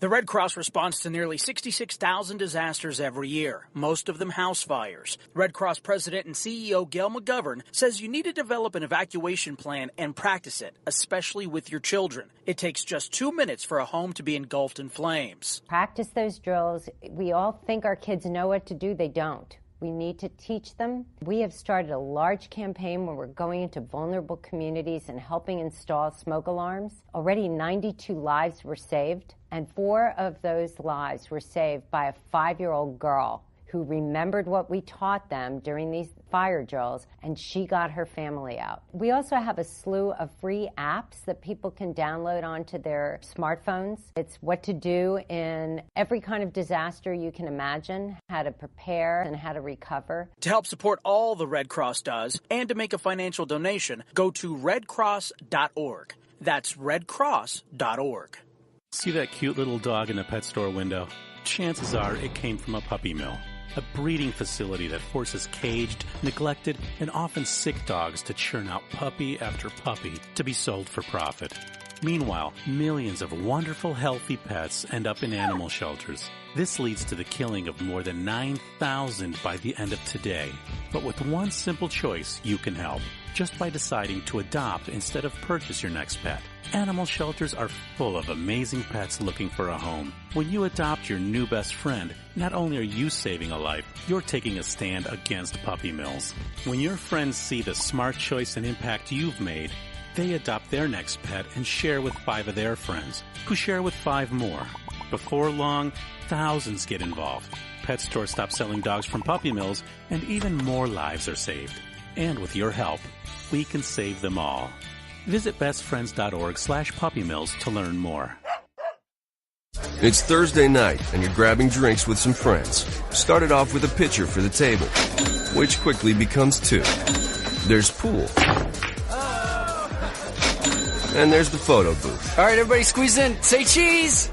The Red Cross responds to nearly 66,000 disasters every year, most of them house fires. Red Cross President and CEO Gail McGovern says you need to develop an evacuation plan and practice it, especially with your children. It takes just 2 minutes for a home to be engulfed in flames. Practice those drills. We all think our kids know what to do. They don't. We need to teach them. We have started a large campaign where we're going into vulnerable communities and helping install smoke alarms. Already 92 lives were saved, and 4 of those lives were saved by a 5-year-old girl who remembered what we taught them during these fire drills, and she got her family out. We also have a slew of free apps that people can download onto their smartphones. It's what to do in every kind of disaster you can imagine, how to prepare and how to recover. To help support all the Red Cross does and to make a financial donation, go to redcross.org. That's redcross.org. See that cute little dog in the pet store window? Chances are it came from a puppy mill. A breeding facility that forces caged, neglected, and often sick dogs to churn out puppy after puppy to be sold for profit. Meanwhile, millions of wonderful, healthy pets end up in animal shelters. This leads to the killing of more than 9,000 by the end of today. But with one simple choice, you can help. Just by deciding to adopt instead of purchase your next pet. Animal shelters are full of amazing pets looking for a home. When you adopt your new best friend, not only are you saving a life, you're taking a stand against puppy mills. When your friends see the smart choice and impact you've made, they adopt their next pet and share with 5 of their friends, who share with 5 more. Before long, thousands get involved. Pet stores stop selling dogs from puppy mills, and even more lives are saved. And with your help, we can save them all. Visit bestfriends.org/puppymills to learn more. It's Thursday night, and you're grabbing drinks with some friends. Started off with a pitcher for the table, which quickly becomes 2. There's pool. And there's the photo booth. All right, everybody squeeze in. Say cheese!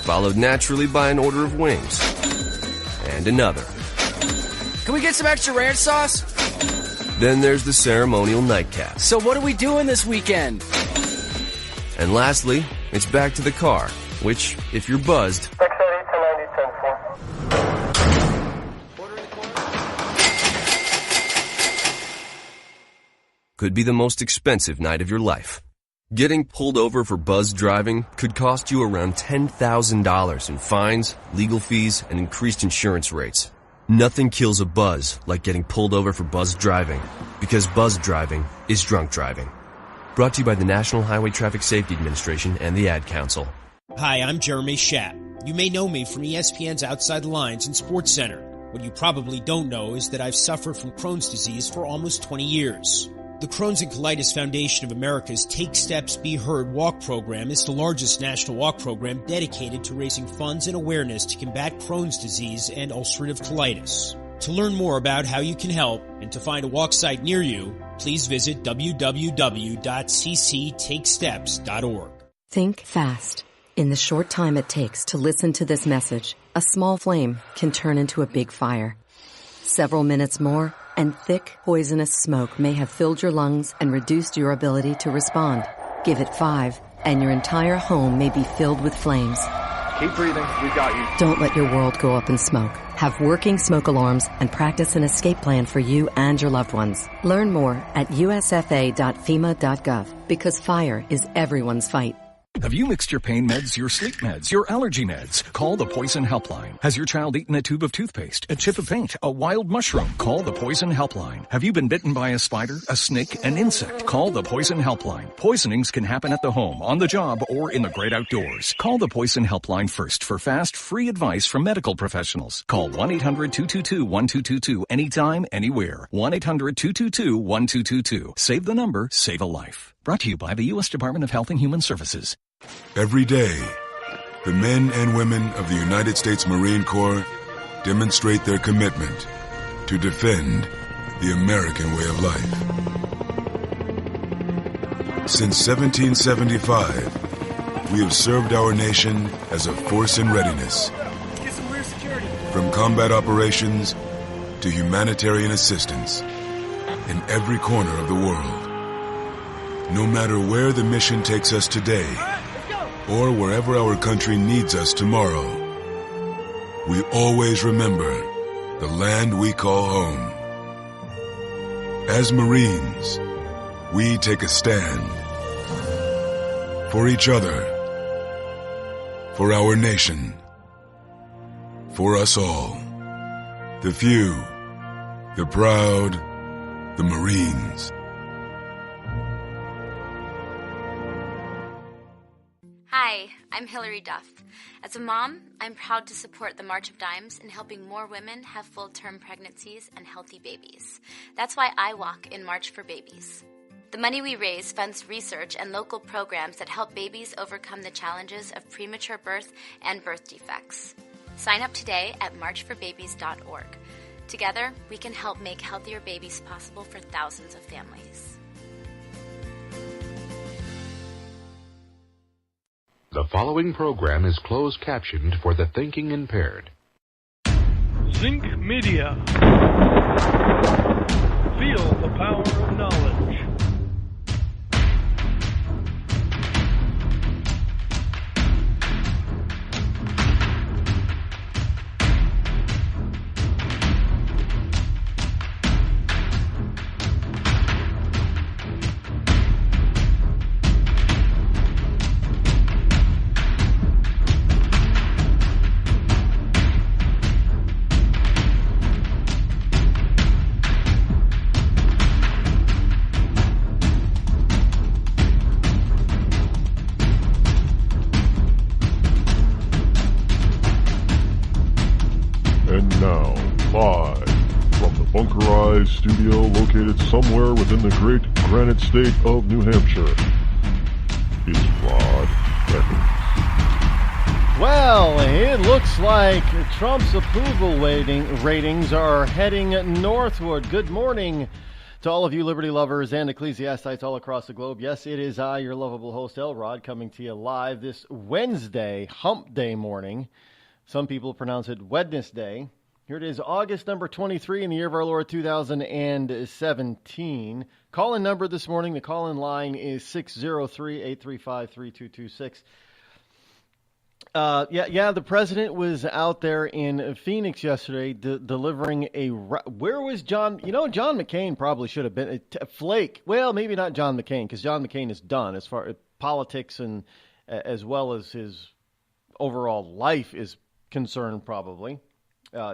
Followed naturally by an order of wings. And another. Can we get some extra ranch sauce? Then there's the ceremonial nightcap. So what are we doing this weekend? And lastly, it's back to the car, which, if you're buzzed, could be the most expensive night of your life. Getting pulled over for buzzed driving could cost you around $10,000 in fines, legal fees, and increased insurance rates. Nothing kills a buzz like getting pulled over for buzzed driving, because buzzed driving is drunk driving. Brought to you by the National Highway Traffic Safety Administration and the Ad Council. Hi, I'm Jeremy Schaap. You may know me from ESPN's Outside the Lines and Sports Center. What you probably don't know is that I've suffered from Crohn's disease for almost 20 years. The Crohn's and Colitis Foundation of America's Take Steps, Be Heard walk program is the largest national walk program dedicated to raising funds and awareness to combat Crohn's disease and ulcerative colitis. To learn more about how you can help and to find a walk site near you, please visit www.cctakesteps.org. Think fast. In the short time it takes to listen to this message, a small flame can turn into a big fire. Several minutes more, and thick, poisonous smoke may have filled your lungs and reduced your ability to respond. Give it 5, and your entire home may be filled with flames. Keep breathing. We've got you. Don't let your world go up in smoke. Have working smoke alarms and practice an escape plan for you and your loved ones. Learn more at usfa.fema.gov, because fire is everyone's fight. Have you mixed your pain meds, your sleep meds, your allergy meds? Call the Poison Helpline. Has your child eaten a tube of toothpaste, a chip of paint, a wild mushroom? Call the Poison Helpline. Have you been bitten by a spider, a snake, an insect? Call the Poison Helpline. Poisonings can happen at the home, on the job, or in the great outdoors. Call the Poison Helpline first for fast, free advice from medical professionals. Call 1-800-222-1222 anytime, anywhere. 1-800-222-1222. Save the number, save a life. Brought to you by the U.S. Department of Health and Human Services. Every day, the men and women of the United States Marine Corps demonstrate their commitment to defend the American way of life. Since 1775, we have served our nation as a force in readiness. From combat operations to humanitarian assistance in every corner of the world. No matter where the mission takes us today, or wherever our country needs us tomorrow, we always remember the land we call home. As Marines, we take a stand for each other, for our nation, for us all. The few, the proud, the Marines. Hi, I'm Hilary Duff. As a mom, I'm proud to support the March of Dimes in helping more women have full-term pregnancies and healthy babies. That's why I walk in March for Babies. The money we raise funds research and local programs that help babies overcome the challenges of premature birth and birth defects. Sign up today at marchforbabies.org. Together, we can help make healthier babies possible for thousands of families. The following program is closed captioned for the thinking impaired. Zinc Media. Feel the power of knowledge. Studio located somewhere within the great granite state of New Hampshire is Rod Eccles. Well, it looks like Trump's approval ratings are heading northward. Good morning to all of you liberty lovers and ecclesiastites all across the globe. Yes, it is I, your lovable host, El Rod, coming to you live this Wednesday, hump day morning. Some people pronounce it Wednesday. Here it is, August number 23 in the year of our Lord 2017. Call-in number this morning, the call-in line is 603-835-3226. The president was out there in Phoenix yesterday delivering where was John? You know, John McCain probably should have been Flake. Well, maybe not John McCain, because John McCain is done as far as politics and as well as his overall life is concerned, probably.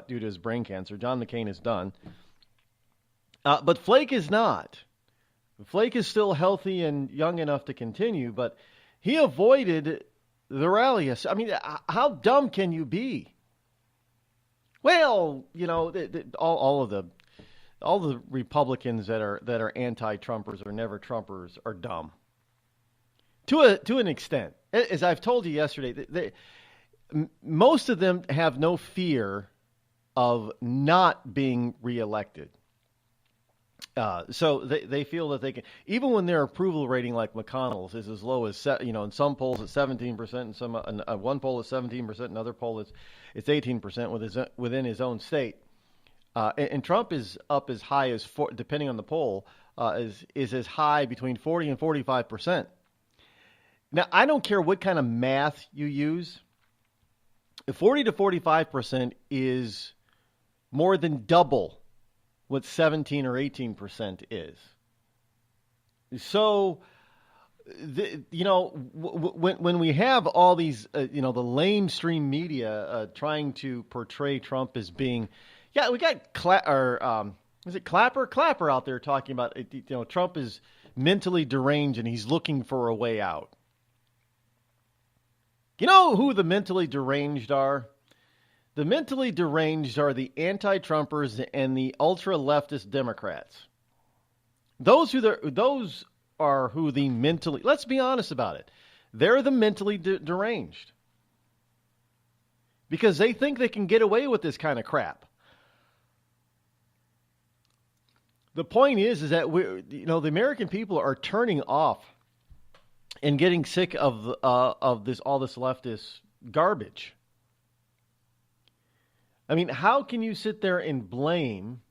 Due to his brain cancer. John McCain is done. But Flake is not. Flake is still healthy and young enough to continue, but he avoided the rally. I mean, how dumb can you be? Well, you know, all the Republicans that are anti-Trumpers or never Trumpers are dumb. To an extent. As I've told you yesterday, most of them have no fear of not being reelected. So they feel that they can, even when their approval rating like McConnell's is as low as, in some polls it's 17%, and some one poll is 17%, another poll it's 18% within his own state. And Trump is up as high as, depending on the poll, is as high between 40 and 45%. Now, I don't care what kind of math you use. 40 to 45% is more than double what 17 or 18% is. So, when we have all these, the lamestream media trying to portray Trump as being, we got Clapper out there talking about, Trump is mentally deranged and he's looking for a way out. You know who the mentally deranged are? The mentally deranged are the anti-Trumpers and the ultra-leftist Democrats. Those are who the mentally, let's be honest about it, they're the mentally deranged. Because they think they can get away with this kind of crap. The point is that the American people are turning off and getting sick of all this leftist garbage. I mean, how can you sit there and blame,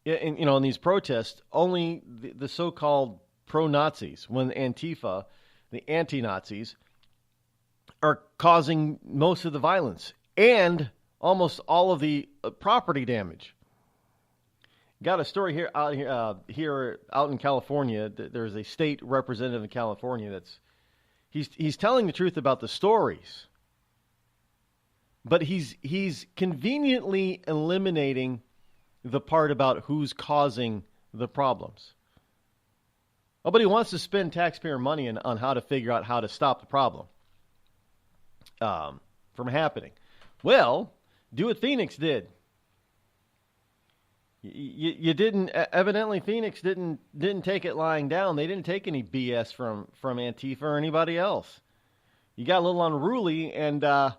in these protests, only the so-called pro-Nazis when Antifa, the anti-Nazis, are causing most of the violence and almost all of the property damage. Got a story here out in California. There's a state representative in California he's telling the truth about the stories, but he's conveniently eliminating the part about who's causing the problems. Nobody wants to spend taxpayer money on how to figure out how to stop the problem from happening. Well, do what Phoenix did. You didn't. Evidently, Phoenix didn't take it lying down. They didn't take any BS from Antifa or anybody else. You got a little unruly, and the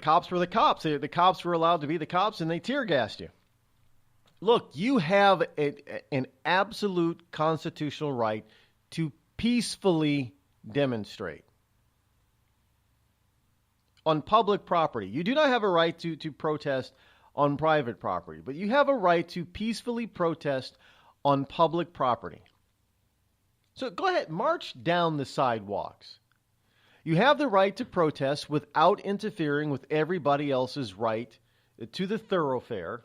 cops were the cops. The cops were allowed to be the cops, and they tear gassed you. Look, you have an absolute constitutional right to peacefully demonstrate on public property. You do not have a right to protest on private property, but you have a right to peacefully protest on public property. So go ahead, march down the sidewalks. You have the right to protest without interfering with everybody else's right to the thoroughfare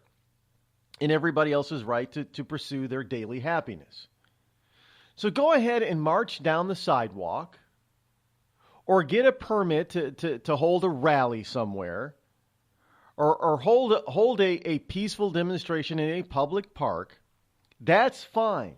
and everybody else's right to pursue their daily happiness. So go ahead and march down the sidewalk or get a permit to hold a rally somewhere or hold a peaceful demonstration in a public park. That's fine.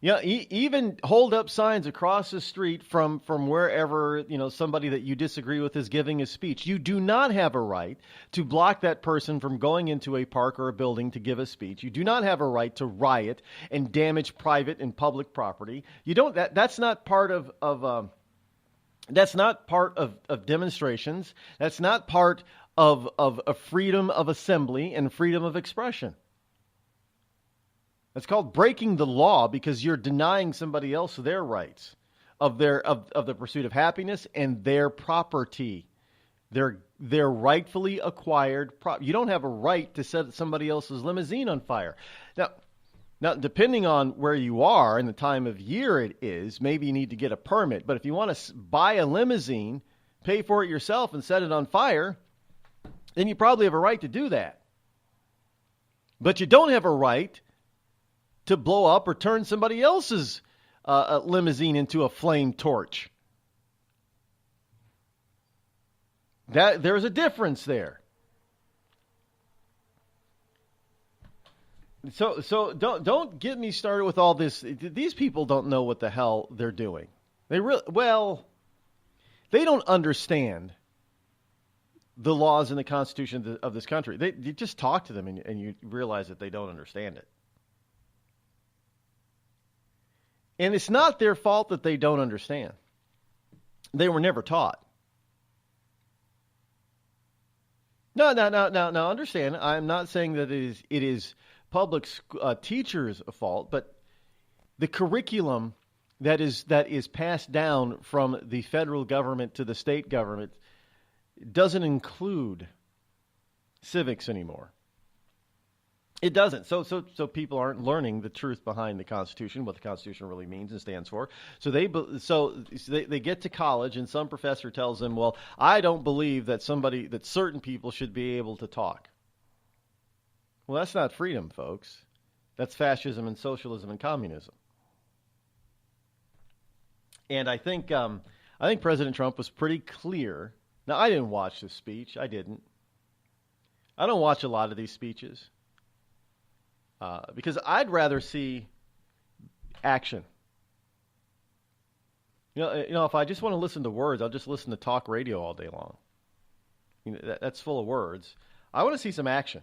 Yeah, even hold up signs across the street from wherever, somebody that you disagree with is giving a speech. You do not have a right to block that person from going into a park or a building to give a speech. You do not have a right to riot and damage private and public property. You don't. That's not part of that's not part of demonstrations. That's not part of a freedom of assembly and freedom of expression. It's called breaking the law because you're denying somebody else their rights of the pursuit of happiness and their property. Their rightfully acquired property. You don't have a right to set somebody else's limousine on fire. Now, depending on where you are and the time of year it is, maybe you need to get a permit. But if you want to buy a limousine, pay for it yourself and set it on fire, then you probably have a right to do that. But you don't have a right to blow up or turn somebody else's limousine into a flame torch. There's a difference there. So don't get me started with all this. These people don't know what the hell they're doing. They don't understand the laws and the Constitution of this country. You just talk to them and you realize that they don't understand it. And it's not their fault that they don't understand. They were never taught. No, understand. I'm not saying that it is public teachers' fault, but the curriculum that is passed down from the federal government to the state government doesn't include civics anymore. It doesn't. So people aren't learning the truth behind the Constitution, what the Constitution really means and stands for. So they get to college and some professor tells them, "Well, I don't believe that certain people should be able to talk." Well, that's not freedom, folks. That's fascism and socialism and communism. And I think President Trump was pretty clear. Now, I didn't watch this speech. I didn't. I don't watch a lot of these speeches. Because I'd rather see action. If I just want to listen to words, I'll just listen to talk radio all day long. That's full of words. I want to see some action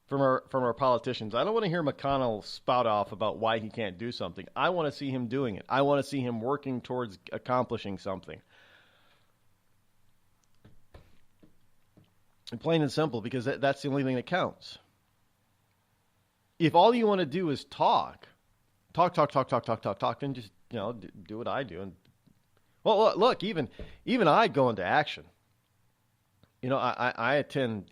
from our politicians. I don't want to hear McConnell spout off about why he can't do something. I want to see him doing it. I want to see him working towards accomplishing something. And plain and simple, because that's the only thing that counts. If all you want to do is talk, then just do what I do. And look, even I go into action. I attend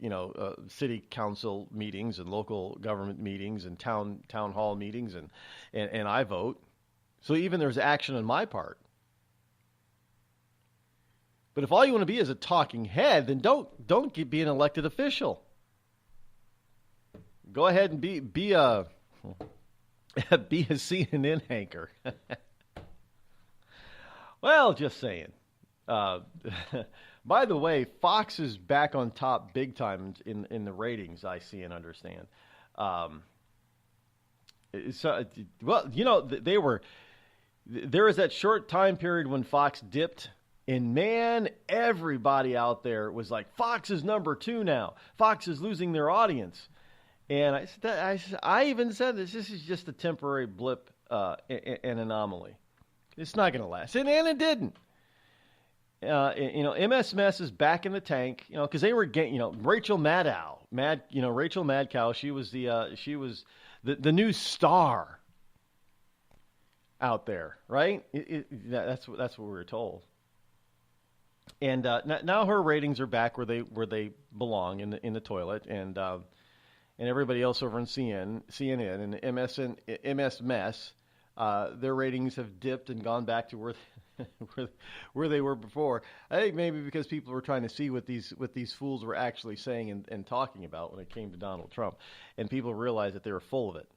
city council meetings and local government meetings and town hall meetings and I vote So even there's action on my part. But if all you want to be is a talking head, then don't be an elected official. Go ahead and be a CNN anchor. Well, just saying. By the way, Fox is back on top big time in the ratings, I see and understand. Well, you know, there was that short time period when Fox dipped, and man, everybody out there was like, Fox is number 2 now. Fox is losing their audience. And I even said this is just a temporary blip, an anomaly. It's not going to last. And it didn't. MS Mess is back in the tank, because they were getting, Rachel Maddow, Rachel Madcow, she was the new star out there, right? That's what we were told. And now her ratings are back where they belong in the toilet, and everybody else over in CNN and MS Mess, their ratings have dipped and gone back to where they were before. I think maybe because people were trying to see what these fools were actually saying and talking about when it came to Donald Trump, and people realized that they were full of it.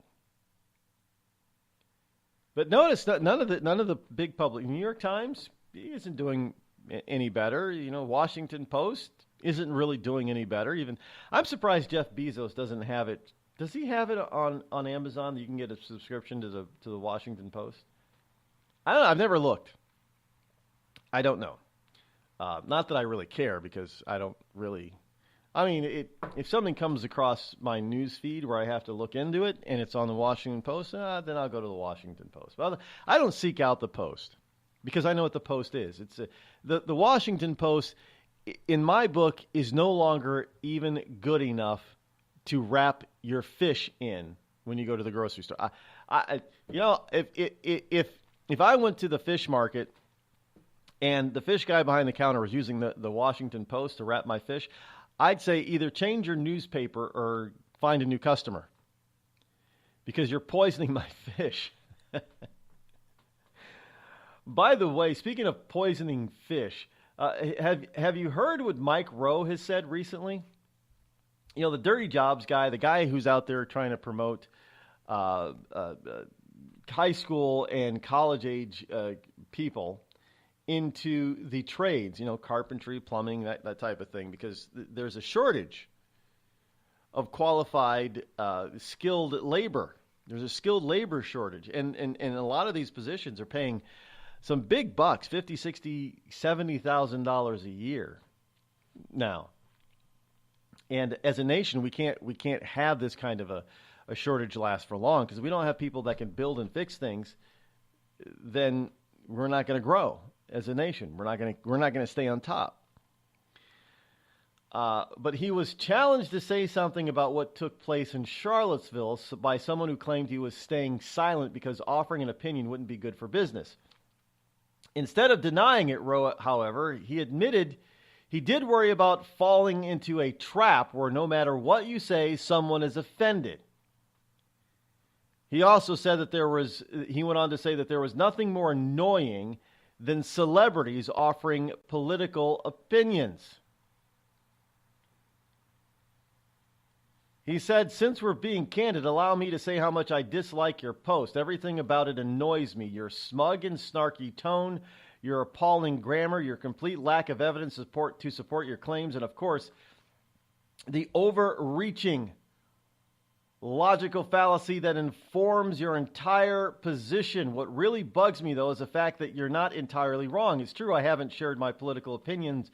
But notice that none of the big public, New York Times isn't doing any better. Washington Post isn't really doing any better. Even I'm surprised Jeff Bezos doesn't have it. Does he have it on Amazon that you can get a subscription to the Washington Post? I don't know. I've never looked. I don't know. Not that I really care, because I don't really. I mean, if something comes across my news feed where I have to look into it and it's on the Washington Post, then I'll go to the Washington Post. But I don't seek out the Post because I know what the Post is. It's the Washington Post, in my book, is no longer even good enough to wrap your fish in when you go to the grocery store. If I went to the fish market and the fish guy behind the counter was using the Washington Post to wrap my fish, I'd say either change your newspaper or find a new customer, because you're poisoning my fish. By the way, speaking of poisoning fish, have you heard what Mike Rowe has said recently? The dirty jobs guy, the guy who's out there trying to promote high school and college age people into the trades, carpentry, plumbing, that type of thing, because there's a shortage of qualified, skilled labor. There's a skilled labor shortage, and a lot of these positions are paying some big bucks, $50,000, $60,000, $70,000 a year now. And as a nation, we can't have this kind of a shortage last for long, because if we don't have people that can build and fix things, then we're not going to grow as a nation. We're not going to stay on top. But he was challenged to say something about what took place in Charlottesville by someone who claimed he was staying silent because offering an opinion wouldn't be good for business. Instead of denying it, Rowe, however, he admitted he did worry about falling into a trap where no matter what you say, someone is offended. He also said that he went on to say that there was nothing more annoying than celebrities offering political opinions. He said, "Since we're being candid, allow me to say how much I dislike your post. Everything about it annoys me. Your smug and snarky tone, your appalling grammar, your complete lack of evidence to support your claims, and of course, the overreaching logical fallacy that informs your entire position. What really bugs me, though, is the fact that you're not entirely wrong. It's true I haven't shared my political opinions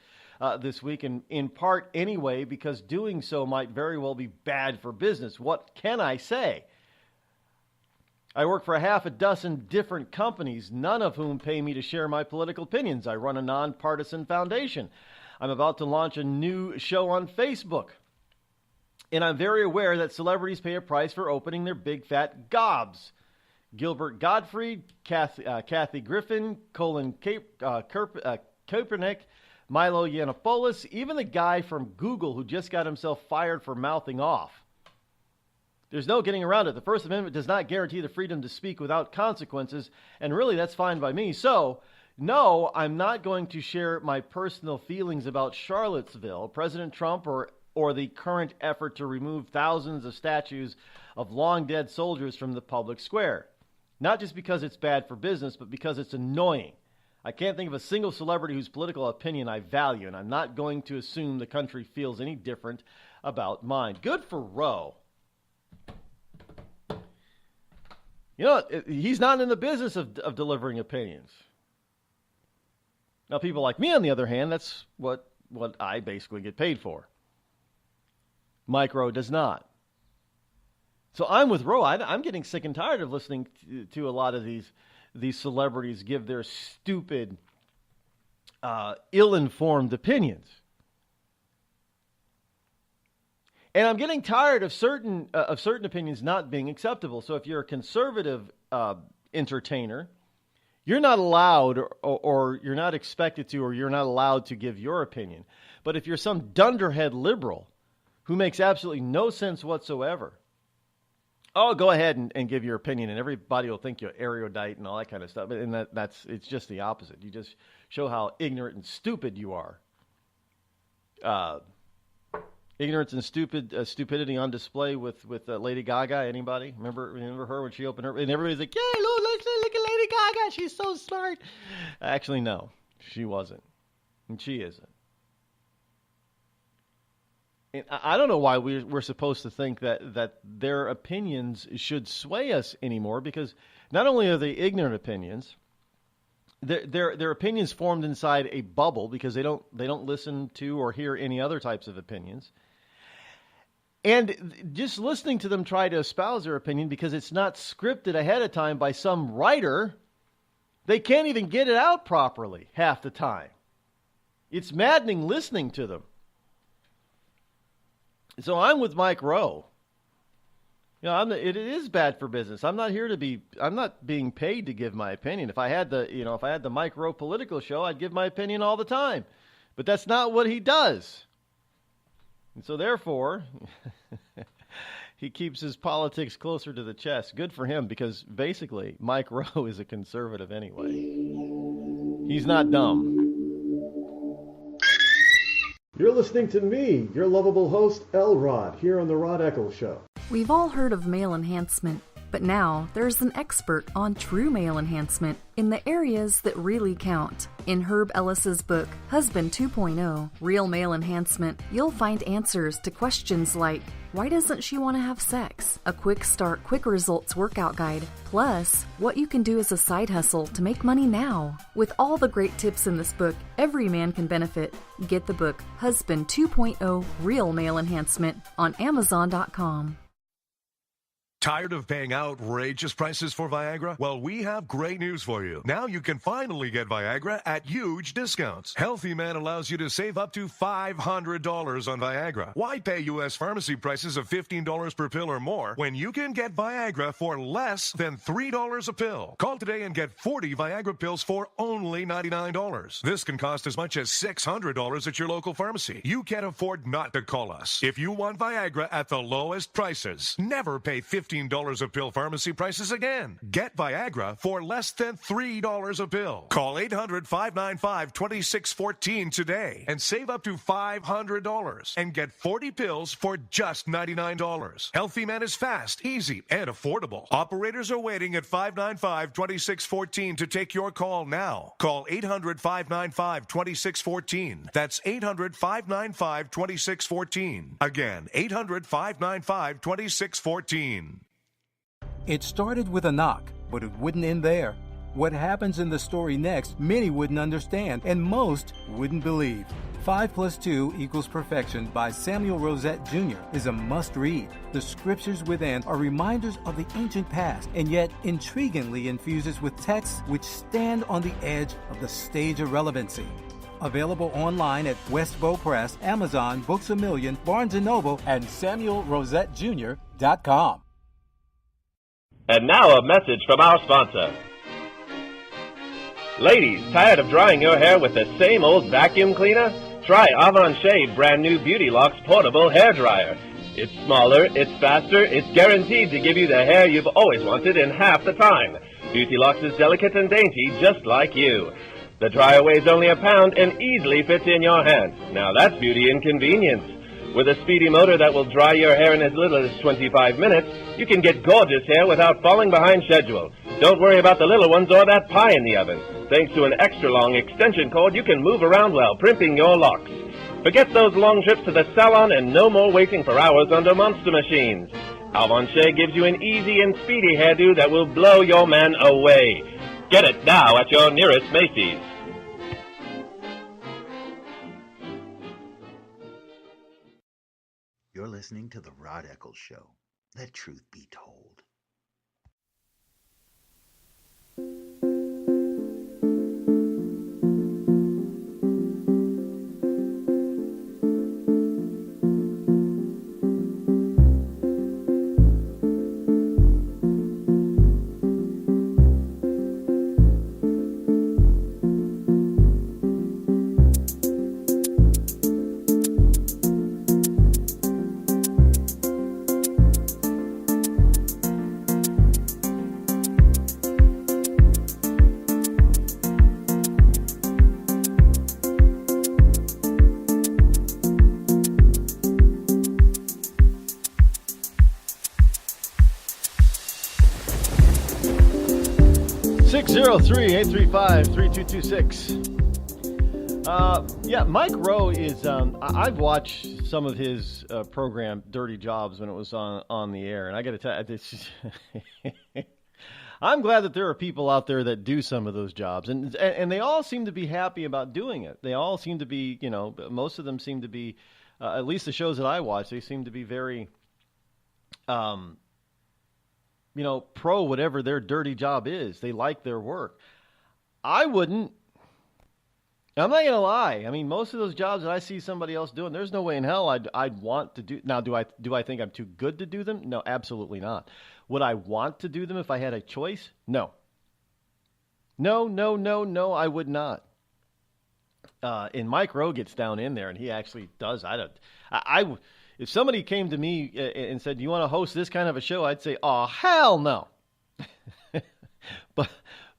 this week, and in part anyway, because doing so might very well be bad for business. What can I say? I work for a half a dozen different companies, none of whom pay me to share my political opinions. I run a nonpartisan foundation. I'm about to launch a new show on Facebook. And I'm very aware that celebrities pay a price for opening their big fat gobs. Gilbert Gottfried, Kathy Griffin, Colin Kaepernick, Milo Yiannopoulos, even the guy from Google who just got himself fired for mouthing off. There's no getting around it. The First Amendment does not guarantee the freedom to speak without consequences, and really that's fine by me. So, no, I'm not going to share my personal feelings about Charlottesville, President Trump, or the current effort to remove thousands of statues of long-dead soldiers from the public square. Not just because it's bad for business, but because it's annoying. I can't think of a single celebrity whose political opinion I value, and I'm not going to assume the country feels any different about mine. Good for Roe. You know, he's not in the business of delivering opinions. Now, people like me, on the other hand, that's what I basically get paid for. Mike Rowe does not. So I'm with Rowe. I'm getting sick and tired of listening to a lot of these celebrities give their stupid, ill-informed opinions. And I'm getting tired of certain opinions not being acceptable. So if you're a conservative entertainer, you're not allowed or you're not expected to or you're not allowed to give your opinion. But if you're some dunderhead liberal who makes absolutely no sense whatsoever, oh, go ahead and give your opinion, and everybody will think you're erudite and all that kind of stuff. And it's just the opposite. You just show how ignorant and stupid you are. Ignorance and stupidity on display with Lady Gaga. Anybody remember her when she opened her? And everybody's like, "Yeah, look at Lady Gaga. She's so smart." Actually, no, she wasn't, and she isn't. And I don't know why we're supposed to think that their opinions should sway us anymore, because not only are they ignorant opinions, their opinions formed inside a bubble because they don't listen to or hear any other types of opinions. And just listening to them try to espouse their opinion because it's not scripted ahead of time by some writer, they can't even get it out properly half the time. It's maddening listening to them. So I'm with Mike Rowe. You know, it is bad for business. I'm not being paid to give my opinion. If I had the Mike Rowe political show, I'd give my opinion all the time. But that's not what he does. And so therefore, he keeps his politics closer to the chest. Good for him, because basically Mike Rowe is a conservative anyway. He's not dumb. You're listening to me, your lovable host, Rod, here on the Rod Eccles Show. We've all heard of male enhancement, but now there's an expert on true male enhancement in the areas that really count. In Herb Ellis's book, Husband 2.0, Real Male Enhancement, you'll find answers to questions like, why doesn't she want to have sex? A quick start, quick results workout guide. Plus, what you can do as a side hustle to make money now. With all the great tips in this book, every man can benefit. Get the book, Husband 2.0, Real Male Enhancement, on Amazon.com. Tired of paying outrageous prices for Viagra? Well, we have great news for you. Now you can finally get Viagra at huge discounts. Healthy Man allows you to save up to $500 on Viagra. Why pay U.S. pharmacy prices of $15 per pill or more when you can get Viagra for less than $3 a pill? Call today and get 40 Viagra pills for only $99. This can cost as much as $600 at your local pharmacy. You can't afford not to call us. If you want Viagra at the lowest prices, never pay $15 a pill pharmacy prices again. Get Viagra for less than $3 a pill. Call 800-595-2614 today and save up to $500 and get 40 pills for just $99. Healthy Man is fast, easy, and affordable. Operators are waiting at 595-2614 to take your call now. Call 800-595-2614. That's 800-595-2614. Again, 800-595-2614. It started with a knock, but it wouldn't end there. What happens in the story next, many wouldn't understand, and most wouldn't believe. 5 + 2 = Perfection by Samuel Rosette Jr. is a must-read. The scriptures within are reminders of the ancient past, and yet intriguingly infuses with texts which stand on the edge of the stage of relevancy. Available online at Westbow Press, Amazon, Books A Million, Barnes & Noble, and SamuelRosetteJr.com. And now a message from our sponsor. Ladies, tired of drying your hair with the same old vacuum cleaner? Try Avon Shave brand new Beauty Locks portable hair dryer. It's smaller, it's faster, it's guaranteed to give you the hair you've always wanted in half the time. Beauty Locks is delicate and dainty, just like you. The dryer weighs only a pound and easily fits in your hand. Now that's beauty and convenience. With a speedy motor that will dry your hair in as little as 25 minutes, you can get gorgeous hair without falling behind schedule. Don't worry about the little ones or that pie in the oven. Thanks to an extra-long extension cord, you can move around while primping your locks. Forget those long trips to the salon and no more waiting for hours under monster machines. Alvanche gives you an easy and speedy hairdo that will blow your man away. Get it now at your nearest Macy's. You're listening to The Rod Eccles Show. Let truth be told. Three 835-3226. Yeah, Mike Rowe is. I've watched some of his program, Dirty Jobs, when it was on the air, and I got to tell you, I'm glad that there are people out there that do some of those jobs, and they all seem to be happy about doing it. They all seem to be, most of them seem to be, at least the shows that I watch, they seem to be very, pro whatever their dirty job is. They like their work. I wouldn't. I'm not going to lie. I mean, most of those jobs that I see somebody else doing, there's no way in hell I'd want to do. Now, do I think I'm too good to do them? No, absolutely not. Would I want to do them if I had a choice? No. No, I would not. And Mike Rowe gets down in there, and he actually does. If somebody came to me and said, "Do you want to host this kind of a show?" I'd say, "Oh, hell no."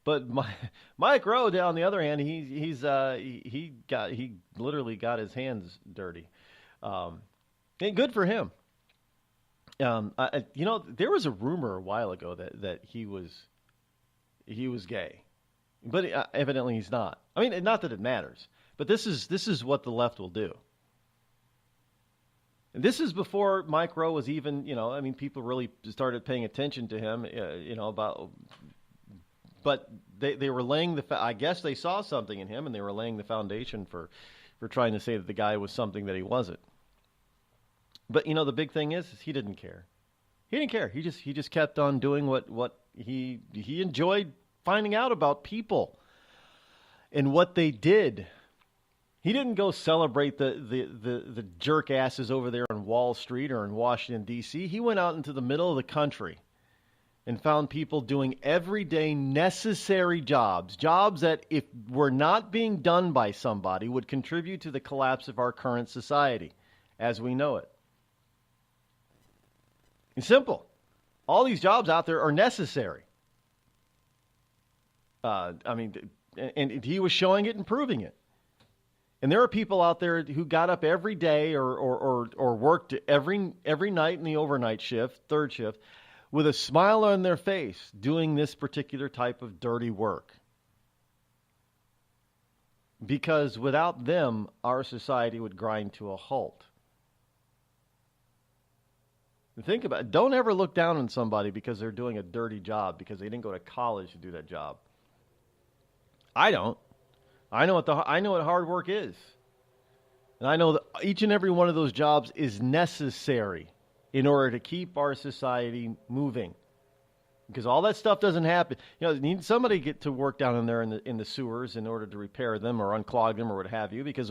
But Mike Rowe, on the other hand, he literally got his hands dirty. And good for him. There was a rumor a while ago that he was gay, but evidently he's not. I mean, not that it matters, but this is what the left will do. And this is before Mike Rowe was even, people really started paying attention to him, but they were laying I guess they saw something in him, and they were laying the foundation for trying to say that the guy was something that he wasn't. But, the big thing is he didn't care. He didn't care. He just kept on doing what he enjoyed finding out about people and what they did. He didn't go celebrate the jerk asses over there on Wall Street or in Washington, D.C. He went out into the middle of the country and found people doing everyday necessary jobs that if were not being done by somebody would contribute to the collapse of our current society as we know it. It's simple. All these jobs out there are necessary. And he was showing it and proving it. And there are people out there who got up every day or worked every night in the overnight shift, third shift, with a smile on their face doing this particular type of dirty work. Because without them, our society would grind to a halt. Think about it. Don't ever look down on somebody because they're doing a dirty job because they didn't go to college to do that job. I don't. I know what hard work is. And I know that each and every one of those jobs is necessary in order to keep our society moving. Because all that stuff doesn't happen. You need somebody to get to work down in there in the sewers in order to repair them or unclog them or what have you. Because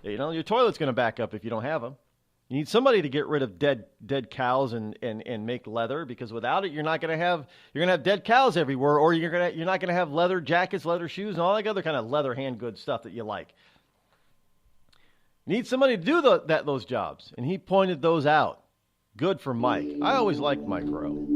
your toilet's going to back up if you don't have them. You need somebody to get rid of dead cows and make leather, because without it, you're going to have dead cows everywhere, or you're not going to have leather jackets, leather shoes, and all that other kind of leather hand goods stuff that you like. You need somebody to do those jobs, and he pointed those out. Good for Mike. I always liked Mike Rowe.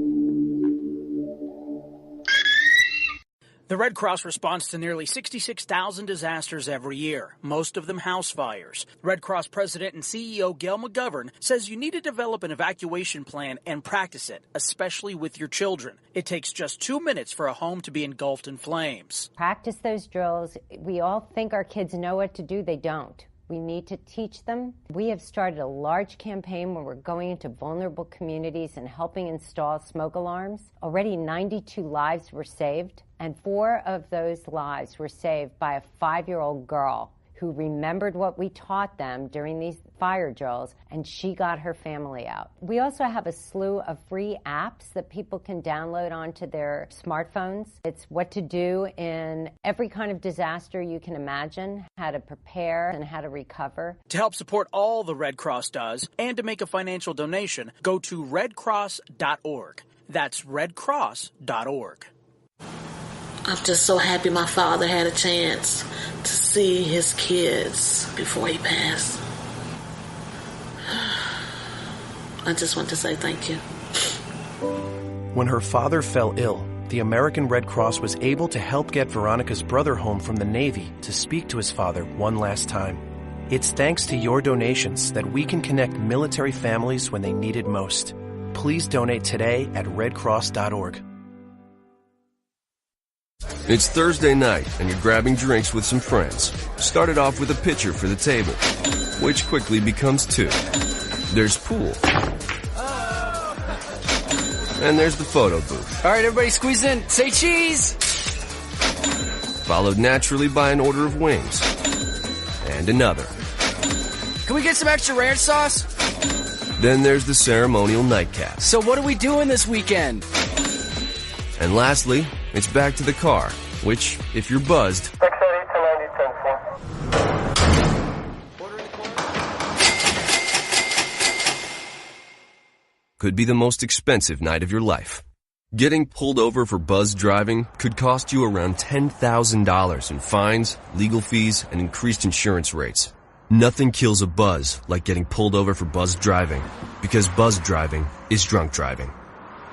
The Red Cross responds to nearly 66,000 disasters every year, most of them house fires. Red Cross President and CEO Gail McGovern says you need to develop an evacuation plan and practice it, especially with your children. It takes just 2 minutes for a home to be engulfed in flames. Practice those drills. We all think our kids know what to do. They don't. We need to teach them. We have started a large campaign where we're going into vulnerable communities and helping install smoke alarms. Already 92 lives were saved, and 4 of those lives were saved by a 5-year-old girl who remembered what we taught them during these fire drills, and she got her family out. We also have a slew of free apps that people can download onto their smartphones. It's what to do in every kind of disaster you can imagine, how to prepare and how to recover. To help support all the Red Cross does and to make a financial donation, go to redcross.org. That's redcross.org. I'm just so happy my father had a chance to see his kids before he passed. I just want to say thank you. When her father fell ill, the American Red Cross was able to help get Veronica's brother home from the Navy to speak to his father one last time. It's thanks to your donations that we can connect military families when they need it most. Please donate today at redcross.org. It's Thursday night, and you're grabbing drinks with some friends. Started off with a pitcher for the table, which quickly becomes 2. There's pool. And there's the photo booth. All right, everybody squeeze in. Say cheese! Followed naturally by an order of wings. And another. Can we get some extra ranch sauce? Then there's the ceremonial nightcap. So what are we doing this weekend? And lastly, it's back to the car, which, if you're buzzed, could be the most expensive night of your life. Getting pulled over for buzzed driving could cost you around $10,000 in fines, legal fees, and increased insurance rates. Nothing kills a buzz like getting pulled over for buzzed driving, because buzzed driving is drunk driving.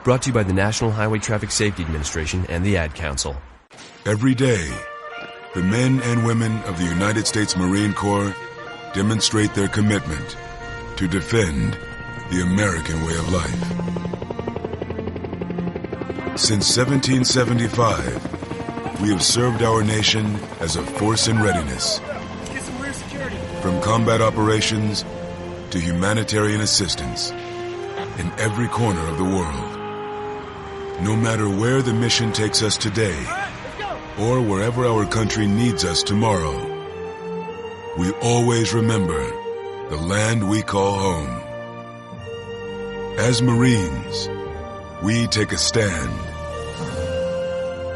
Brought to you by the National Highway Traffic Safety Administration and the Ad Council. Every day, the men and women of the United States Marine Corps demonstrate their commitment to defend the American way of life. Since 1775, we have served our nation as a force in readiness. From combat operations to humanitarian assistance in every corner of the world. No matter where the mission takes us today, or wherever our country needs us tomorrow, we always remember the land we call home. As Marines, we take a stand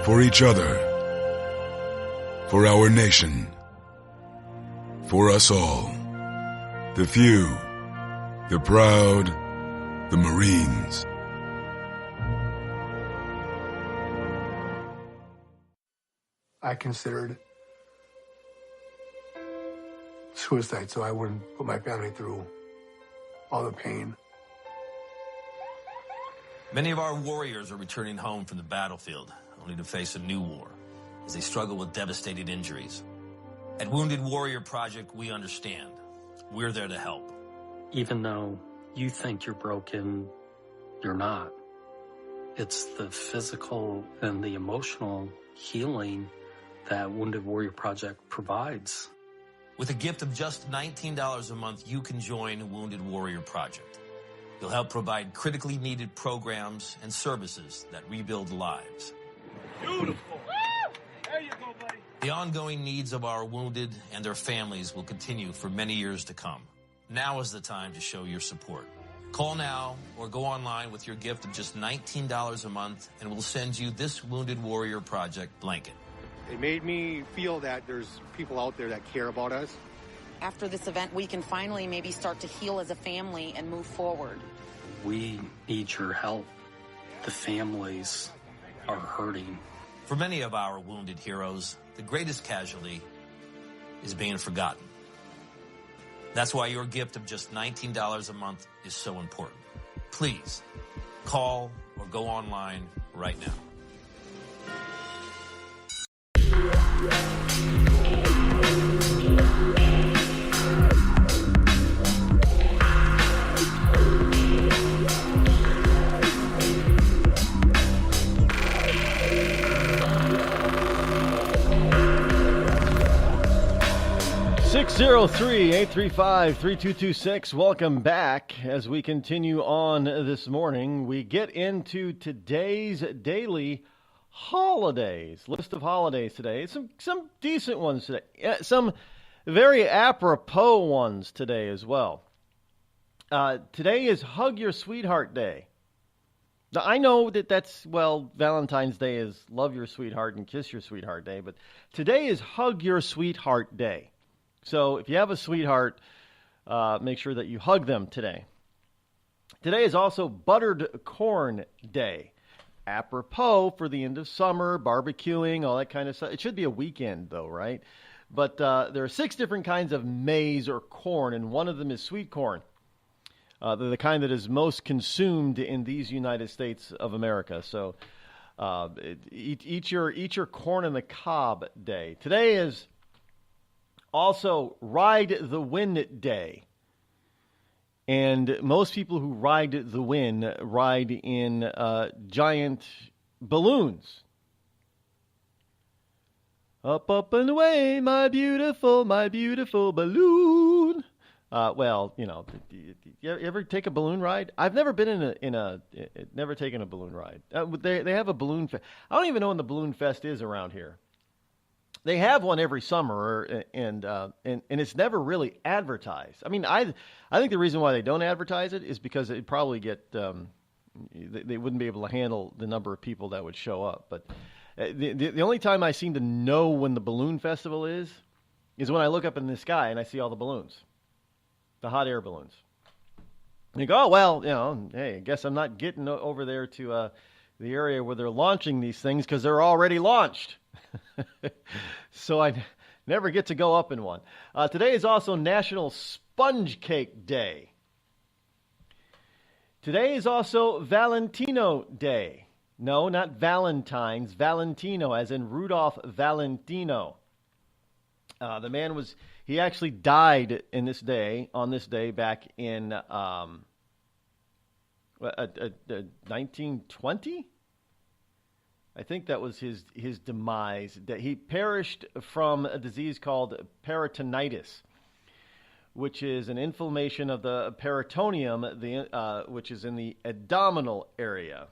for each other, for our nation, for us all. The few, the proud, the Marines. I considered suicide so I wouldn't put my family through all the pain. Many of our warriors are returning home from the battlefield, only to face a new war as they struggle with devastating injuries. At Wounded Warrior Project, we understand. We're there to help. Even though you think you're broken, you're not. It's the physical and the emotional healing that Wounded Warrior Project provides. With a gift of just $19 a month, you can join Wounded Warrior Project. You'll help provide critically needed programs and services that rebuild lives. Beautiful. There you go, buddy. The ongoing needs of our wounded and their families will continue for many years to come. Now is the time to show your support. Call now or go online with your gift of just $19 a month, and we'll send you this Wounded Warrior Project blanket. It made me feel that there's people out there that care about us. After this event, we can finally maybe start to heal as a family and move forward. We need your help. The families are hurting. For many of our wounded heroes, the greatest casualty is being forgotten. That's why your gift of just $19 a month is so important. Please, call or go online right now. 603-835-3226. Welcome back. As we continue on this morning, we get into today's daily holidays. List of holidays today. Some decent ones today. Some very apropos ones today as well. Today is Hug Your Sweetheart Day. Now, I know that's, Valentine's Day is Love Your Sweetheart and Kiss Your Sweetheart Day, but today is Hug Your Sweetheart Day. So if you have a sweetheart, make sure that you hug them today. Today is also Buttered Corn Day. Apropos for the end of summer, barbecuing, all that kind of stuff. It should be a weekend, though, right? But there are 6 different kinds of maize or corn, and one of them is sweet corn. They're the kind that is most consumed in these United States of America. So eat your corn on the cob day. Today is also Ride the Wind Day. And most people who ride the wind ride in giant balloons. Up, up and away, my beautiful balloon. You ever take a balloon ride? I've never been never taken a balloon ride. They have a balloon fest. I don't even know when the balloon fest is around here. They have one every summer, and it's never really advertised. I mean, I think the reason why they don't advertise it is because it'd probably get they wouldn't be able to handle the number of people that would show up. But the only time I seem to know when the balloon festival is when I look up in the sky and I see all the balloons, the hot air balloons. And you go, oh, hey, I guess I'm not getting over there to the area where they're launching these things because they're already launched. So I never get to go up in one. Today is also National Sponge Cake Day. Today is also Valentino Day. No, not Valentine's. Valentino, as in Rudolph Valentino. The man he actually died on this day back in 1920? I think that was his demise, that he perished from a disease called peritonitis, which is an inflammation of the peritoneum, which is in the abdominal area.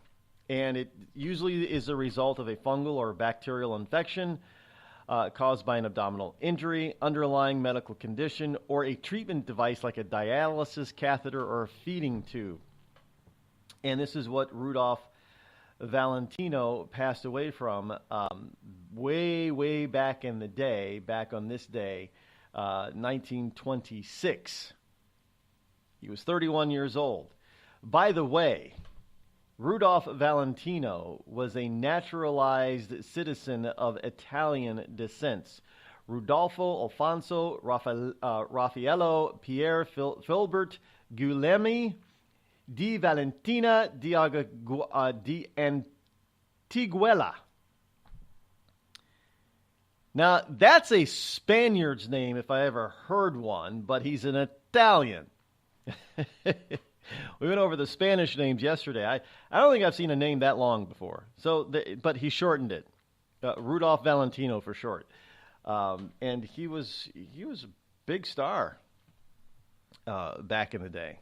And it usually is a result of a fungal or bacterial infection caused by an abdominal injury, underlying medical condition, or a treatment device like a dialysis catheter or a feeding tube. And this is what Rudolph Valentino passed away from way back in the day, back on this day, 1926. He was 31 years old. By the way, Rudolph Valentino was a naturalized citizen of Italian descent. Rudolfo Alfonso Raffaello Pier Filbert Guglielmi di Valentina di Antiguela. Now, that's a Spaniard's name if I ever heard one, but he's an Italian. We went over the Spanish names yesterday. I don't think I've seen a name that long before. But he shortened it, Rudolph Valentino for short. And he was a big star back in the day.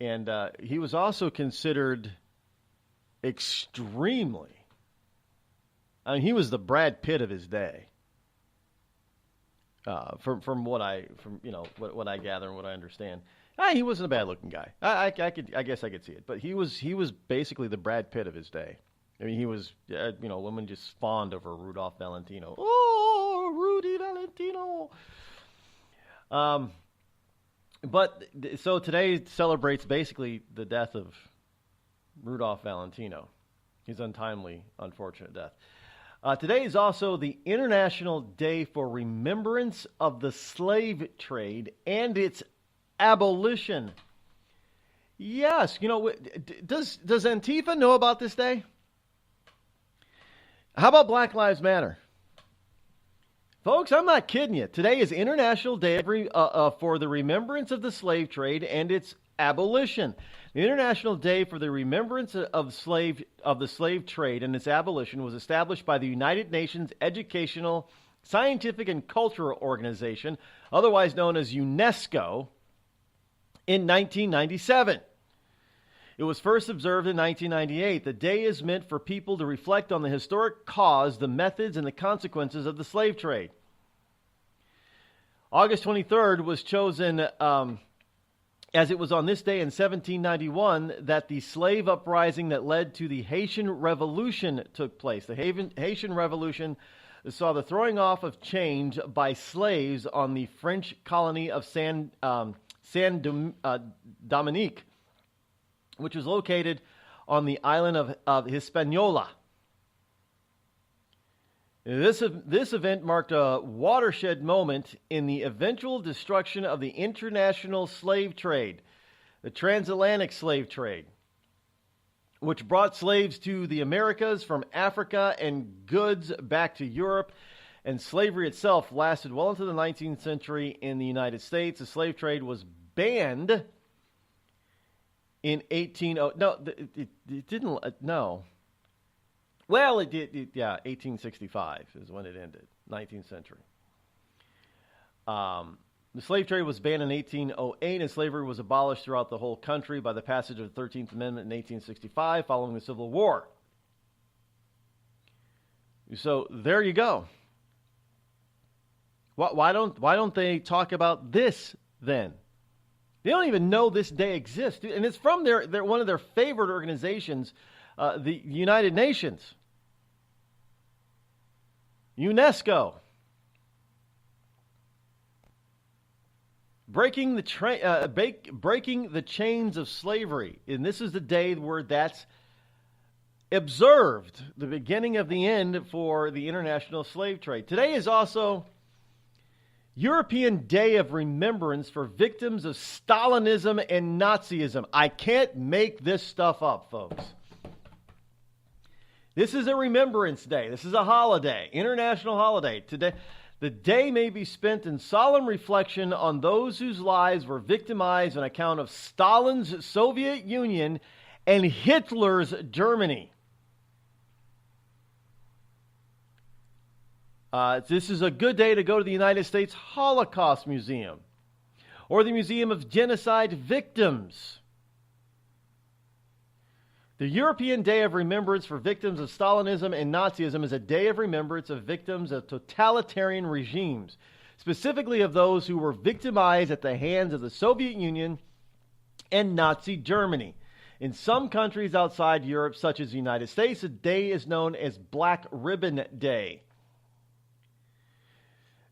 And he was also considered extremely. I mean, he was the Brad Pitt of his day. From what I gather and what I understand, he wasn't a bad looking guy. I guess I could see it, but he was basically the Brad Pitt of his day. I mean, he was women just fawned over Rudolph Valentino. Oh, Rudy Valentino. But so today celebrates basically the death of Rudolph Valentino, his untimely, unfortunate death. Today is also the International Day for Remembrance of the Slave Trade and its Abolition. Yes. Does Antifa know about this day? How about Black Lives Matter? Folks, I'm not kidding you. Today is International Day for the Remembrance of the Slave Trade and its abolition. The International Day for the Remembrance of the Slave Trade and its abolition was established by the United Nations Educational, Scientific, and Cultural Organization, otherwise known as UNESCO, in 1997. It was first observed in 1998. The day is meant for people to reflect on the historic cause, the methods, and the consequences of the slave trade. August 23rd was chosen as it was on this day in 1791 that the slave uprising that led to the Haitian Revolution took place. The Haitian Revolution saw the throwing off of chains by slaves on the French colony of Saint Dominique, which was located on the island of Hispaniola. This event marked a watershed moment in the eventual destruction of the international slave trade, the transatlantic slave trade, which brought slaves to the Americas from Africa and goods back to Europe. And slavery itself lasted well into the 19th century in the United States. The slave trade was banned in 1800. No, it didn't. No. Well, it did. 1865 is when it ended. 19th century. The slave trade was banned in 1808, and slavery was abolished throughout the whole country by the passage of the 13th Amendment in 1865, following the Civil War. So there you go. Why don't they talk about this then? They don't even know this day exists, and it's from their one of their favorite organizations, the United Nations, UNESCO. Breaking the chains of slavery, and this is the day where that's observed, the beginning of the end for the international slave trade. Today is also European Day of Remembrance for victims of Stalinism and Nazism. I can't make this stuff up, folks. This is a Remembrance Day. This is a holiday, international holiday. Today, the day may be spent in solemn reflection on those whose lives were victimized on account of Stalin's Soviet Union and Hitler's Germany. This is a good day to go to the United States Holocaust Museum or the Museum of Genocide Victims. The European Day of Remembrance for victims of Stalinism and Nazism is a day of remembrance of victims of totalitarian regimes, specifically of those who were victimized at the hands of the Soviet Union and Nazi Germany. In some countries outside Europe, such as the United States, the day is known as Black Ribbon Day.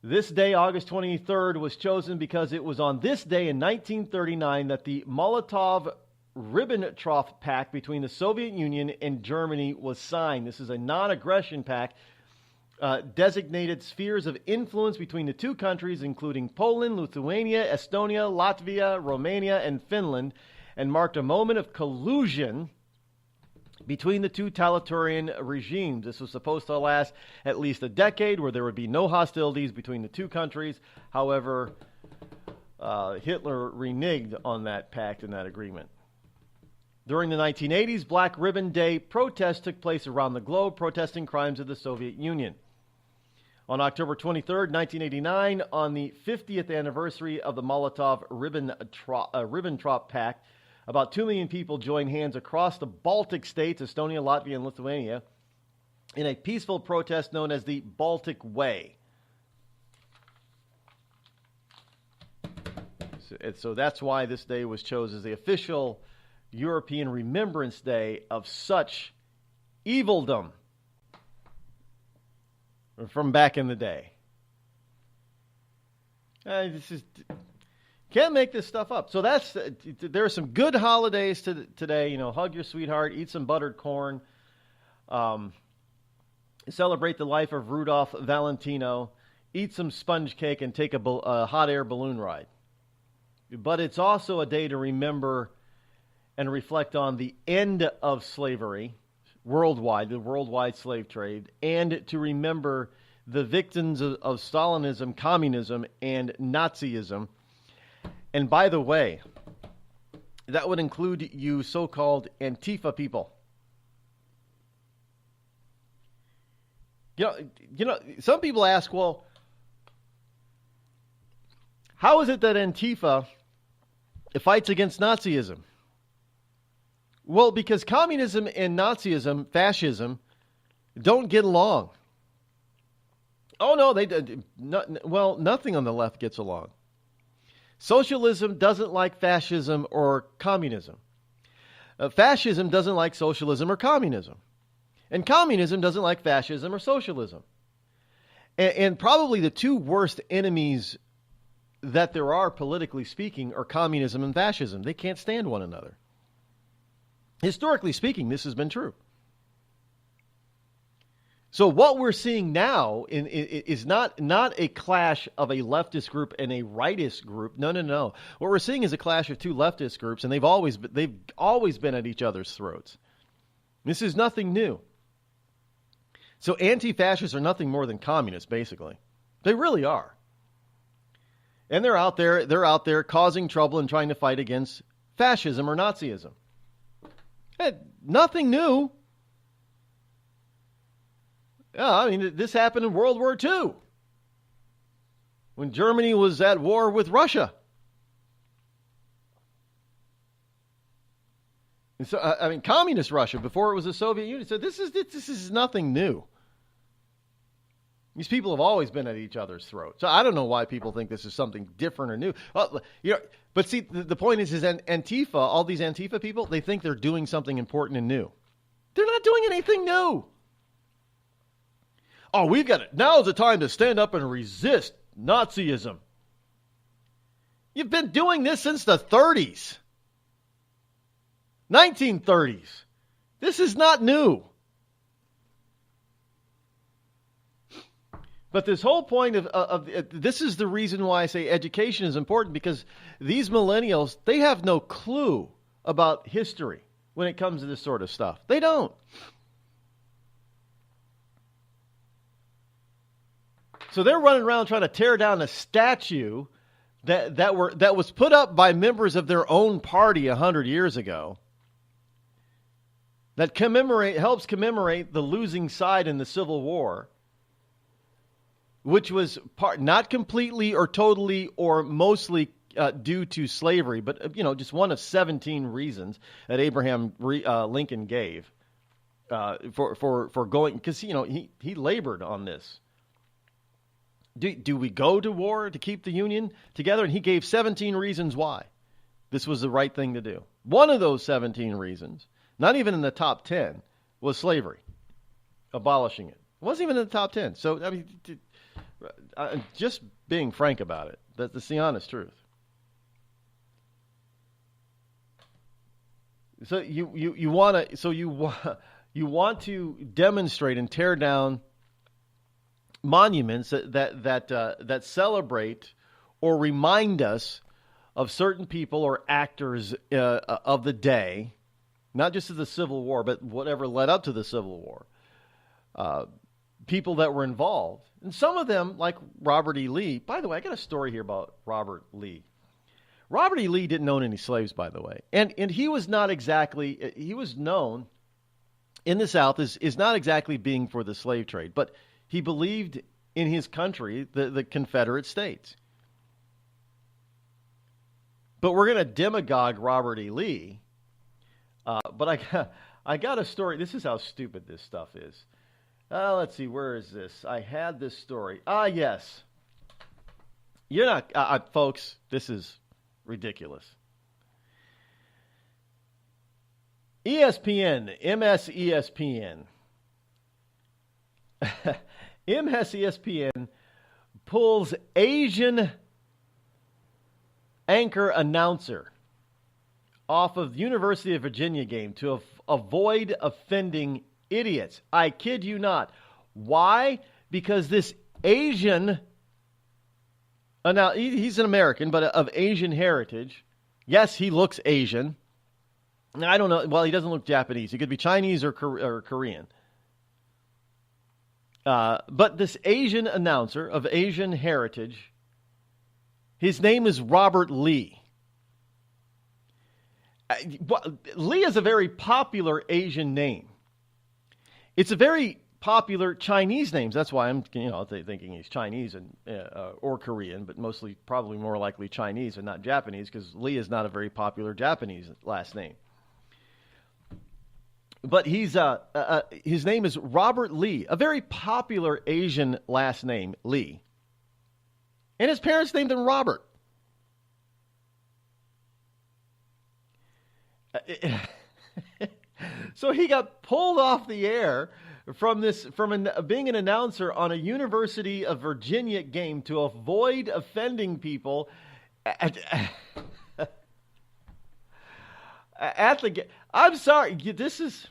This day, August 23rd, was chosen because it was on this day in 1939 that the Molotov-Ribbentrop Pact between the Soviet Union and Germany was signed. This is a non-aggression pact, designated spheres of influence between the two countries, including Poland, Lithuania, Estonia, Latvia, Romania, and Finland, and marked a moment of collusion between the two totalitarian regimes. This was supposed to last at least a decade, where there would be no hostilities between the two countries. However, Hitler reneged on that pact and that agreement. During the 1980s, Black Ribbon Day protests took place around the globe, protesting crimes of the Soviet Union. On October 23rd, 1989, on the 50th anniversary of the Molotov-Ribbentrop Pact, about 2 million people joined hands across the Baltic states, Estonia, Latvia, and Lithuania, in a peaceful protest known as the Baltic Way. So that's why this day was chosen as the official European Remembrance Day of such evilldom from back in the day. Can't make this stuff up. So there are some good holidays today. You know, hug your sweetheart, eat some buttered corn, celebrate the life of Rudolph Valentino, eat some sponge cake, and take a hot air balloon ride. But it's also a day to remember and reflect on the end of slavery worldwide, the worldwide slave trade, and to remember the victims of Stalinism, communism, and Nazism. And by the way, that would include you so-called Antifa people. You know, some people ask, well, how is it that Antifa fights against Nazism? Well, because communism and Nazism, fascism, don't get along. Oh, no, nothing on the left gets along. Socialism doesn't like fascism or communism. Fascism doesn't like socialism or communism. And communism doesn't like fascism or socialism. And probably the two worst enemies that there are, politically speaking, are communism and fascism. They can't stand one another. Historically speaking, this has been true. So what we're seeing now is not a clash of a leftist group and a rightist group. No. What we're seeing is a clash of two leftist groups, and they've always been at each other's throats. This is nothing new. So anti-fascists are nothing more than communists, basically. They really are. And they're out there causing trouble and trying to fight against fascism or Nazism. Nothing new. Yeah, I mean, this happened in World War II, when Germany was at war with Russia. And so, I mean, communist Russia, before it was the Soviet Union. So this is nothing new. These people have always been at each other's throats. So I don't know why people think this is something different or new. Well, but see, the point is Antifa, all these Antifa people, they think they're doing something important and new. They're not doing anything new. Oh, we've got it. Now's the time to stand up and resist Nazism. You've been doing this since the 30s. 1930s. This is not new. But this whole point of this is the reason why I say education is important, because these millennials, they have no clue about history when it comes to this sort of stuff. They don't. So they're running around trying to tear down a statue that was put up by members of their own party 100 years ago, that helps commemorate the losing side in the Civil War, which was not completely or totally or mostly due to slavery, but just one of 17 reasons that Abraham Lincoln gave for going, because he labored on this. Do we go to war to keep the Union together? And he gave 17 reasons why this was the right thing to do. One of those 17 reasons, not even in the top 10, was slavery, abolishing it. It wasn't even in the top 10. So, I mean, just being frank about it, that's the honest truth. So you want to demonstrate and tear down monuments that celebrate or remind us of certain people or actors of the day, not just of the Civil War, but whatever led up to the Civil War. People that were involved. And some of them, like Robert E. Lee. By the way, I got a story here about Robert Lee. Robert E. Lee didn't own any slaves, by the way. And he was not exactly, he was known in the South is not exactly being for the slave trade, but he believed in his country, the Confederate States. But we're going to demagogue Robert E. Lee. But I got a story. This is how stupid this stuff is. Let's see, where is this? I had this story. Yes. You're not, folks, this is ridiculous. ESPN, MS-ESPN. MS-ESPN pulls Asian anchor announcer off of the University of Virginia game to avoid offending idiots. I kid you not. Why? Because this Asian, now he's an American, but of Asian heritage. Yes, he looks Asian. I don't know. Well, he doesn't look Japanese. He could be Chinese or Korean. But this Asian announcer of Asian heritage, his name is Robert Lee. Lee is a very popular Asian name. It's a very popular Chinese name. That's why I'm, thinking he's Chinese or Korean, but mostly, probably more likely Chinese and not Japanese, because Lee is not a very popular Japanese last name. But he's his name is Robert Lee, a very popular Asian last name, Lee. And his parents named him Robert. So he got pulled off the air from being an announcer on a University of Virginia game to avoid offending people at the game. I'm sorry. This is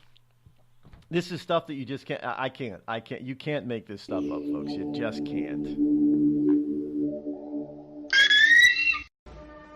stuff that you just can't. I can't. You can't make this stuff up, folks. You just can't.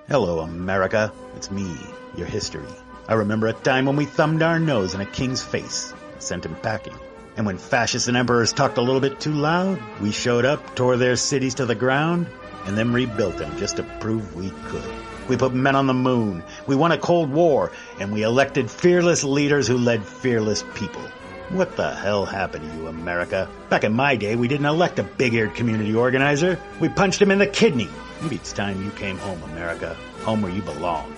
Hello, America. It's me, your history. I remember a time when we thumbed our nose in a king's face, sent him packing. And when fascists and emperors talked a little bit too loud, we showed up, tore their cities to the ground, and then rebuilt them just to prove we could. We put men on the moon, we won a Cold War, and we elected fearless leaders who led fearless people. What the hell happened to you, America? Back in my day, we didn't elect a big-eared community organizer. We punched him in the kidney. Maybe it's time you came home, America. Home where you belong.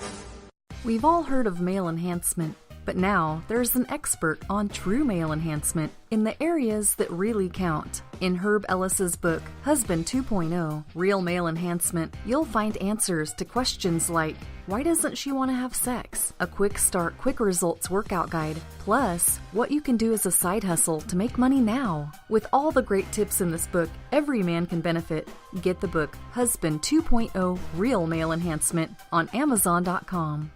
We've all heard of male enhancement, but now there's an expert on true male enhancement in the areas that really count. In Herb Ellis's book, Husband 2.0, Real Male Enhancement, you'll find answers to questions like, why doesn't she want to have sex? A quick start, quick results workout guide, plus what you can do as a side hustle to make money now. With all the great tips in this book, every man can benefit. Get the book, Husband 2.0, Real Male Enhancement, on Amazon.com.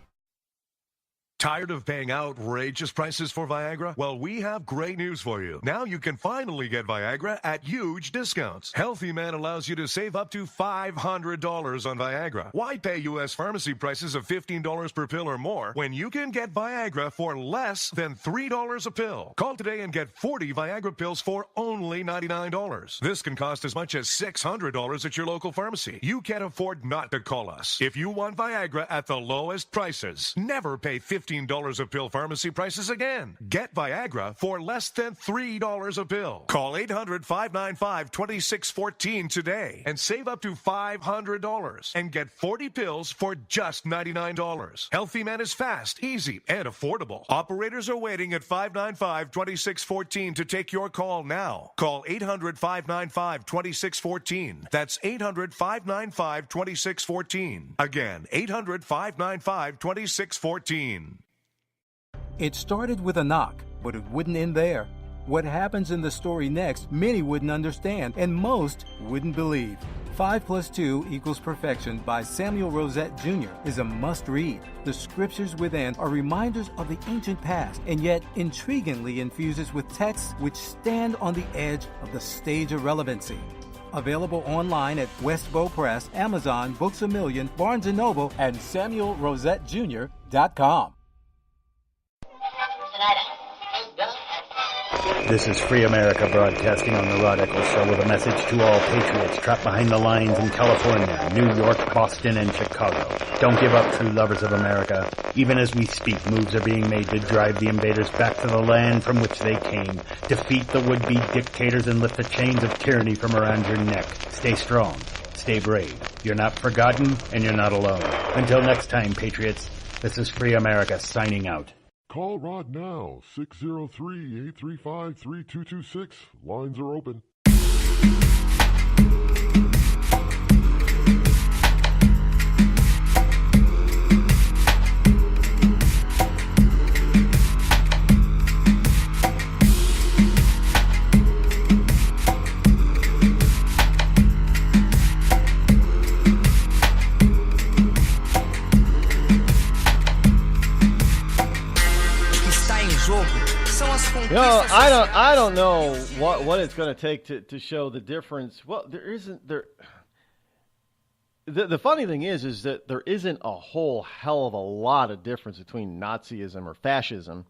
Tired of paying outrageous prices for Viagra? Well, we have great news for you. Now you can finally get Viagra at huge discounts. Healthy Man allows you to save up to $500 on Viagra. Why pay U.S. pharmacy prices of $15 per pill or more when you can get Viagra for less than $3 a pill? Call today and get 40 Viagra pills for only $99. This can cost as much as $600 at your local pharmacy. You can't afford not to call us. If you want Viagra at the lowest prices, never pay $15 a pill pharmacy prices again. Get Viagra for less than $3 a pill. Call 800-595-2614 today and save up to $500 and get 40 pills for just $99. Healthy Man is fast, easy, and affordable. Operators are waiting at 595-2614 to take your call now. Call 800-595-2614. That's 800-595-2614. Again, 800-595-2614. It started with a knock, but it wouldn't end there. What happens in the story next, many wouldn't understand, and most wouldn't believe. 5 + 2 = Perfection by Samuel Rosette Jr. is a must-read. The scriptures within are reminders of the ancient past, and yet intriguingly infuses with texts which stand on the edge of the stage of relevancy. Available online at Westbow Press, Amazon, Books A Million, Barnes & Noble, and SamuelRosetteJr.com. This is Free America broadcasting on the Rod Eccles Show with a message to all patriots trapped behind the lines in California, New York, Boston, and Chicago. Don't give up, true lovers of America. Even as we speak, moves are being made to drive the invaders back to the land from which they came. Defeat the would-be dictators and lift the chains of tyranny from around your neck. Stay strong. Stay brave. You're not forgotten, and you're not alone. Until next time, patriots, this is Free America signing out. Call Rod now, 603-835-3226. Lines are open. I don't know what it's going to take to show the difference. Well, there isn't there. The funny thing is that there isn't a whole hell of a lot of difference between Nazism or fascism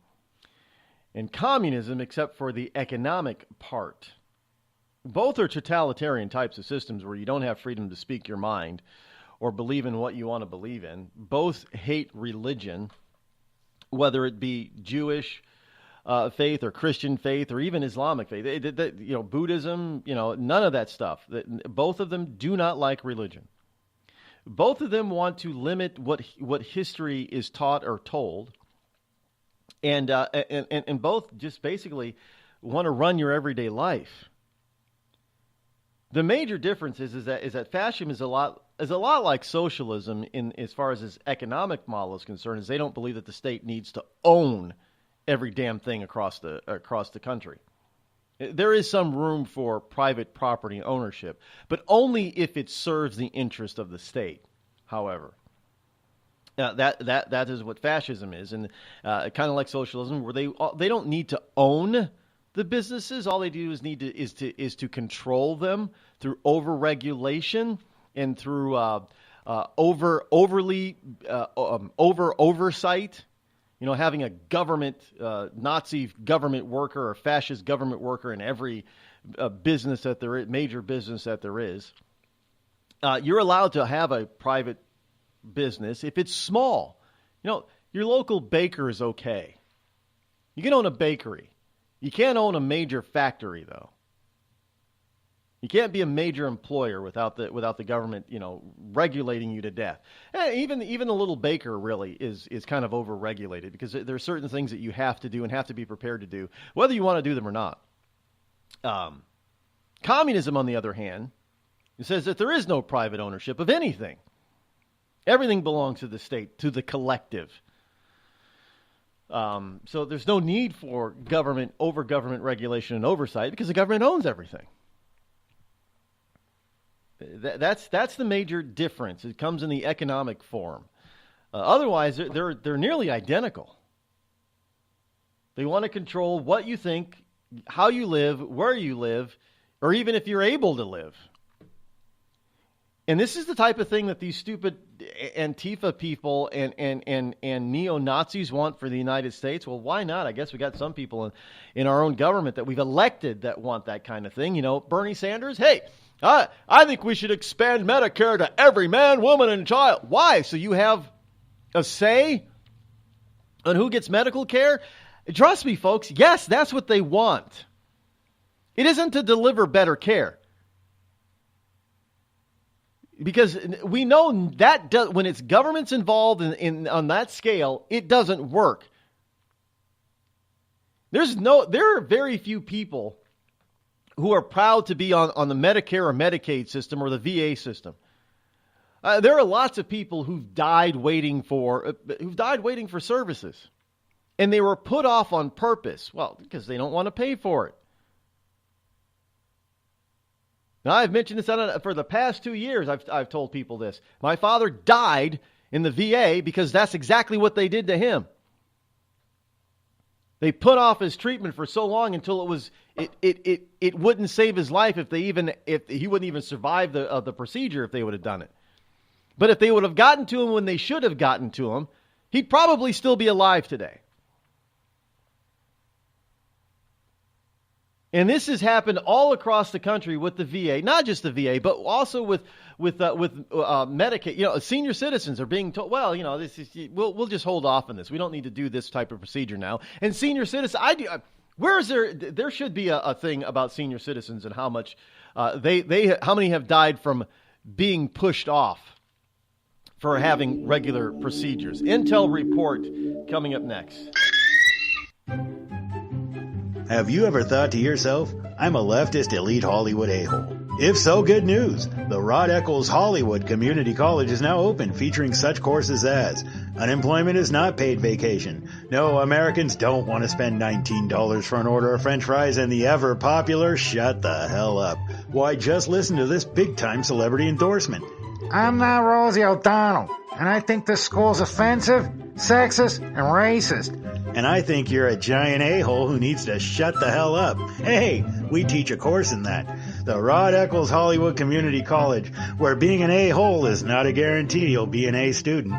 and communism, except for the economic part. Both are totalitarian types of systems where you don't have freedom to speak your mind or believe in what you want to believe in. Both hate religion, whether it be Jewish faith or Christian faith or even Islamic faith. Buddhism, none of that stuff. Both of them do not like religion. Both of them want to limit what history is taught or told. And both just basically want to run your everyday life. The major difference is that fascism is a lot like socialism in as far as its economic model is concerned. Is they don't believe that the state needs to own every damn thing across the country. There is some room for private property ownership, but only if it serves the interest of the state. However. That is what fascism is, and kind of like socialism, where they don't need to own the businesses. All they do is to control them through overregulation and through oversight. Having a government Nazi government worker or fascist government worker in every business that there is, major business that there is. You're allowed to have a private business if it's small. Your local baker is okay. You can own a bakery. You can't own a major factory, though. You can't be a major employer without the government, regulating you to death. Even the little baker really is kind of overregulated because there are certain things that you have to do and have to be prepared to do, whether you want to do them or not. Communism, on the other hand, says that there is no private ownership of anything. Everything belongs to the state, to the collective. So there's no need for government regulation and oversight because the government owns everything. That's the major difference. It comes in the economic form. Otherwise, they're nearly identical. They want to control what you think, how you live, where you live, or even if you're able to live. And this is the type of thing that these stupid Antifa people and neo-Nazis want for the United States. Well, why not? I guess we got some people in our own government that we've elected that want that kind of thing. Bernie Sanders, hey, I think we should expand Medicare to every man, woman, and child. Why? So you have a say on who gets medical care? Trust me, folks, yes, that's what they want. It isn't to deliver better care. Because we know that when it's government's involved on that scale, it doesn't work. There are very few people who are proud to be on the Medicare or Medicaid system or the VA system. There are lots of people who've died waiting for services, and they were put off on purpose. Well, because they don't want to pay for it. Now, I've mentioned this for the past 2 years. I've told people this. My father died in the VA because that's exactly what they did to him. They put off his treatment for so long until it wouldn't save his life if he wouldn't even survive the procedure if they would have done it. But if they would have gotten to him when they should have gotten to him, he'd probably still be alive today. And this has happened all across the country with the VA, not just the VA, but also with Medicaid. Senior citizens are being told, well, we'll just hold off on this. We don't need to do this type of procedure now. And senior citizens, there should be a thing about senior citizens and how much how many have died from being pushed off for having regular procedures. Intel report coming up next. Have you ever thought to yourself, I'm a leftist elite Hollywood a-hole? If so, good news. The Rod Eccles Hollywood Community College is now open, featuring such courses as unemployment is not paid vacation. No, Americans don't want to spend $19 for an order of French fries, and the ever popular shut the hell up. Why, just listen to this big-time celebrity endorsement. I'm not Rosie O'Donnell, and I think this school's offensive, sexist, and racist. And I think you're a giant a-hole who needs to shut the hell up. Hey, we teach a course in that. the Rod Eccles Hollywood Community College, where being an A-hole is not a guarantee you'll be an A student.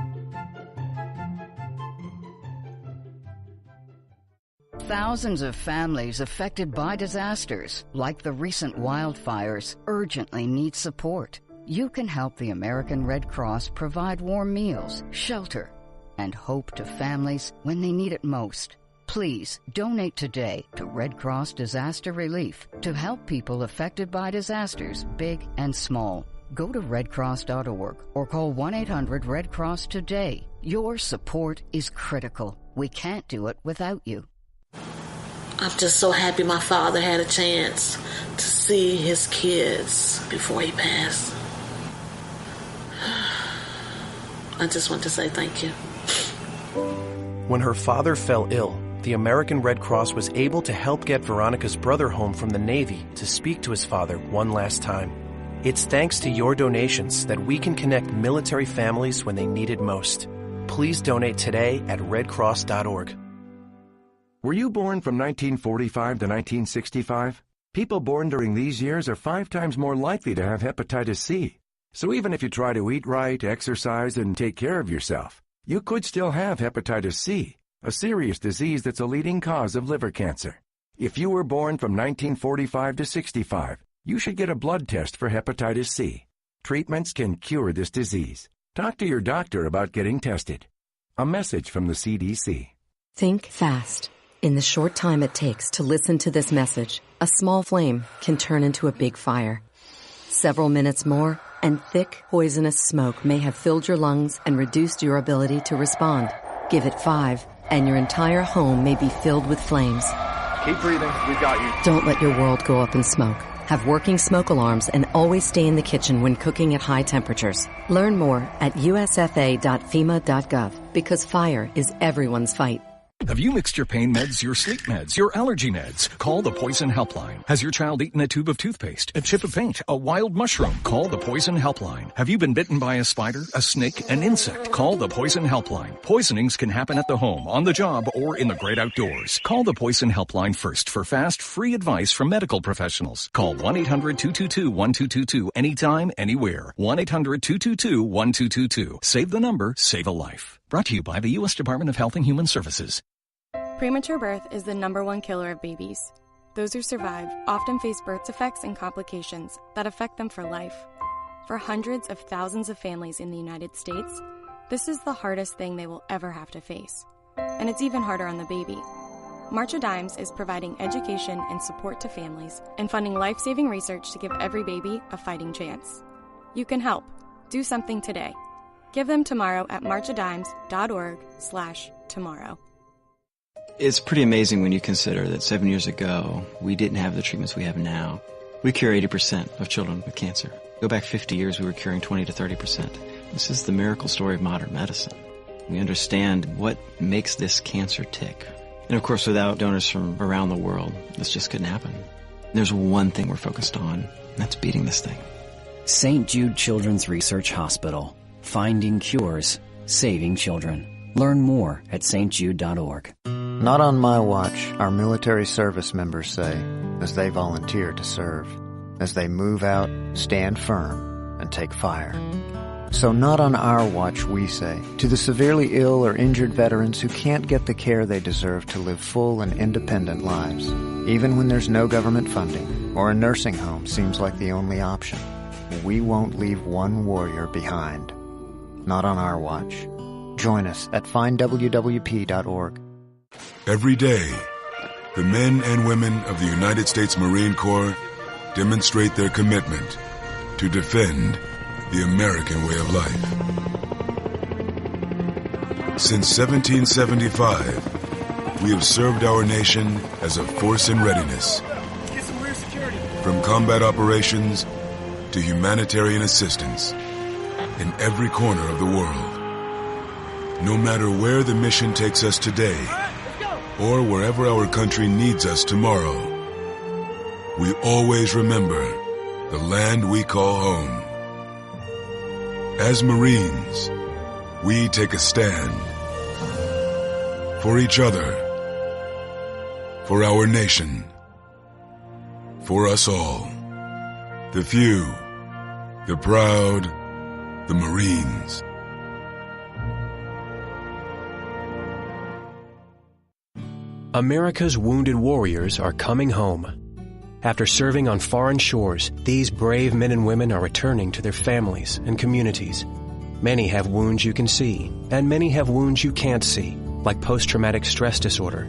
Thousands of families affected by disasters, like the recent wildfires, urgently need support. You can help the American Red Cross provide warm meals, shelter, and hope to families when they need it most. Please donate today to Red Cross Disaster Relief to help people affected by disasters, big and small. Go to redcross.org or call 1-800-RED-CROSS today. Your support is critical. We can't do it without you. I'm just so happy my father had a chance to see his kids before he passed. I just want to say thank you. When her father fell ill, the American Red Cross was able to help get Veronica's brother home from the Navy to speak to his father one last time. It's thanks to your donations that we can connect military families when they need it most. Please donate today at redcross.org. Were you born from 1945 to 1965? People born during these years are 5 times more likely to have hepatitis C. So even if you try to eat right, exercise, and take care of yourself, you could still have hepatitis C, a serious disease that's a leading cause of liver cancer. If you were born from 1945 to 65, you should get a blood test for hepatitis C. Treatments can cure this disease. Talk to your doctor about getting tested. A message from the CDC. Think fast. In the short time it takes to listen to this message, a small flame can turn into a big fire. Several minutes more, and thick, poisonous smoke may have filled your lungs and reduced your ability to respond. Give it 5, and your entire home may be filled with flames. Keep breathing. We've got you. Don't let your world go up in smoke. Have working smoke alarms and always stay in the kitchen when cooking at high temperatures. Learn more at usfa.fema.gov because fire is everyone's fight. Have you mixed your pain meds, your sleep meds, your allergy meds? Call the Poison Helpline. Has your child eaten a tube of toothpaste, a chip of paint, a wild mushroom? Call the Poison Helpline. Have you been bitten by a spider, a snake, an insect? Call the Poison Helpline. Poisonings can happen at the home, on the job, or in the great outdoors. Call the Poison Helpline first for fast, free advice from medical professionals. Call 1-800-222-1222 anytime, anywhere. 1-800-222-1222. Save the number, save a life. Brought to you by the U.S. Department of Health and Human Services. Premature birth is the #1 killer of babies. Those who survive often face birth defects and complications that affect them for life. For hundreds of thousands of families in the United States, this is the hardest thing they will ever have to face. And it's even harder on the baby. March of Dimes is providing education and support to families and funding life-saving research to give every baby a fighting chance. You can help. Do something today. Give them tomorrow at marchofdimes.org/tomorrow. It's pretty amazing when you consider that 7 years ago, we didn't have the treatments we have now. We cure 80% of children with cancer. Go back 50 years, we were curing 20 to 30%. This is the miracle story of modern medicine. We understand what makes this cancer tick. And of course, without donors from around the world, this just couldn't happen. There's one thing we're focused on, and that's beating this thing. St. Jude Children's Research Hospital. Finding cures, saving children. Learn more at stjude.org. Not on my watch, our military service members say, as they volunteer to serve. As they move out, stand firm, and take fire. So not on our watch, we say, to the severely ill or injured veterans who can't get the care they deserve to live full and independent lives, even when there's no government funding, or a nursing home seems like the only option. We won't leave one warrior behind. Not on our watch. Join us at findwwp.org. Every day, the men and women of the United States Marine Corps demonstrate their commitment to defend the American way of life. Since 1775, we have served our nation as a force in readiness. From combat operations to humanitarian assistance in every corner of the world. No matter where the mission takes us today, or wherever our country needs us tomorrow, we always remember the land we call home. As Marines, we take a stand for each other, for our nation, for us all. The few, the proud, the Marines. America's wounded warriors are coming home. After serving on foreign shores, these brave men and women are returning to their families and communities. Many have wounds you can see, and many have wounds you can't see, like post-traumatic stress disorder.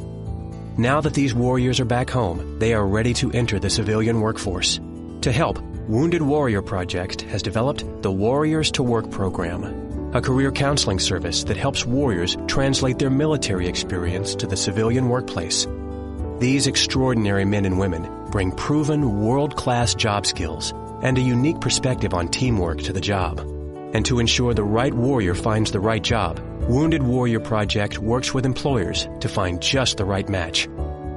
Now that these warriors are back home, they are ready to enter the civilian workforce. To help, Wounded Warrior Project has developed the Warriors to Work program, a career counseling service that helps warriors translate their military experience to the civilian workplace. These extraordinary men and women bring proven world-class job skills and a unique perspective on teamwork to the job. And to ensure the right warrior finds the right job, Wounded Warrior Project works with employers to find just the right match.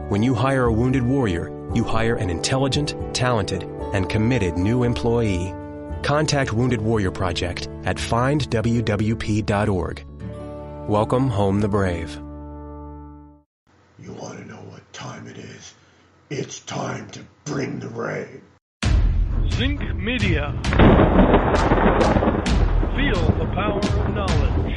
When you hire a wounded warrior, you hire an intelligent, talented, and committed new employee. Contact Wounded Warrior Project at findwwp.org. Welcome home the brave. You want to know what time it is? It's time to bring the rain. Zinc Media. Feel the power of knowledge.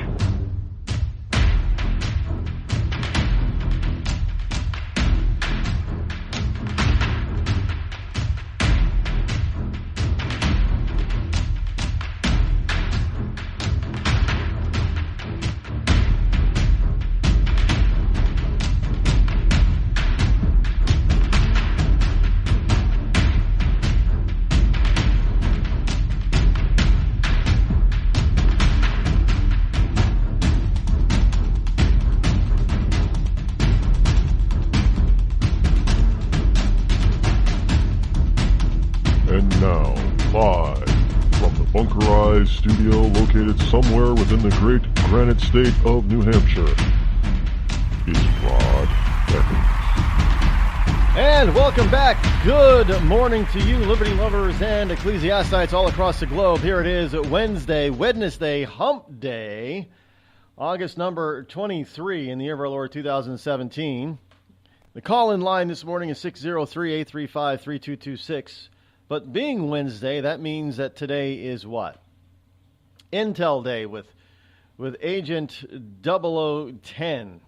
Studio located somewhere within the great granite state of New Hampshire is Rod Eccles. And welcome back. Good morning to you, liberty lovers and ecclesiastites all across the globe. Here it is, Wednesday, Hump Day, August number 23 in the year of our Lord 2017. The call-in line this morning is 603-835-3226. But being Wednesday, that means that today is what? Intel Day with Agent 0010.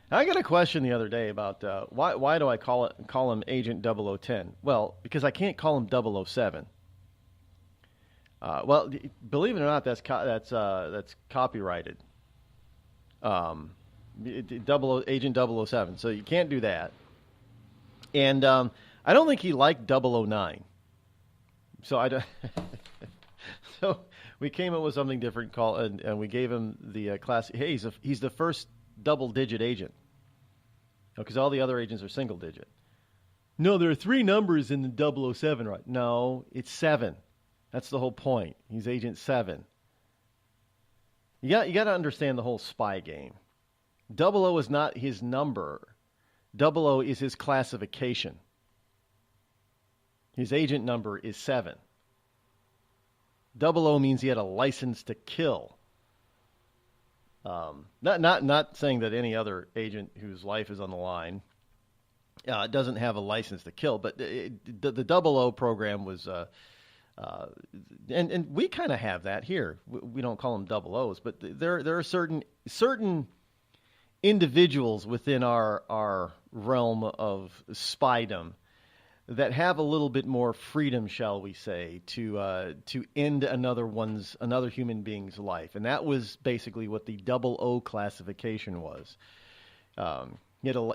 I got a question the other day about why do I call him Agent 0010? Well, because I can't call him 007. Well, believe it or not, that's copyrighted. Agent 007. So you can't do that. And I don't think he liked 009. So I don't. So we came up with something different called, and we gave him the class. Hey, he's the first double-digit agent. Because all the other agents are single-digit. No, there are 3 numbers in the 007, right? No, it's 7. That's the whole point. He's Agent 7. You got to understand the whole spy game. 00 is not his number. 00 is his classification. His agent number is 7. 00 means he had a license to kill. Not saying that any other agent whose life is on the line doesn't have a license to kill, but the 00 program was, and we kind of have that here. We don't call them 00s, but there are certain individuals within our realm of spydom that have a little bit more freedom, shall we say, to end another human being's life, and that was basically what the 00 classification was.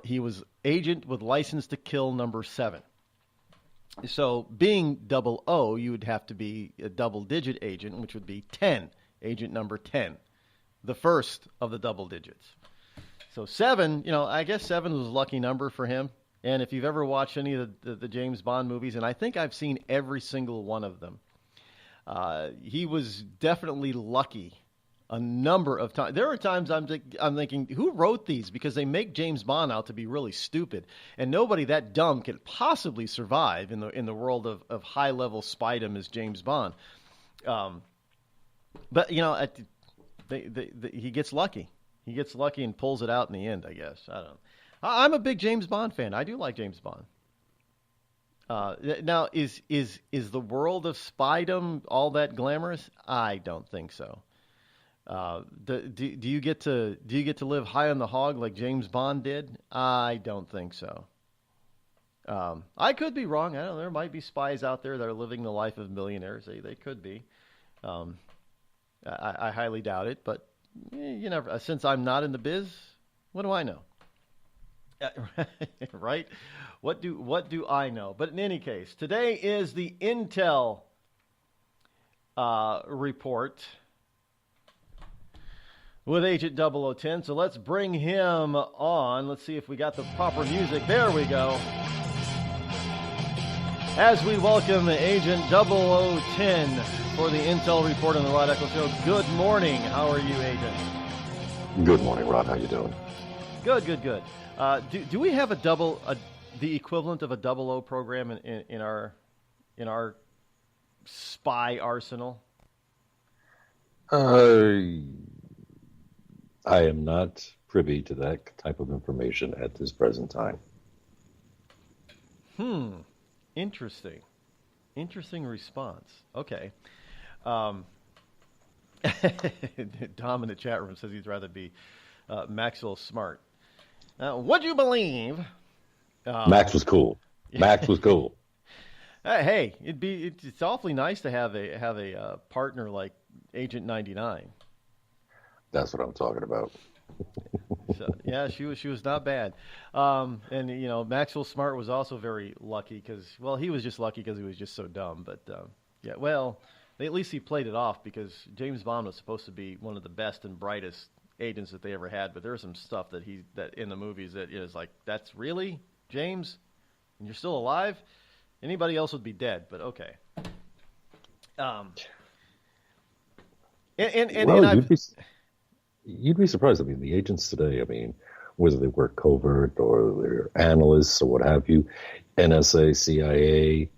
He was agent with license to kill number 7. So, being 00, you would have to be a double-digit agent, which would be 10, agent number 10, the first of the double digits. So 7, I guess 7 was a lucky number for him. And if you've ever watched any of the James Bond movies, and I think I've seen every single one of them, he was definitely lucky a number of times. There are times I'm thinking, who wrote these? Because they make James Bond out to be really stupid, and nobody that dumb could possibly survive in the world of high-level spydom as James Bond. But he gets lucky. He gets lucky and pulls it out in the end, I guess. I don't know. I'm a big James Bond fan. I do like James Bond. Now, is the world of spydom all that glamorous? I don't think so. Do you get to live high on the hog like James Bond did? I don't think so. I could be wrong. I don't know. There might be spies out there that are living the life of millionaires. They could be. I highly doubt it. But you never. Since I'm not in the biz, what do I know? Right? What do I know? But in any case, today is the Intel report with Agent 0010. So let's bring him on. Let's see if we got the proper music. There we go. As we welcome Agent 0010 for the Intel report on the Rod Eccles Show. Good morning. How are you, Agent? Good morning, Rod. How you doing? Good. Do we have the equivalent of a 00 program in our spy arsenal? I am not privy to that type of information at this present time. Interesting response. Okay. Dom in the chat room says he'd rather be Maxwell Smart. Would you believe? Max was cool. Max was cool. Hey, it's awfully nice to have a partner like Agent 99. That's what I'm talking about. So, yeah, she was not bad. And Maxwell Smart was also very lucky because he was just lucky because he was just so dumb. But at least he played it off because James Bond was supposed to be one of the best and brightest agents that they ever had. But there was some stuff that in the movies that is like, that's really James, and you're still alive. Anybody else would be dead. But okay. You'd be surprised. I mean, the agents today, whether they work covert or they're analysts or what have you, NSA, CIA,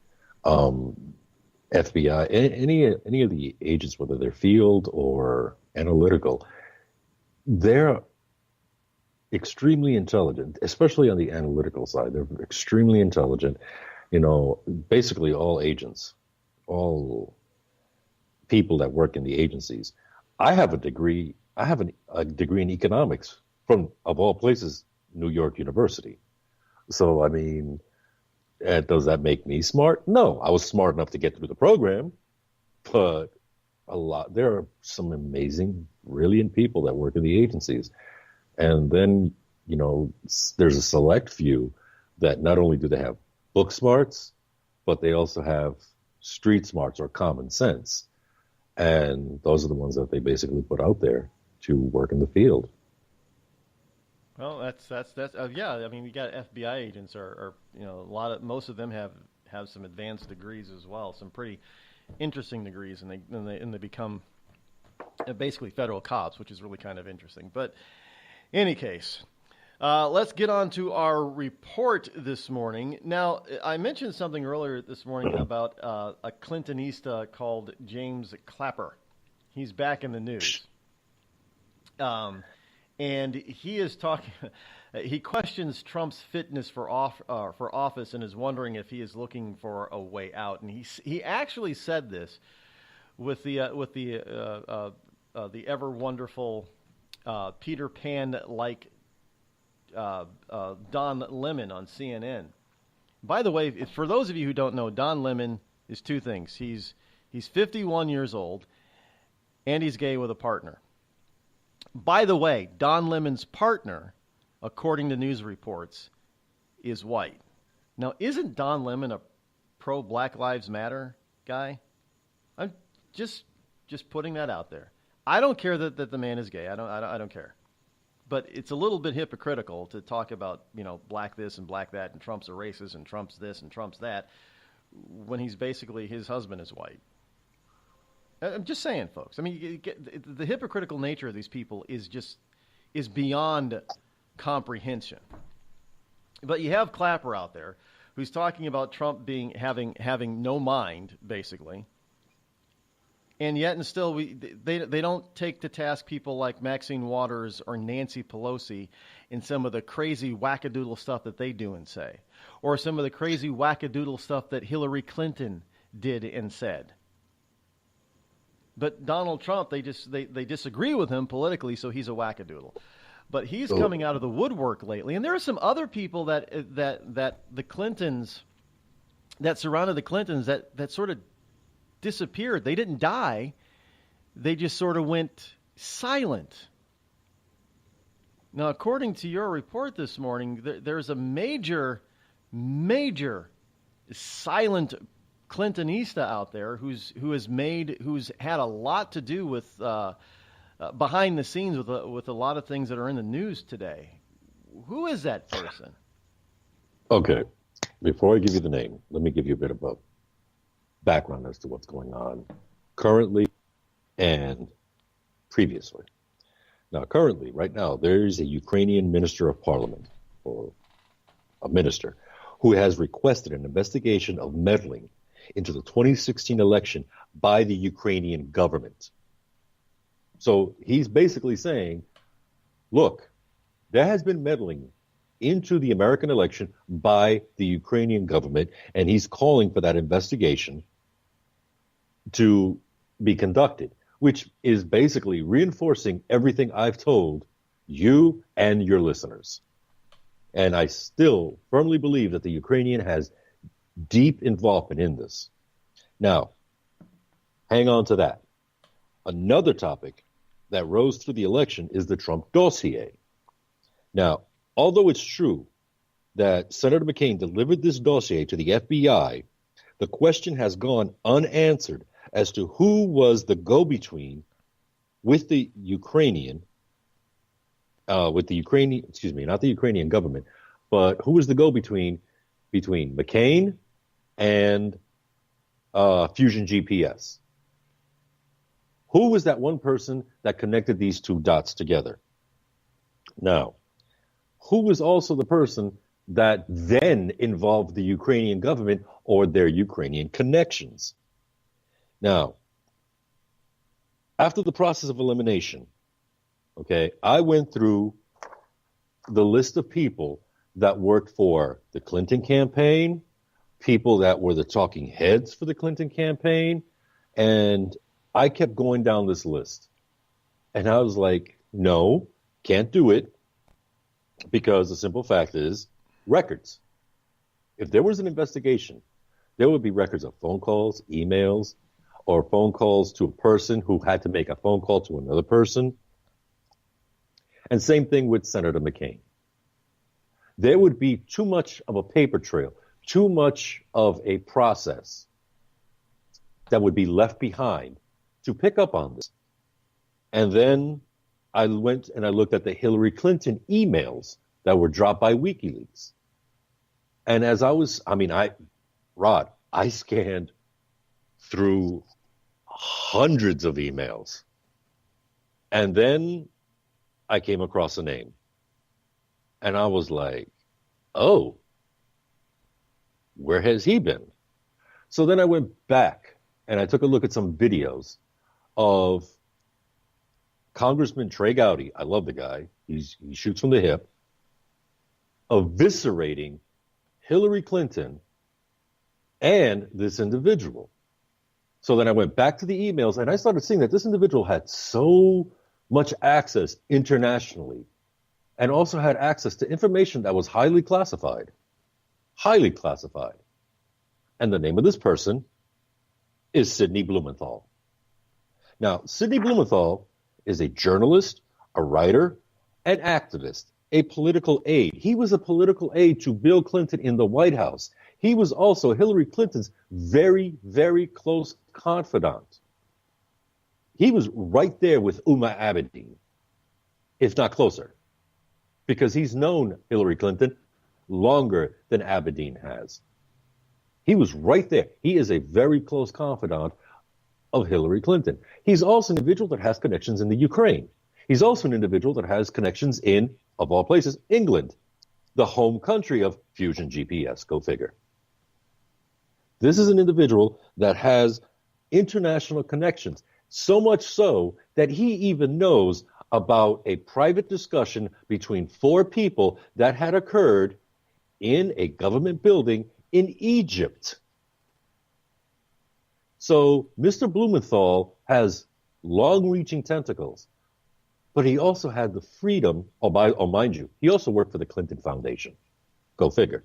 FBI, any of the agents, whether they're field or analytical, they're extremely intelligent, especially on the analytical side. They're extremely intelligent. Basically all agents, all people that work in the agencies. I have a degree in economics from, of all places, New York University. So, does that make me smart? No, I was smart enough to get through the program, but there are some amazing, brilliant people that work in the agencies. And then, there's a select few that not only do they have book smarts, but they also have street smarts or common sense. And those are the ones that they basically put out there to work in the field. Well, that's yeah. We got FBI agents are most of them have some advanced degrees as well, some pretty interesting degrees, and they become basically federal cops, which is really kind of interesting. But in any case, let's get on to our report this morning. Now, I mentioned something earlier this morning about a Clintonista called James Clapper. He's back in the news. And he is talking. He questions Trump's fitness for office and is wondering if he is looking for a way out. And he actually said this with the ever wonderful Peter Pan-like Don Lemon on CNN. By the way, for those of you who don't know, Don Lemon is two things. He's 51 years old, and he's gay with a partner. By the way, Don Lemon's partner, according to news reports, is white. Now, isn't Don Lemon a pro-Black Lives Matter guy? I'm just putting that out there. I don't care that the man is gay. I don't care. But it's a little bit hypocritical to talk about, black this and black that, and Trump's a racist, and Trump's this and Trump's that, when he's basically, his husband is white. I'm just saying, folks. The hypocritical nature of these people is beyond comprehension. But you have Clapper out there who's talking about Trump having no mind, basically. And yet and still, they don't take to task people like Maxine Waters or Nancy Pelosi in some of the crazy wackadoodle stuff that they do and say. or some of the crazy wackadoodle stuff that Hillary Clinton did and said. But Donald Trump, they disagree with him politically, so he's a wackadoodle. But he's coming out of the woodwork lately, and there are some other people that the Clintons, that surrounded the Clintons, that sort of disappeared. They didn't die; they just sort of went silent. Now, according to your report this morning, there's a major silent Clintonista out there who's had a lot to do with behind the scenes with a lot of things that are in the news today. Who is that person? Okay, before I give you the name, let me give you a bit of a background as to what's going on currently and previously. Now, currently, right now, there's a Ukrainian minister of parliament, or a minister, who has requested an investigation of meddling into the 2016 election by the Ukrainian government. So he's basically saying, look, there has been meddling into the American election by the Ukrainian government, and he's calling for that investigation to be conducted, which is basically reinforcing everything I've told you and your listeners. And I still firmly believe that the Ukrainian has deep involvement in this. Now, hang on to that. Another topic that rose through the election is the Trump dossier. Now, although it's true that Senator McCain delivered this dossier to the FBI, the question has gone unanswered as to who was the go-between with the Ukrainian, not the Ukrainian government, but who was the go-between between McCain and Fusion GPS? Who was that one person that connected these two dots together? Now, who was also the person that then involved the Ukrainian government or their Ukrainian connections? Now, after the process of elimination, okay, I went through the list of people that worked for the Clinton campaign, people that were the talking heads for the Clinton campaign, and I kept going down this list. And I was like, no, can't do it, because the simple fact is records. If there was an investigation, there would be records of phone calls, emails, or phone calls to a person who had to make a phone call to another person. And same thing with Senator McCain. There would be too much of a paper trail, too much of a process that would be left behind to pick up on this. And then I went and I looked at the Hillary Clinton emails that were dropped by WikiLeaks. And as Rod, I scanned through hundreds of emails. And then I came across a name. And I was like, oh, where has he been? So then I went back and I took a look at some videos of Congressman Trey Gowdy. I love the guy. He shoots from the hip, eviscerating Hillary Clinton and this individual. So then I went back to the emails and I started seeing that this individual had so much access internationally and also had access to information that was highly classified. Highly classified. And the name of this person is Sidney Blumenthal. Now, Sidney Blumenthal is a journalist, a writer, an activist, a political aide. He was a political aide to Bill Clinton in the White House. He was also Hillary Clinton's very, very close confidant. He was right there with Uma Abedin, if not closer, because he's known Hillary Clinton longer than Abedin has. He was right there. He is a very close confidant of Hillary Clinton. He's also an individual that has connections in the Ukraine. He's also an individual that has connections in, of all places, England, the home country of Fusion GPS. Go figure. This is an individual that has international connections, so much so that he even knows about a private discussion between 4 people that had occurred in a government building in Egypt. So Mr. Blumenthal has long-reaching tentacles, but he also had the freedom, mind you, he also worked for the Clinton Foundation. Go figure.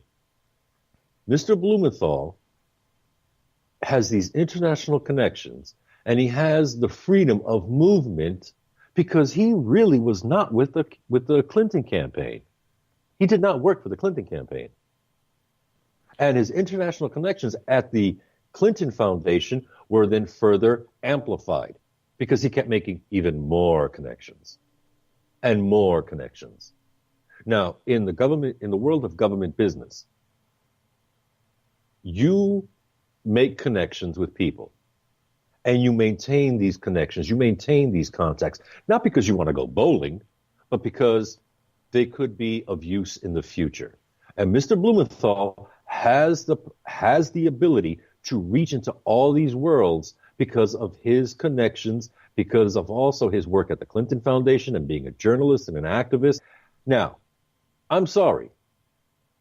Mr. Blumenthal has these international connections, and he has the freedom of movement because he really was not with the Clinton campaign. He did not work for the Clinton campaign. And his international connections at the Clinton Foundation were then further amplified because he kept making even more connections and more connections. Now, in the world of government business, you make connections with people and you maintain these connections, you maintain these contacts, not because you want to go bowling, but because they could be of use in the future. And Mr. Blumenthal has the ability to reach into all these worlds because of his connections, because of also his work at the Clinton Foundation and being a journalist and an activist. Now, I'm sorry,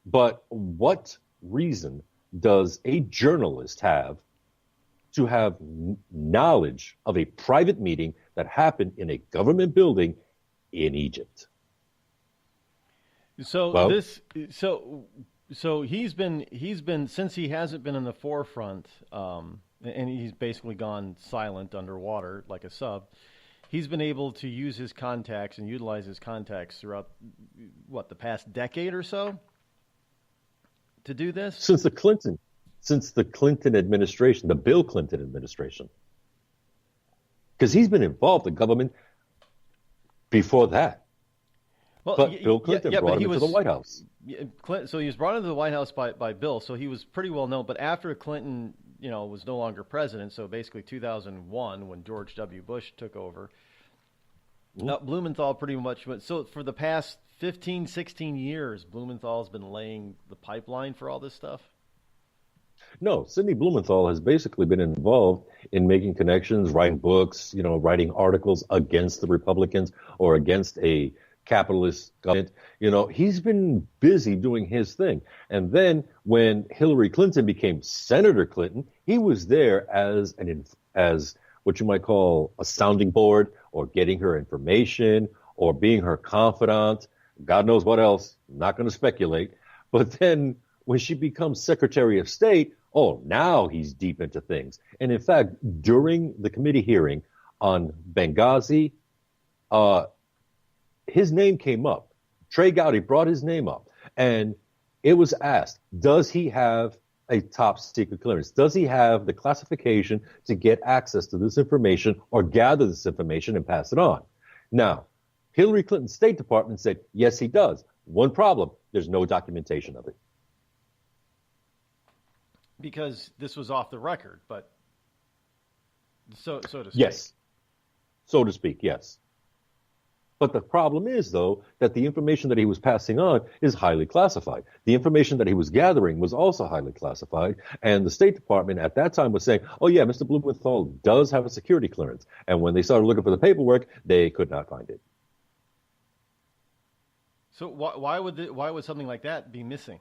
but what reason does a journalist have to have knowledge of a private meeting that happened in a government building in Egypt? So So he's been since he hasn't been in the forefront, and he's basically gone silent underwater like a sub. He's been able to use his contacts and utilize his contacts throughout the past decade or so to do this since the Clinton administration, the Bill Clinton administration, because he's been involved in government before that. Well, but Bill Clinton brought him into the White House. So he was brought into the White House by Bill, so he was pretty well known. But after Clinton, was no longer president, so basically 2001, when George W. Bush took over, Blumenthal pretty much went. So for the past 15, 16 years, Blumenthal's been laying the pipeline for all this stuff? No, Sidney Blumenthal has basically been involved in making connections, writing books, writing articles against the Republicans or against a capitalist government. He's been busy doing his thing. And then when Hillary Clinton became Senator Clinton, he was there as what you might call a sounding board, or getting her information, or being her confidant. God knows what else. I'm not going to speculate. But then when she becomes Secretary of State, now he's deep into things. And in fact, during the committee hearing on Benghazi, his name came up. Trey Gowdy brought his name up, and it was asked, does he have a top secret clearance? Does he have the classification to get access to this information or gather this information and pass it on? Now, Hillary Clinton's State Department said, yes, he does. One problem, there's no documentation of it. Because this was off the record, but so to speak. Yes. So to speak, yes. But the problem is, though, that the information that he was passing on is highly classified. The information that he was gathering was also highly classified. And the State Department at that time was saying, oh, yeah, Mr. Blumenthal does have a security clearance. And when they started looking for the paperwork, they could not find it. So why would something like that be missing?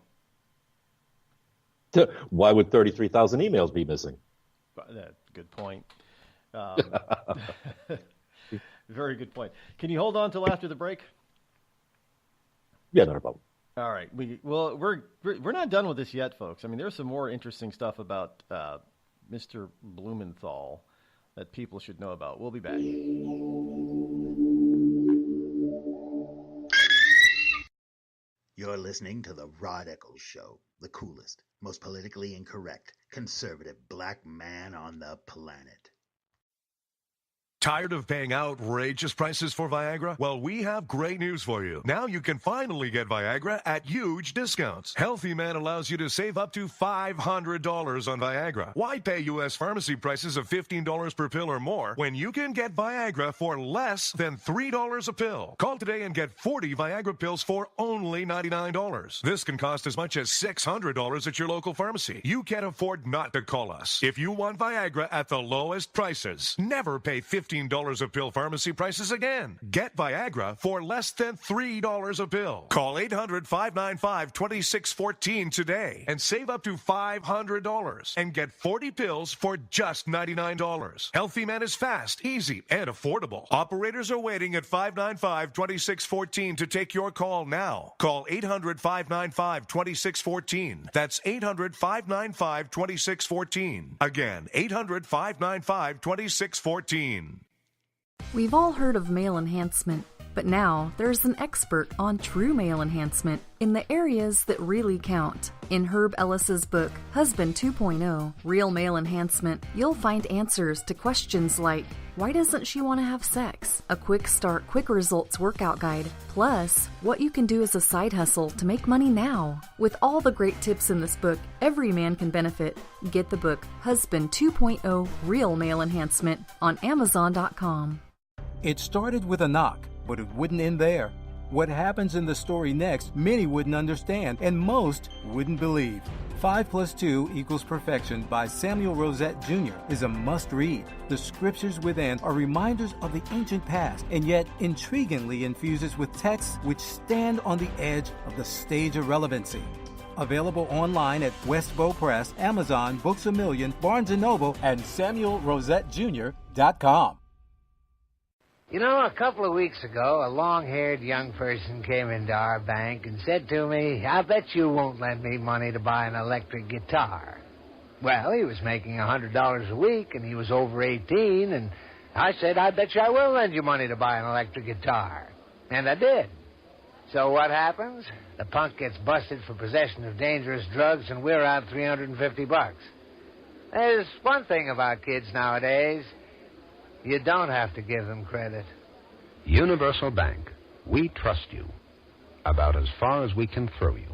Why would 33,000 emails be missing? Good point. Very good point. Can you hold on till after the break? Yeah, not a problem. All right. We're not done with this yet, folks. I mean, there's some more interesting stuff about Mr. Blumenthal that people should know about. We'll be back. You're listening to the Rod Eccles Show, the coolest, most politically incorrect, conservative black man on the planet. Tired of paying outrageous prices for Viagra? Well, we have great news for you. Now you can finally get Viagra at huge discounts. Healthy Man allows you to save up to $500 on Viagra. Why pay U.S. pharmacy prices of $15 per pill or more when you can get Viagra for less than $3 a pill? Call today and get 40 Viagra pills for only $99. This can cost as much as $600 at your local pharmacy. You can't afford not to call us. If you want Viagra at the lowest prices, never pay $15 $15 a pill pharmacy prices again. Get Viagra for less than $3 a pill. Call 800-595-2614 today and save up to $500 and get 40 pills for just $99. Healthy Man is fast, easy, and affordable. Operators are waiting at 595-2614 to take your call now. Call 800-595-2614. That's 800-595-2614. Again, 800-595-2614. We've all heard of male enhancement, but now there's an expert on true male enhancement in the areas that really count. In Herb Ellis's book, Husband 2.0, Real Male Enhancement, you'll find answers to questions like, why doesn't she want to have sex? A quick start, quick results workout guide, plus what you can do as a side hustle to make money now. With all the great tips in this book, every man can benefit. Get the book, Husband 2.0, Real Male Enhancement, on Amazon.com. It started with a knock, but it wouldn't end there. What happens in the story next, many wouldn't understand, and most wouldn't believe. 5 + 2 = Perfection by Samuel Rosette Jr. is a must-read. The scriptures within are reminders of the ancient past, and yet intriguingly infuses with texts which stand on the edge of the stage of relevancy. Available online at Westbow Press, Amazon, Books A Million, Barnes & Noble, and SamuelRosetteJr.com. You know, a couple of weeks ago, a long-haired young person came into our bank and said to me, I bet you won't lend me money to buy an electric guitar. Well, he was making $100 a week, and he was over 18, and I said, I bet you I will lend you money to buy an electric guitar. And I did. So what happens? The punk gets busted for possession of dangerous drugs, and we're out $350. There's one thing about kids nowadays. You don't have to give them credit. Universal Bank. We trust you. About as far as we can throw you.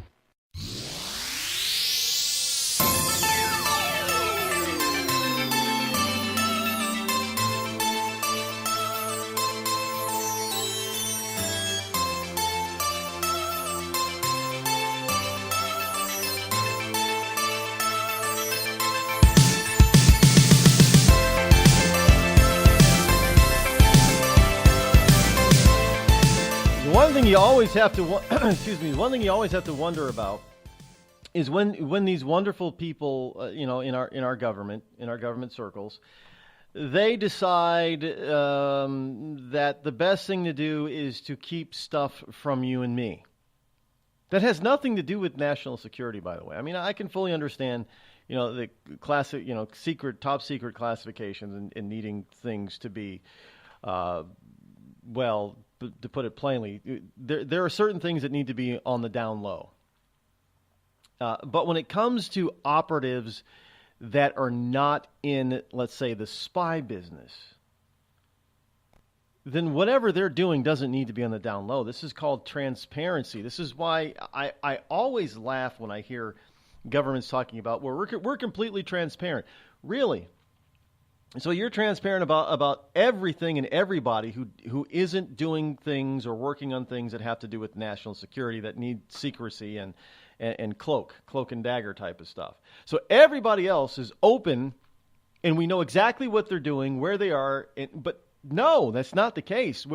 One thing you always have to one thing you always have to wonder about is when these wonderful people, in our government circles, they decide that the best thing to do is to keep stuff from you and me. That has nothing to do with national security, by the way. I mean, I can fully understand, the classic, top secret classifications and needing things to be, to put it plainly, there are certain things that need to be on the down low. But when it comes to operatives that are not in, let's say, the spy business, then whatever they're doing doesn't need to be on the down low. This is called transparency. This is why I always laugh when I hear governments talking about, well, we're completely transparent. Really? So you're transparent about everything and everybody who isn't doing things or working on things that have to do with national security that need secrecy and cloak and dagger type of stuff. So everybody else is open, and we know exactly what they're doing, where they are. But no, that's not the case.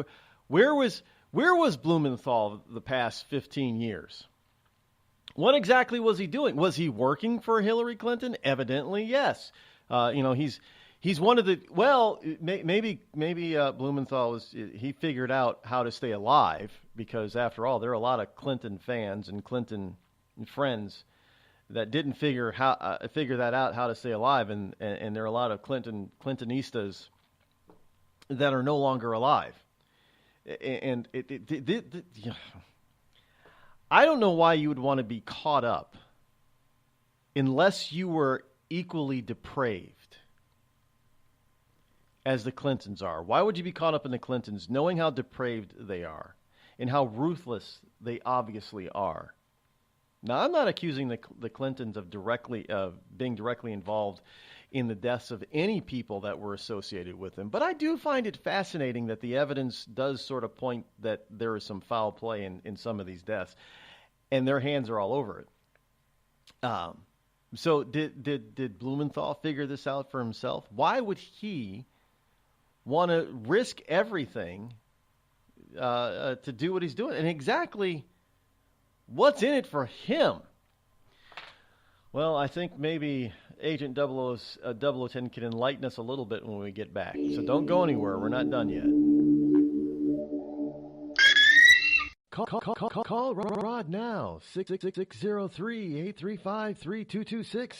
Where was Blumenthal the past 15 years? What exactly was he doing? Was he working for Hillary Clinton? Evidently, yes. He's one of the, maybe Blumenthal he figured out how to stay alive, because after all, there are a lot of Clinton fans and Clinton friends that didn't figure that out, how to stay alive, and there are a lot of Clintonistas that are no longer alive. And I don't know why you would want to be caught up unless you were equally depraved as the Clintons are. Why would you be caught up in the Clintons, knowing how depraved they are and how ruthless they obviously are? Now, I'm not accusing the Clintons of being directly involved in the deaths of any people that were associated with them, but I do find it fascinating that the evidence does sort of point that there is some foul play in some of these deaths, and their hands are all over it. So did Blumenthal figure this out for himself? Why would he want to risk everything to do what he's doing. And exactly what's in it for him? Well, I think maybe Agent 010 can enlighten us a little bit when we get back. So don't go anywhere. We're not done yet. Call Rod now, 666-603-835-3226.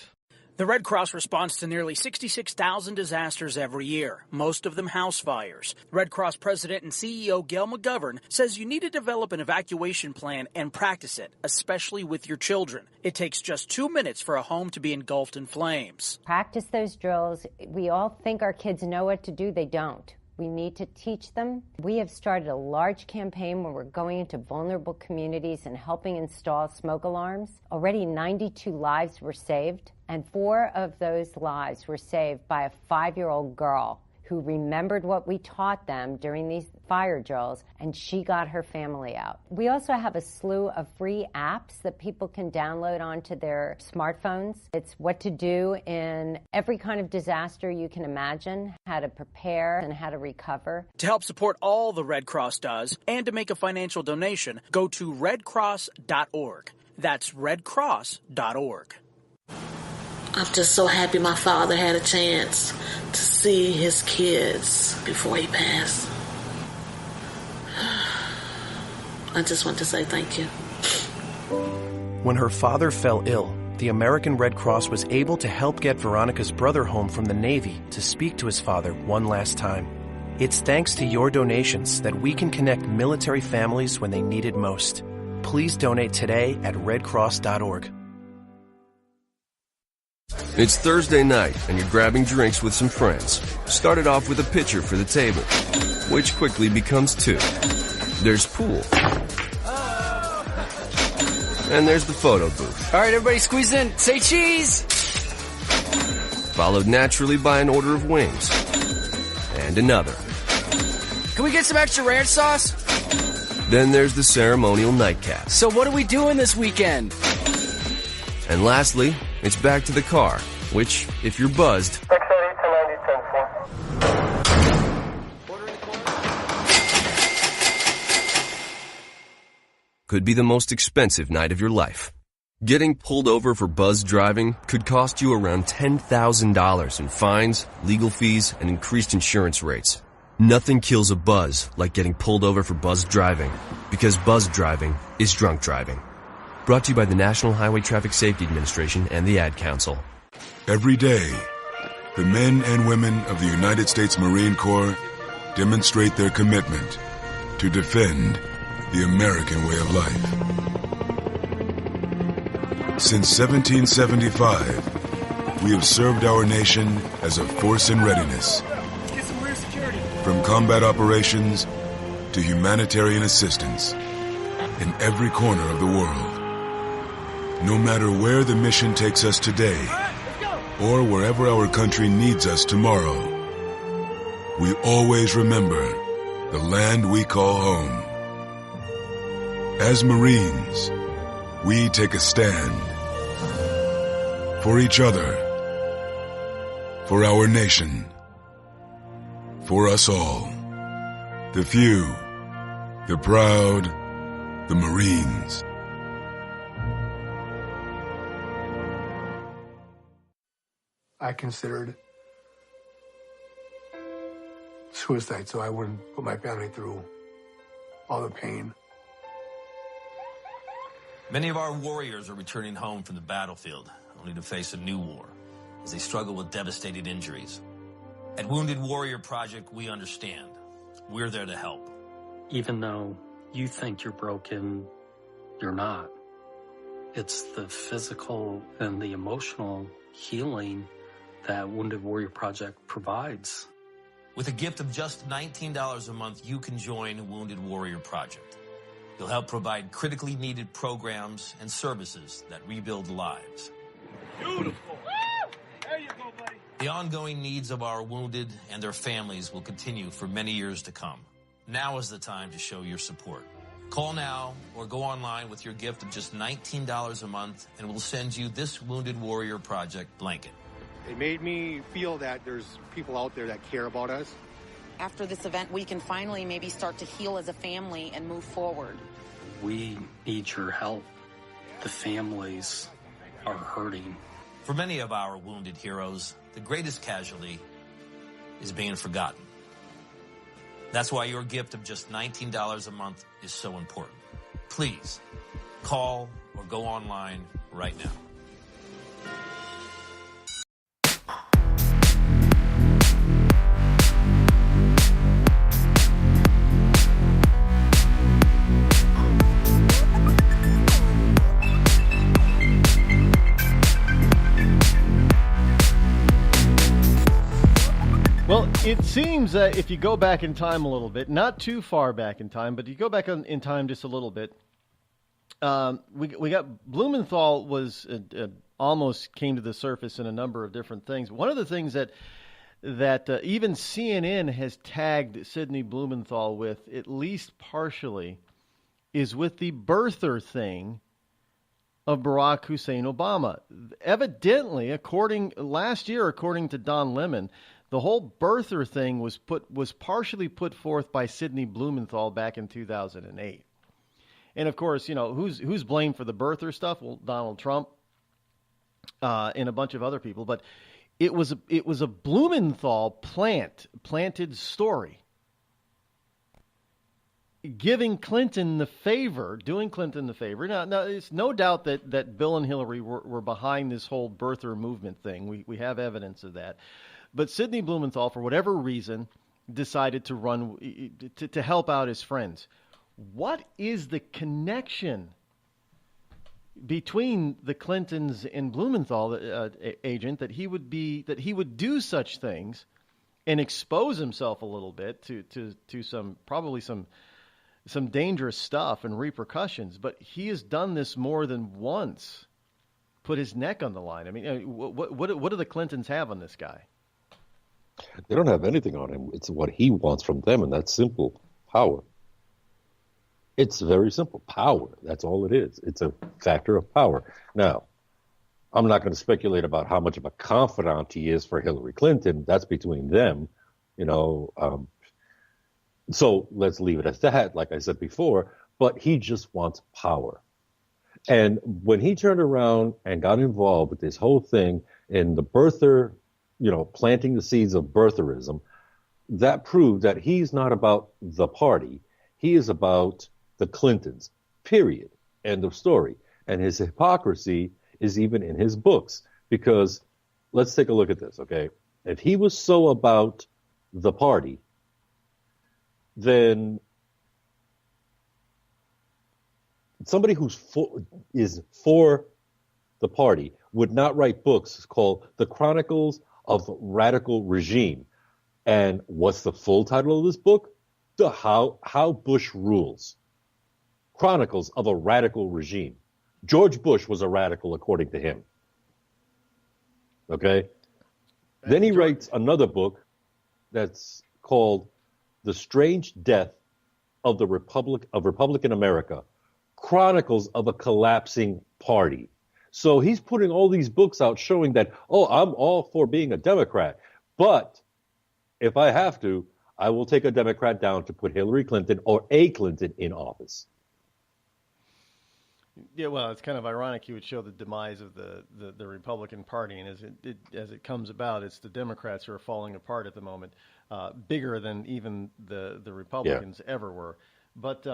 The Red Cross responds to nearly 66,000 disasters every year, most of them house fires. Red Cross President and CEO Gail McGovern says you need to develop an evacuation plan and practice it, especially with your children. It takes just 2 minutes for a home to be engulfed in flames. Practice those drills. We all think our kids know what to do. They don't. We need to teach them. We have started a large campaign where we're going into vulnerable communities and helping install smoke alarms. Already 92 lives were saved, and 4 of those lives were saved by a 5-year-old girl who remembered what we taught them during these fire drills, and she got her family out. We also have a slew of free apps that people can download onto their smartphones. It's what to do in every kind of disaster you can imagine, how to prepare and how to recover. To help support all the Red Cross does and to make a financial donation, go to redcross.org. That's redcross.org. I'm just so happy my father had a chance to see his kids before he passed. I just want to say thank you. When her father fell ill, the American Red Cross was able to help get Veronica's brother home from the Navy to speak to his father one last time. It's thanks to your donations that we can connect military families when they need it most. Please donate today at redcross.org. It's Thursday night, and you're grabbing drinks with some friends. Started off with a pitcher for the table, which quickly becomes 2. There's pool. And there's the photo booth. All right, everybody squeeze in. Say cheese! Followed naturally by an order of wings. And another. Can we get some extra ranch sauce? Then there's the ceremonial nightcap. So what are we doing this weekend? And lastly, it's back to the car, which, if you're buzzed, could be the most expensive night of your life. Getting pulled over for buzzed driving could cost you around $10,000 in fines, legal fees, and increased insurance rates. Nothing kills a buzz like getting pulled over for buzzed driving, because buzzed driving is drunk driving. Brought to you by the National Highway Traffic Safety Administration and the Ad Council. Every day, the men and women of the United States Marine Corps demonstrate their commitment to defend the American way of life. Since 1775, we have served our nation as a force in readiness. Get some rear security. From combat operations to humanitarian assistance in every corner of the world. No matter where the mission takes us today, or wherever our country needs us tomorrow, we always remember the land we call home. As Marines, we take a stand for each other, for our nation, for us all. The few, the proud, the Marines. I considered suicide so I wouldn't put my family through all the pain. Many of our warriors are returning home from the battlefield, only to face a new war as they struggle with devastating injuries. At Wounded Warrior Project, we understand. We're there to help. Even though you think you're broken, you're not. It's the physical and the emotional healing that Wounded Warrior Project provides. With a gift of just $19 a month, you can join Wounded Warrior Project. You'll help provide critically needed programs and services that rebuild lives. Beautiful. There you go, buddy. The ongoing needs of our wounded and their families will continue for many years to come. Now is the time to show your support. Call now or go online with your gift of just $19 a month, and we'll send you this Wounded Warrior Project blanket. It made me feel that there's people out there that care about us, after this event, we can finally maybe start to heal as a family and move forward. We need your help. The families are hurting. For many of our wounded heroes, the greatest casualty is being forgotten. That's why your gift of just $19 a month is so important. Please call or go online right now. Well, it seems that if you go back in time a little bit, not too far back in time, but you go back in time just a little bit, we got Blumenthal was almost came to the surface in a number of different things. One of the things that even CNN has tagged Sidney Blumenthal with, at least partially, is with the birther thing of Barack Hussein Obama. Evidently, last year, according to Don Lemon, the whole birther thing was partially put forth by Sidney Blumenthal back in 2008. And of course, who's blamed for the birther stuff? Well, Donald Trump and a bunch of other people. But it was a Blumenthal planted story, doing Clinton the favor. Now it's no doubt that Bill and Hillary were behind this whole birther movement thing. We have evidence of that. But Sidney Blumenthal, for whatever reason, decided to run to help out his friends. What is the connection between the Clintons and Blumenthal, agent, that he would do such things and expose himself a little bit to some dangerous stuff and repercussions? But he has done this more than once, put his neck on the line. I mean, what do the Clintons have on this guy? They don't have anything on him. It's what he wants from them, and that's simple: power. It's very simple. Power. That's all it is. It's a factor of power. Now, I'm not going to speculate about how much of a confidant he is for Hillary Clinton. That's between them, so let's leave it at that, like I said before. But he just wants power. And when he turned around and got involved with this whole thing in the birther, planting the seeds of birtherism, that proved that he's not about the party. He is about the Clintons, period. End of story. And his hypocrisy is even in his books, because let's take a look at this, okay? If he was so about the party, then somebody is for the party would not write books called The Chronicles of Radical Regime. And what's the full title of this book? How Bush Rules. Chronicles of a Radical Regime. George Bush was a radical according to him. Okay? Then he writes another book that's called The Strange Death of the Republican America. Chronicles of a Collapsing Party. So he's putting all these books out showing that, I'm all for being a Democrat, but if I have to, I will take a Democrat down to put Hillary Clinton or a Clinton in office. Yeah, well, it's kind of ironic you would show the demise of the Republican Party, and as it comes about, it's the Democrats who are falling apart at the moment, bigger than even the Republicans ever were. But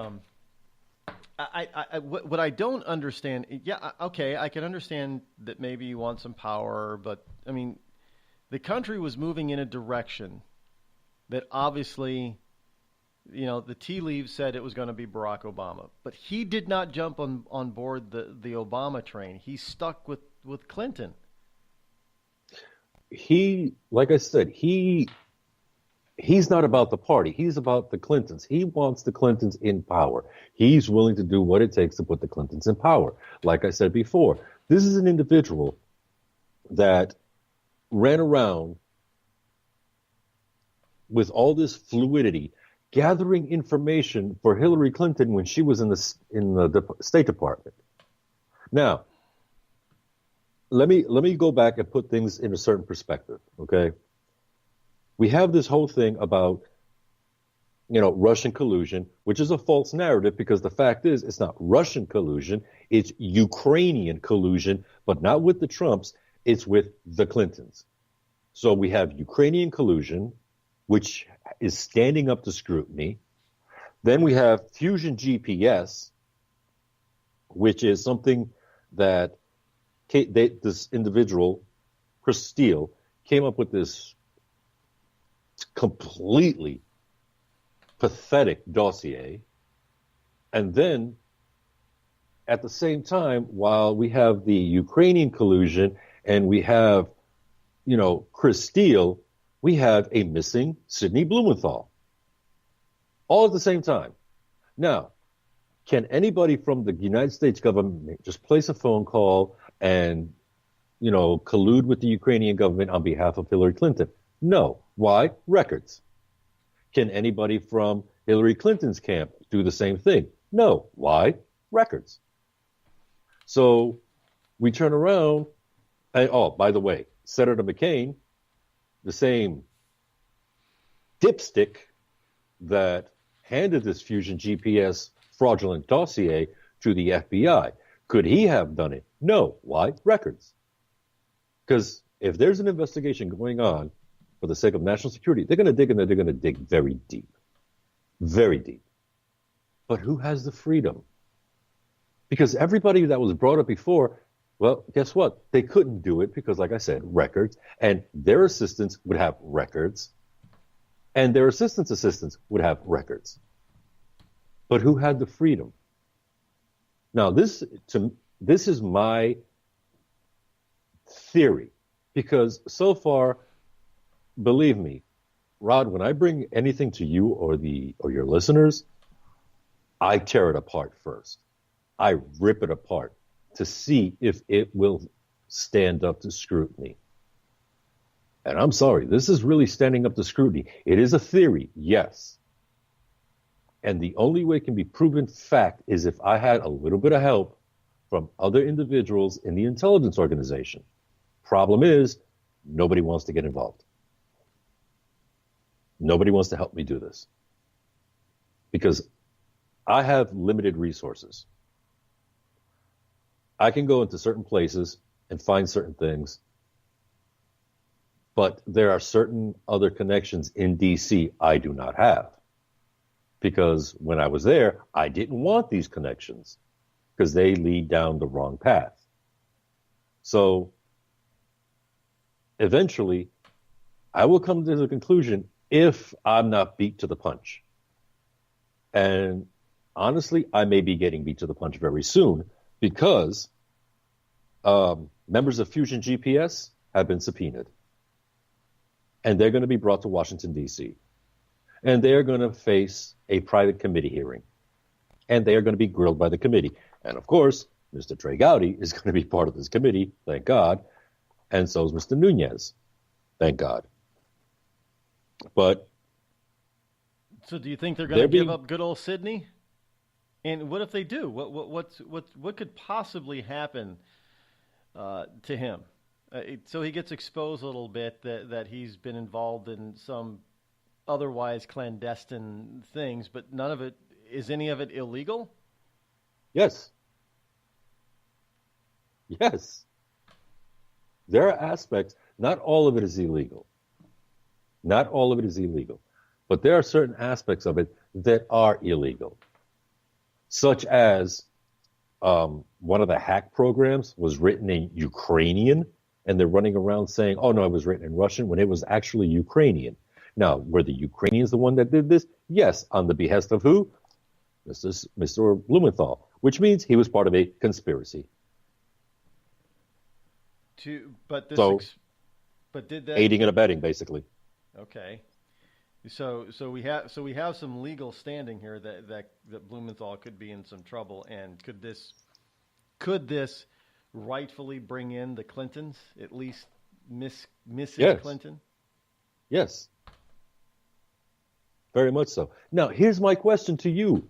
what I don't understand, okay, I can understand that maybe you want some power, but I mean, the country was moving in a direction that obviously, the tea leaves said it was going to be Barack Obama, but he did not jump on board the Obama train. He stuck with Clinton. Like I said, he's not about the party. He's about the Clintons. He wants the Clintons in power. He's willing to do what it takes to put the Clintons in power. Like I said before, this is an individual that ran around with all this fluidity, gathering information for Hillary Clinton when she was in the State Department. Now, let me go back and put things in a certain perspective, okay? We have this whole thing about Russian collusion, which is a false narrative because the fact is it's not Russian collusion, it's Ukrainian collusion, but not with the Trumps, it's with the Clintons. So we have Ukrainian collusion, which is standing up to scrutiny. Then we have Fusion GPS, which is something that this individual, Chris Steele, came up with this completely pathetic dossier. And then at the same time, while we have the Ukrainian collusion and we have, Chris Steele, we have a missing Sidney Blumenthal. All at the same time. Now, can anybody from the United States government just place a phone call and, collude with the Ukrainian government on behalf of Hillary Clinton? No. Why? Records. Can anybody from Hillary Clinton's camp do the same thing? No. Why? Records. So we turn around and, by the way, Senator McCain, the same dipstick that handed this Fusion GPS fraudulent dossier to the FBI. Could he have done it? No. Why? Records. Because if there's an investigation going on for the sake of national security, they're going to dig and they're going to dig very deep. Very deep. But who has the freedom? Because everybody that was brought up before, well, guess what? They couldn't do it because, like I said, records, and their assistants would have records, and their assistants would have records. But who had the freedom? Now, this is my theory, because so far, believe me, Rod, when I bring anything to you or your listeners, I tear it apart first. I rip it apart to see if it will stand up to scrutiny. And I'm sorry, this is really standing up to scrutiny. It is a theory, yes. And the only way it can be proven fact is if I had a little bit of help from other individuals in the intelligence organization. Problem is, nobody wants to get involved. Nobody wants to help me do this. Because I have limited resources. I can go into certain places and find certain things, but there are certain other connections in D.C. I do not have. Because when I was there, I didn't want these connections because they lead down the wrong path. So eventually, I will come to the conclusion if I'm not beat to the punch. And honestly, I may be getting beat to the punch very soon because members of Fusion GPS have been subpoenaed. And they're going to be brought to Washington, D.C. And they're going to face a private committee hearing. And they are going to be grilled by the committee. And of course, Mr. Trey Gowdy is going to be part of this committee, thank God. And so is Mr. Nunez, thank God. But so do you think they're going to give up good old Sidney? And what if they do? What could possibly happen to him? So he gets exposed a little bit that he's been involved in some otherwise clandestine things, but is any of it illegal? Yes. Yes. There are aspects, not all of it is illegal. Not all of it is illegal. But there are certain aspects of it that are illegal. Such as one of the hack programs was written in Ukrainian, and they're running around saying, oh, no, it was written in Russian, when it was actually Ukrainian. Now, were the Ukrainians the one that did this? Yes, on the behest of who? Mr. Blumenthal, which means he was part of a conspiracy. But did that aiding and abetting, basically? Okay, so we have some legal standing here that Blumenthal could be in some trouble, and could this rightfully bring in the Clintons, at least Mrs. Yes. Clinton? Yes. Very much so. Now, here's my question to you.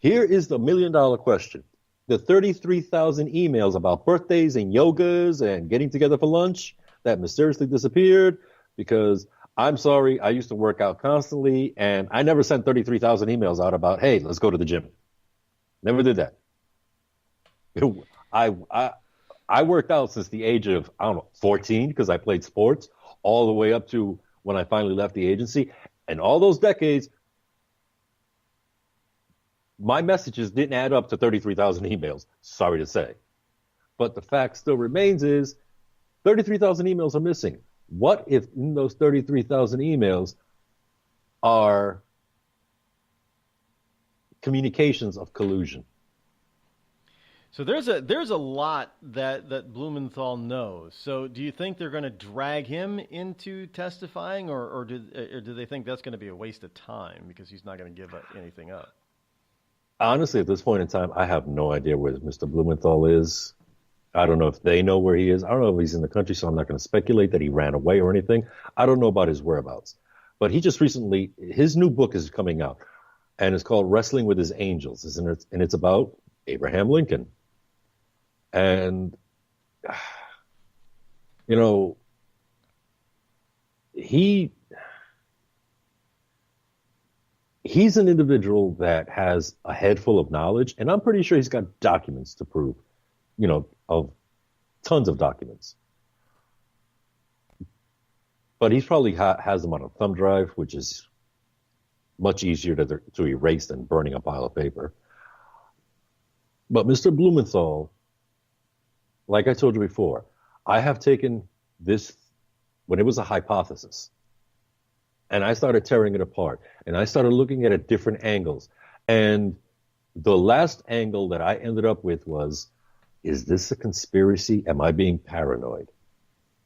Here is the $1 million question. The 33,000 emails about birthdays and yogas and getting together for lunch that mysteriously disappeared because I'm sorry, I used to work out constantly, and I never sent 33,000 emails out about, hey, let's go to the gym. Never did that. I worked out since the age of, 14, because I played sports, all the way up to when I finally left the agency. And all those decades, my messages didn't add up to 33,000 emails, sorry to say. But the fact still remains is 33,000 emails are missing. What if in those 33,000 emails are communications of collusion? So there's a lot that Blumenthal knows. So do you think they're going to drag him into testifying, or do they think that's going to be a waste of time because he's not going to give anything up? Honestly, at this point in time, I have no idea where Mr. Blumenthal is. I don't know if they know where he is. I don't know if he's in the country, so I'm not going to speculate that he ran away or anything. I don't know about his whereabouts. But he just recently, his new book is coming out, and it's called Wrestling with His Angels, and it's about Abraham Lincoln. And, you know, he's an individual that has a head full of knowledge, and I'm pretty sure he's got documents to prove, of tons of documents. But he's probably has them on a thumb drive, which is much easier to erase than burning a pile of paper. But Mr. Blumenthal, like I told you before, I have taken this when it was a hypothesis, and I started tearing it apart, and I started looking at it different angles. And the last angle that I ended up with was, is this a conspiracy? Am I being paranoid?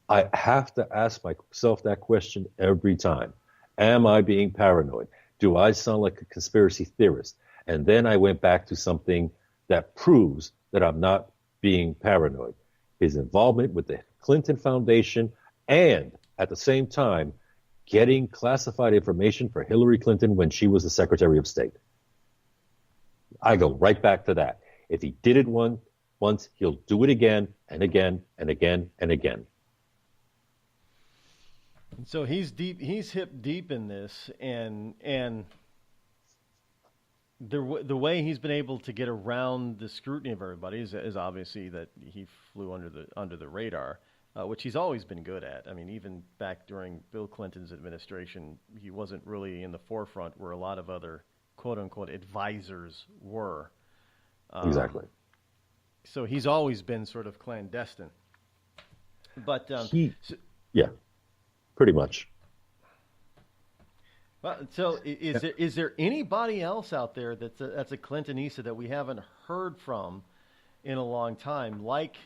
I have to ask myself that question every time. Am I being paranoid? Do I sound like a conspiracy theorist? And then I went back to something that proves that I'm not being paranoid. His involvement with the Clinton Foundation, and at the same time, getting classified information for Hillary Clinton when she was the Secretary of State. I go right back to that. If he did it once, he'll do it again and again and again and again. So he's hip deep in this, and the way he's been able to get around the scrutiny of everybody is obviously that he flew under the radar, which he's always been good at. I mean, even back during Bill Clinton's administration, he wasn't really in the forefront where a lot of other quote unquote advisors were. Exactly. So he's always been sort of clandestine. But yeah, pretty much. Well, so is there anybody else out there that's a Clintonista that we haven't heard from in a long time, like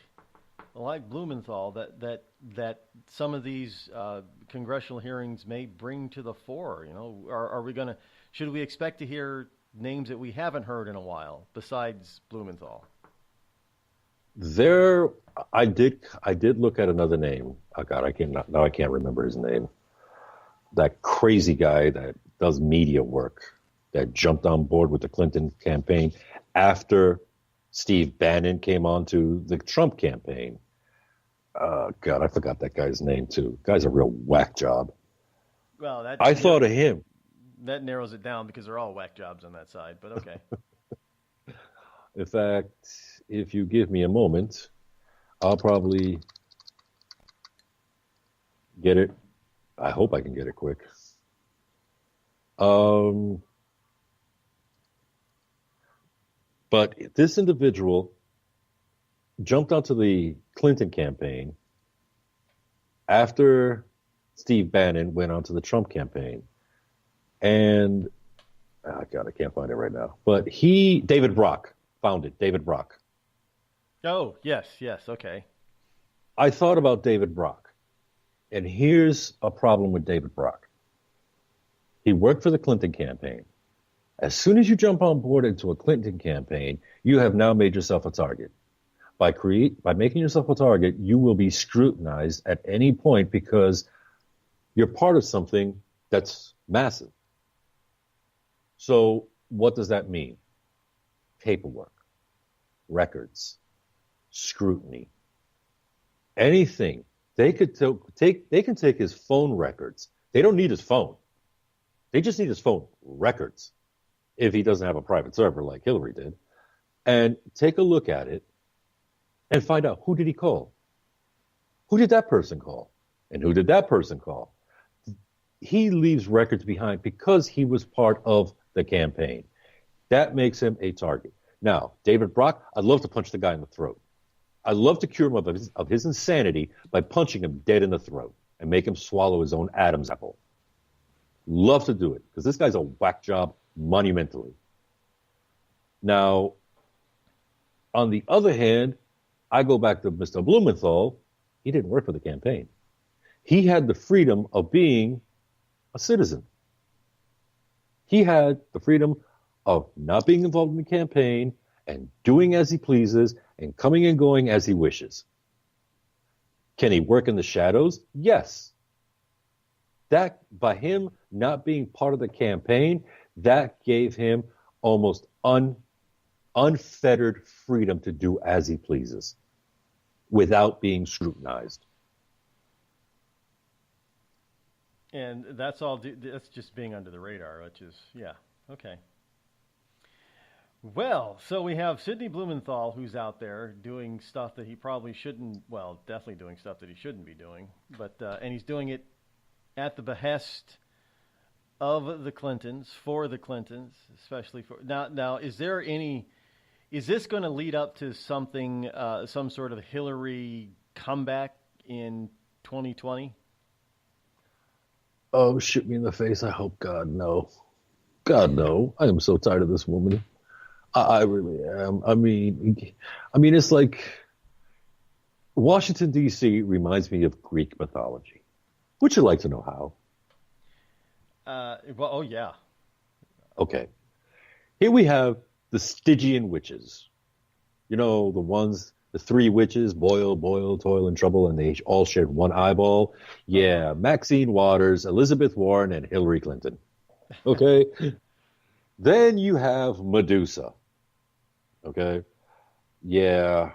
Blumenthal, that some of these congressional hearings may bring to the fore? Should we expect to hear names that we haven't heard in a while besides Blumenthal? I did look at another name. Oh God, I can't remember his name. That crazy guy that does media work that jumped on board with the Clinton campaign after Steve Bannon came on to the Trump campaign. God, I forgot that guy's name too. Guy's a real whack job. Well, I thought of him. That narrows it down because they're all whack jobs on that side, but okay. In fact, if you give me a moment, I'll probably get it. I hope I can get it quick. But this individual jumped onto the Clinton campaign after Steve Bannon went onto the Trump campaign. And, oh God, I can't find it right now. But David Brock, founded David Brock. Oh, yes, okay. I thought about David Brock. And here's a problem with David Brock. He worked for the Clinton campaign. As soon as you jump on board into a Clinton campaign, you have now made yourself a target. By making yourself a target, you will be scrutinized at any point because you're part of something that's massive. So what does that mean? Paperwork, records, scrutiny, anything. They can take his phone records, They don't need his phone. They just need his phone records if he doesn't have a private server like Hillary did. And take a look at it and find out, who did he call? Who did that person call? And who did that person call? He leaves records behind because he was part of the campaign. That makes him a target. Now, David Brock, I'd love to punch the guy in the throat. I'd love to cure him of his insanity by punching him dead in the throat and make him swallow his own Adam's apple. Love to do it, because this guy's a whack job monumentally. Now, on the other hand, I go back to Mr. Blumenthal. He didn't work for the campaign. He had the freedom of being a citizen. He had the freedom of not being involved in the campaign and doing as he pleases and coming and going as he wishes. Can he work in the shadows? Yes. That, by him not being part of the campaign, that gave him almost unfettered freedom to do as he pleases without being scrutinized. And that's all. That's just being under the radar, which is, yeah, okay. Well, so we have Sidney Blumenthal, who's out there doing stuff that he probably shouldn't. Well, definitely doing stuff that he shouldn't be doing. But and he's doing it at the behest of the Clintons, for the Clintons, especially for now. Is there any? Is this going to lead up to something, some sort of Hillary comeback in 2020? Oh, shoot me in the face. I hope God no. God no. I am so tired of this woman. I really am. I mean, it's like Washington, D.C. reminds me of Greek mythology. Would you like to know how? Well, oh, yeah. Okay. Here we have the Stygian witches. You know, the three witches, boil, toil, and trouble, and they all shared one eyeball. Yeah, Maxine Waters, Elizabeth Warren, and Hillary Clinton. Okay? Then you have Medusa. Okay? Yeah,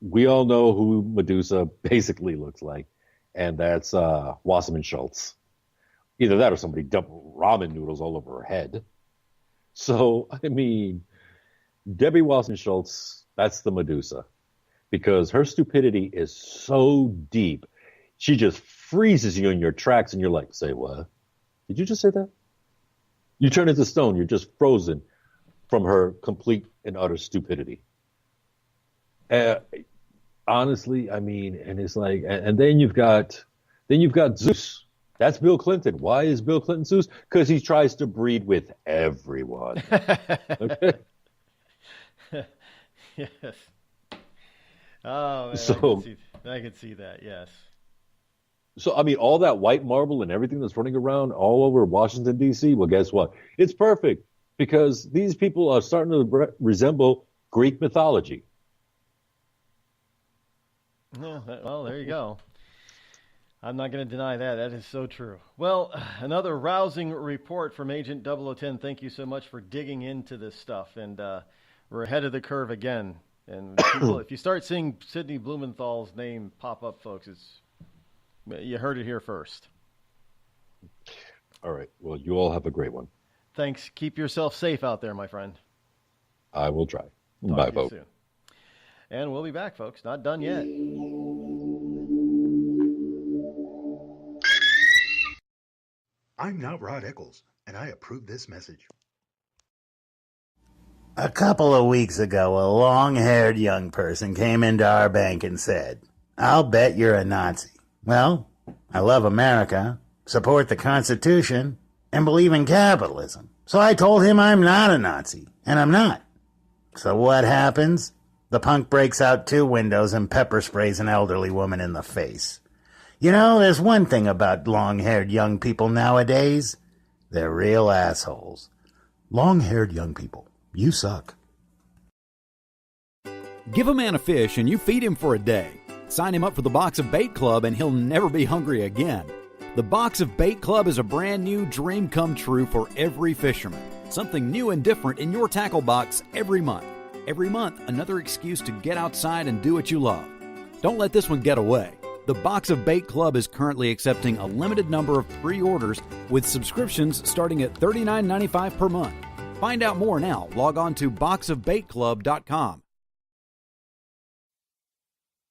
we all know who Medusa basically looks like, and that's Wasserman Schultz. Either that or somebody dumped ramen noodles all over her head. So, I mean, Debbie Wasserman Schultz, that's the Medusa. Because her stupidity is so deep, she just freezes you in your tracks, and you're like, say what? Did you just say that? You turn into stone. You're just frozen from her complete and utter stupidity. Honestly, I mean, and it's like, and then you've got Zeus. That's Bill Clinton. Why is Bill Clinton Zeus? Because he tries to breed with everyone. Okay? Yes. Oh, man, so I can see that, yes. So, I mean, all that white marble and everything that's running around all over Washington, D.C., well, guess what? It's perfect, because these people are starting to resemble Greek mythology. Yeah, well, there you go. I'm not going to deny that. That is so true. Well, another rousing report from Agent 0010. Thank you so much for digging into this stuff. And we're ahead of the curve again. And people, if you start seeing Sidney Blumenthal's name pop up, folks, you heard it here first. All right. Well, you all have a great one. Thanks. Keep yourself safe out there, my friend. I will try. Talk Bye, to you folks. soon. And we'll be back, folks. Not done yet. I'm not Rod Eccles, and I approve this message. A couple of weeks ago, a long-haired young person came into our bank and said, "I'll bet you're a Nazi." Well, I love America, support the Constitution, and believe in capitalism. So I told him I'm not a Nazi, and I'm not. So what happens? The punk breaks out 2 windows and pepper sprays an elderly woman in the face. You know, there's one thing about long-haired young people nowadays. They're real assholes. Long-haired young people, you suck. Give a man a fish and you feed him for a day. Sign him up for the Box of Bait Club and he'll never be hungry again. The Box of Bait Club is a brand new dream come true for every fisherman. Something new and different in your tackle box every month. Every month, another excuse to get outside and do what you love. Don't let this one get away. The The Box of Bait Club is currently accepting a limited number of pre-orders with subscriptions starting at $39.95 per month. Find out more now. Log on to boxofbaitclub.com.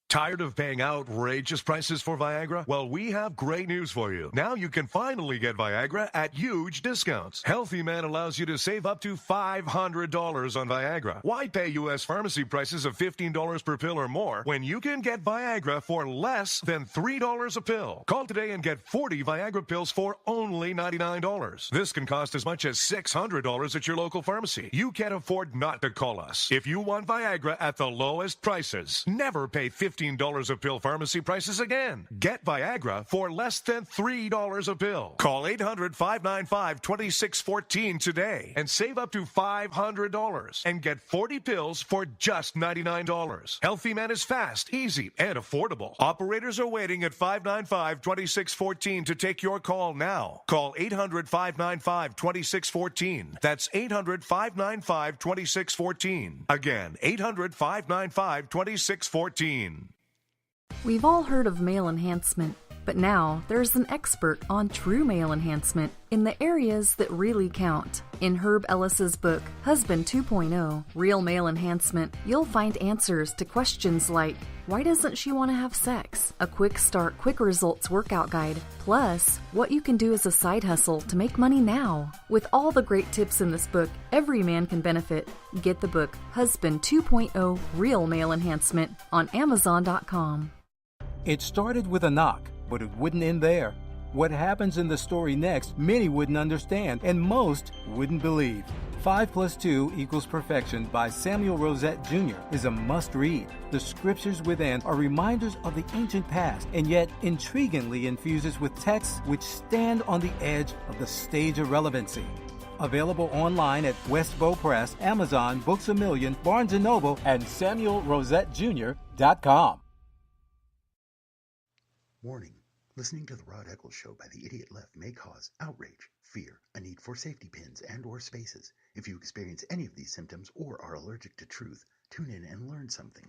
Tired of paying outrageous prices for Viagra? Well, we have great news for you. Now you can finally get Viagra at huge discounts. Healthy Man allows you to save up to $500 on Viagra. Why pay U.S. pharmacy prices of $15 per pill or more when you can get Viagra for less than $3 a pill? Call today and get 40 Viagra pills for only $99. This can cost as much as $600 at your local pharmacy. You can't afford not to call us. If you want Viagra at the lowest prices, never pay $15 a pill pharmacy prices again. Get Viagra for less than $3 a pill. Call 800-595-2614 today and save up to $500 and get 40 pills for just $99. Healthy Man is fast, easy, and affordable. Operators are waiting at 595-2614 to take your call now. Call 800-595-2614. That's 800-595-2614. Again, 800-595-2614. We've all heard of male enhancement, but now there's an expert on true male enhancement in the areas that really count. In Herb Ellis's book, Husband 2.0, Real Male Enhancement, you'll find answers to questions like, why doesn't she want to have sex? A quick start, quick results workout guide, plus what you can do as a side hustle to make money now. With all the great tips in this book, every man can benefit. Get the book, Husband 2.0, Real Male Enhancement, on Amazon.com. It started with a knock, but it wouldn't end there. What happens in the story next, many wouldn't understand, and most wouldn't believe. 5 + 2 = Perfection by Samuel Rosette Jr. is a must-read. The scriptures within are reminders of the ancient past, and yet intriguingly infuses with texts which stand on the edge of the stage of relevancy. Available online at Westbow Press, Amazon, Books A Million, Barnes & Noble, and SamuelRosetteJr.com. Warning. Listening to the Rod Eccles Show by the Idiot Left may cause outrage, fear, a need for safety pins and/or spaces. If you experience any of these symptoms or are allergic to truth, tune in and learn something.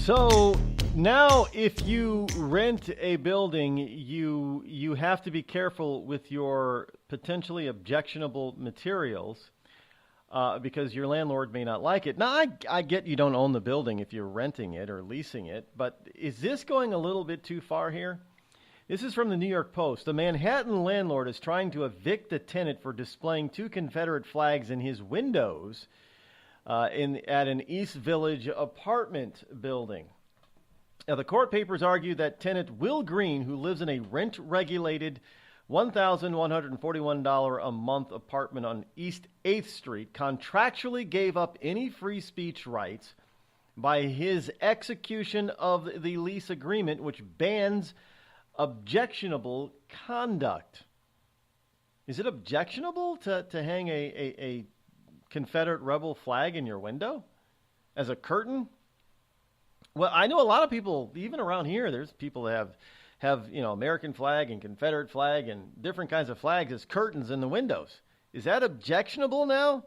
So now, if you rent a building, you have to be careful with your potentially objectionable materials because your landlord may not like it. Now, I get you don't own the building if you're renting it or leasing it, but is this going a little bit too far here? This is from the New York Post. A Manhattan landlord is trying to evict a tenant for displaying 2 Confederate flags in his windows at an East Village apartment building. Now, the court papers argue that tenant Will Green, who lives in a rent-regulated $1,141 a month apartment on East 8th Street, contractually gave up any free speech rights by his execution of the lease agreement, which bans objectionable conduct. Is it objectionable to hang a Confederate rebel flag in your window as a curtain? Well, I know a lot of people, even around here, there's people that have American flag and Confederate flag and different kinds of flags as curtains in the windows. Is that objectionable now?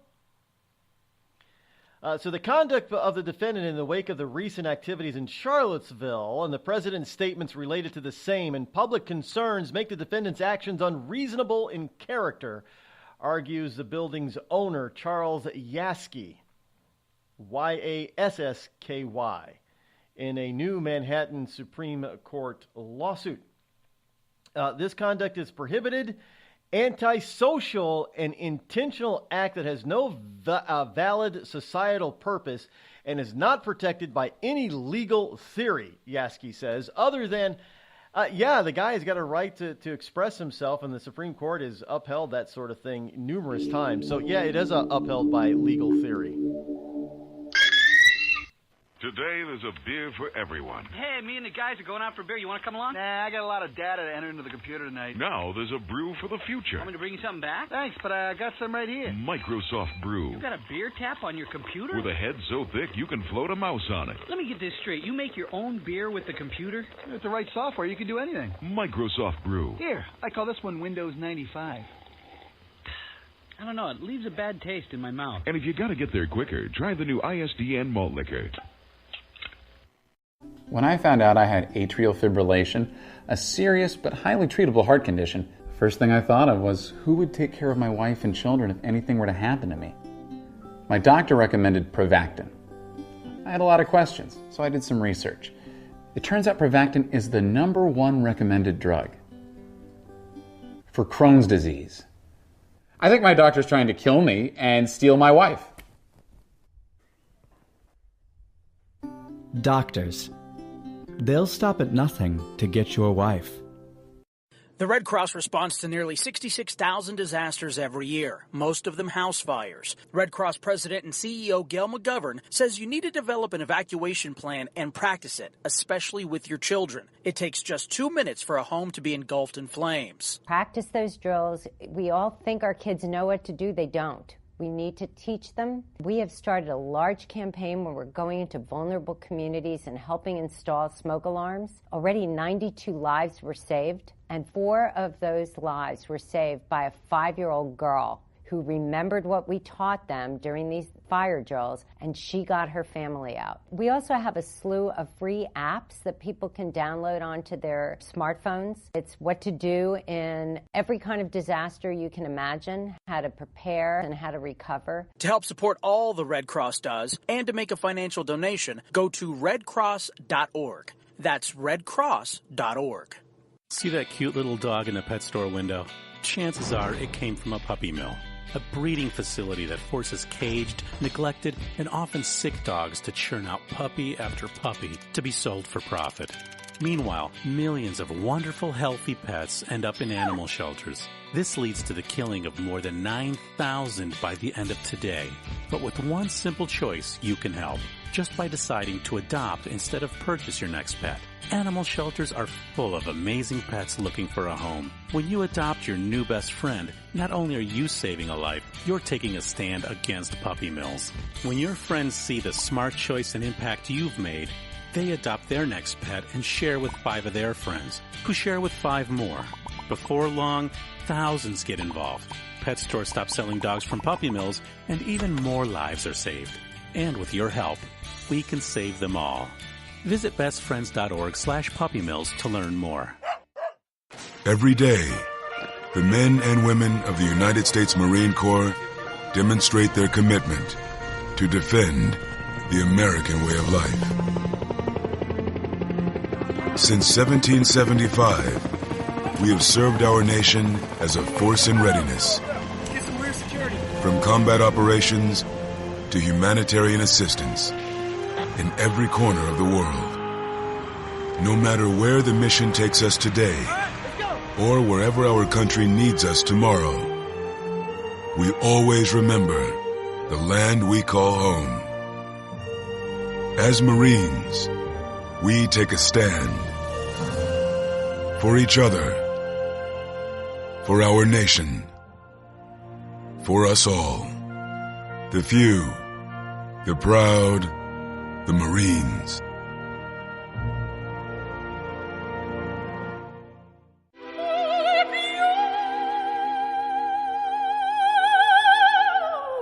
So the conduct of the defendant in the wake of the recent activities in Charlottesville and the president's statements related to the same and public concerns make the defendant's actions unreasonable in character, argues the building's owner, Charles Yassky, Yassky, in a new Manhattan Supreme Court lawsuit. This conduct is prohibited, antisocial, and intentional act that has no valid societal purpose and is not protected by any legal theory, Yassky says, other than, the guy has got a right to express himself, and the Supreme Court has upheld that sort of thing numerous times. So, it is upheld by legal theory. Today, there's a beer for everyone. Hey, me and the guys are going out for beer. You want to come along? Nah, I got a lot of data to enter into the computer tonight. Now, there's a brew for the future. Want me to bring you something back? Thanks, but I got some right here. Microsoft Brew. You got a beer tap on your computer? With a head so thick you can float a mouse on it. Let me get this straight. You make your own beer with the computer? With the right software, you can do anything. Microsoft Brew. Here, I call this one Windows 95. I don't know, it leaves a bad taste in my mouth. And if you gotta get there quicker, try the new ISDN malt liquor. When I found out I had atrial fibrillation, a serious but highly treatable heart condition, the first thing I thought of was who would take care of my wife and children if anything were to happen to me? My doctor recommended Prevactin. I had a lot of questions, so I did some research. It turns out Prevactin is the #1 recommended drug for Crohn's disease. I think my doctor's trying to kill me and steal my wife. Doctors. They'll stop at nothing to get your wife. The Red Cross responds to nearly 66,000 disasters every year, most of them house fires. Red Cross President and CEO Gail McGovern says you need to develop an evacuation plan and practice it, especially with your children. It takes just 2 minutes for a home to be engulfed in flames. Practice those drills. We all think our kids know what to do. They don't. We need to teach them. We have started a large campaign where we're going into vulnerable communities and helping install smoke alarms. Already 92 lives were saved, and 4 of those lives were saved by a 5-year-old girl who remembered what we taught them during these fire drills, and she got her family out. We also have a slew of free apps that people can download onto their smartphones. It's what to do in every kind of disaster you can imagine, how to prepare and how to recover. To help support all the Red Cross does and to make a financial donation, go to redcross.org. That's redcross.org. See that cute little dog in the pet store window? Chances are it came from a puppy mill. A breeding facility that forces caged, neglected, and often sick dogs to churn out puppy after puppy to be sold for profit. Meanwhile, millions of wonderful, healthy pets end up in animal shelters. This leads to the killing of more than 9,000 by the end of today. But with one simple choice, you can help. Just by deciding to adopt instead of purchase your next pet. Animal shelters are full of amazing pets looking for a home. When you adopt your new best friend, not only are you saving a life, you're taking a stand against puppy mills. When your friends see the smart choice and impact you've made, they adopt their next pet and share with 5 of their friends, who share with 5 more. Before long, thousands get involved. Pet stores stop selling dogs from puppy mills, and even more lives are saved. And with your help, we can save them all. Visit bestfriends.org/puppymills to learn more. Every day, the men and women of the United States Marine Corps demonstrate their commitment to defend the American way of life. Since 1775, we have served our nation as a force in readiness. Get some rear security. From combat operations to humanitarian assistance in every corner of the world. No matter where the mission takes us today, or wherever our country needs us tomorrow, we always remember the land we call home. As Marines, we take a stand for each other, for our nation, for us all. The few, the proud, the Marines.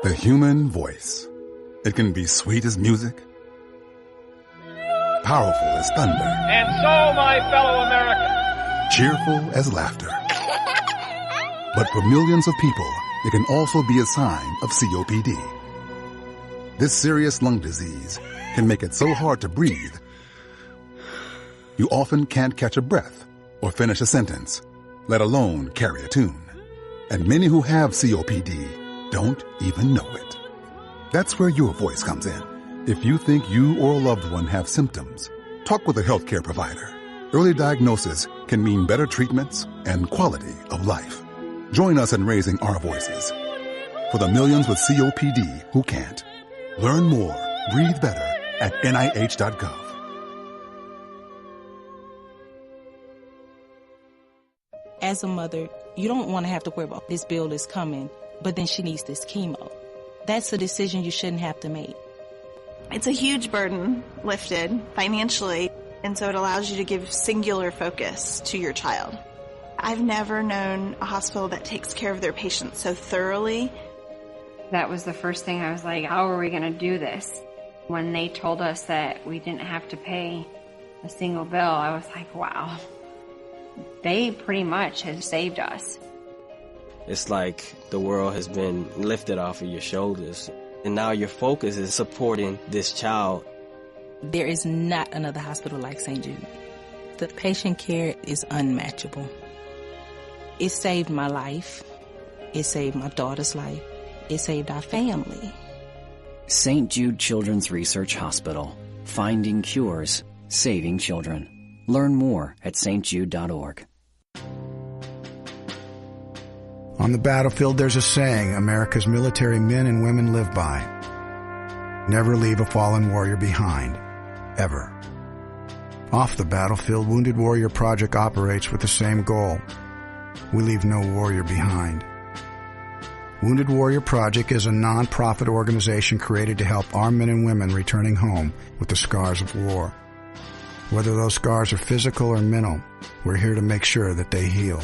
The human voice. It can be sweet as music, powerful as thunder, And so, my fellow Americans, cheerful as laughter. But for millions of people, it can also be a sign of COPD. This serious lung disease can make it so hard to breathe, you often can't catch a breath or finish a sentence, let alone carry a tune. And many who have COPD don't even know it. That's where your voice comes in. If you think you or a loved one have symptoms, talk with a healthcare provider. Early diagnosis can mean better treatments and quality of life. Join us in raising our voices for the millions with COPD who can't. Learn more, breathe better, at nih.gov. As a mother, you don't want to have to worry about this bill is coming, but then she needs this chemo. That's a decision you shouldn't have to make. It's a huge burden lifted financially, and so it allows you to give singular focus to your child. I've never known a hospital that takes care of their patients so thoroughly. That was the first thing I was like, how are we going to do this? When they told us that we didn't have to pay a single bill, I was like, wow. They pretty much have saved us. It's like the world has been lifted off of your shoulders, and now your focus is supporting this child. There is not another hospital like St. Jude. The patient care is unmatchable. It saved my life. It saved my daughter's life. It saved our family. St. Jude Children's Research Hospital. Finding cures, saving children. Learn more at stjude.org. On the battlefield, there's a saying America's military men and women live by. Never leave a fallen warrior behind. Ever. Off the battlefield, Wounded Warrior Project operates with the same goal. We leave no warrior behind. Wounded Warrior Project is a non-profit organization created to help our men and women returning home with the scars of war. Whether those scars are physical or mental, we're here to make sure that they heal.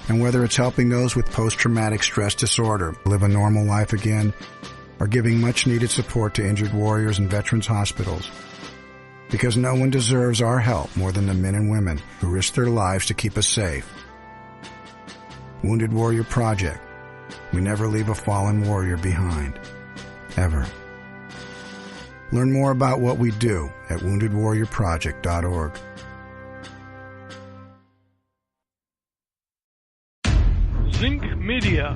And whether it's helping those with post-traumatic stress disorder live a normal life again, or giving much-needed support to injured warriors in veterans' hospitals. Because no one deserves our help more than the men and women who risk their lives to keep us safe. Wounded Warrior Project. We never leave a fallen warrior behind. Ever. Learn more about what we do at woundedwarriorproject.org. Zinc Media.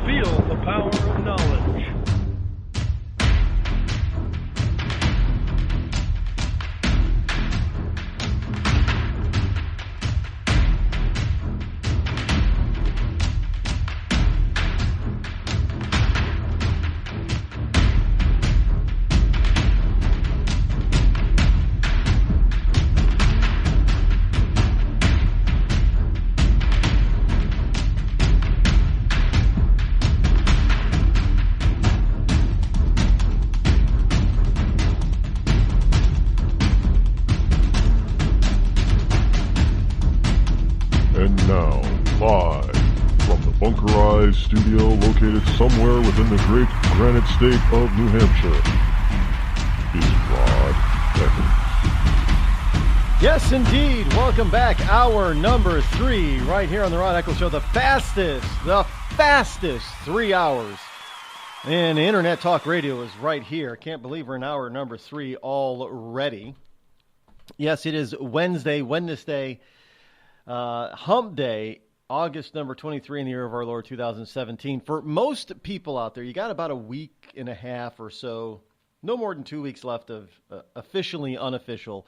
Feel the power of knowledge. Studio located somewhere within the great granite state of New Hampshire is Rod Eccles. Yes, indeed. Welcome back. Hour number 3 right here on the Rod Eccles Show. The fastest 3 hours in Internet Talk Radio is right here. Can't believe we're in hour number 3 already. Yes, it is Wednesday, Hump Day, August number 23 in the year of our Lord 2017. For most people out there, you got about a week and a half or so, no more than 2 weeks left of officially unofficial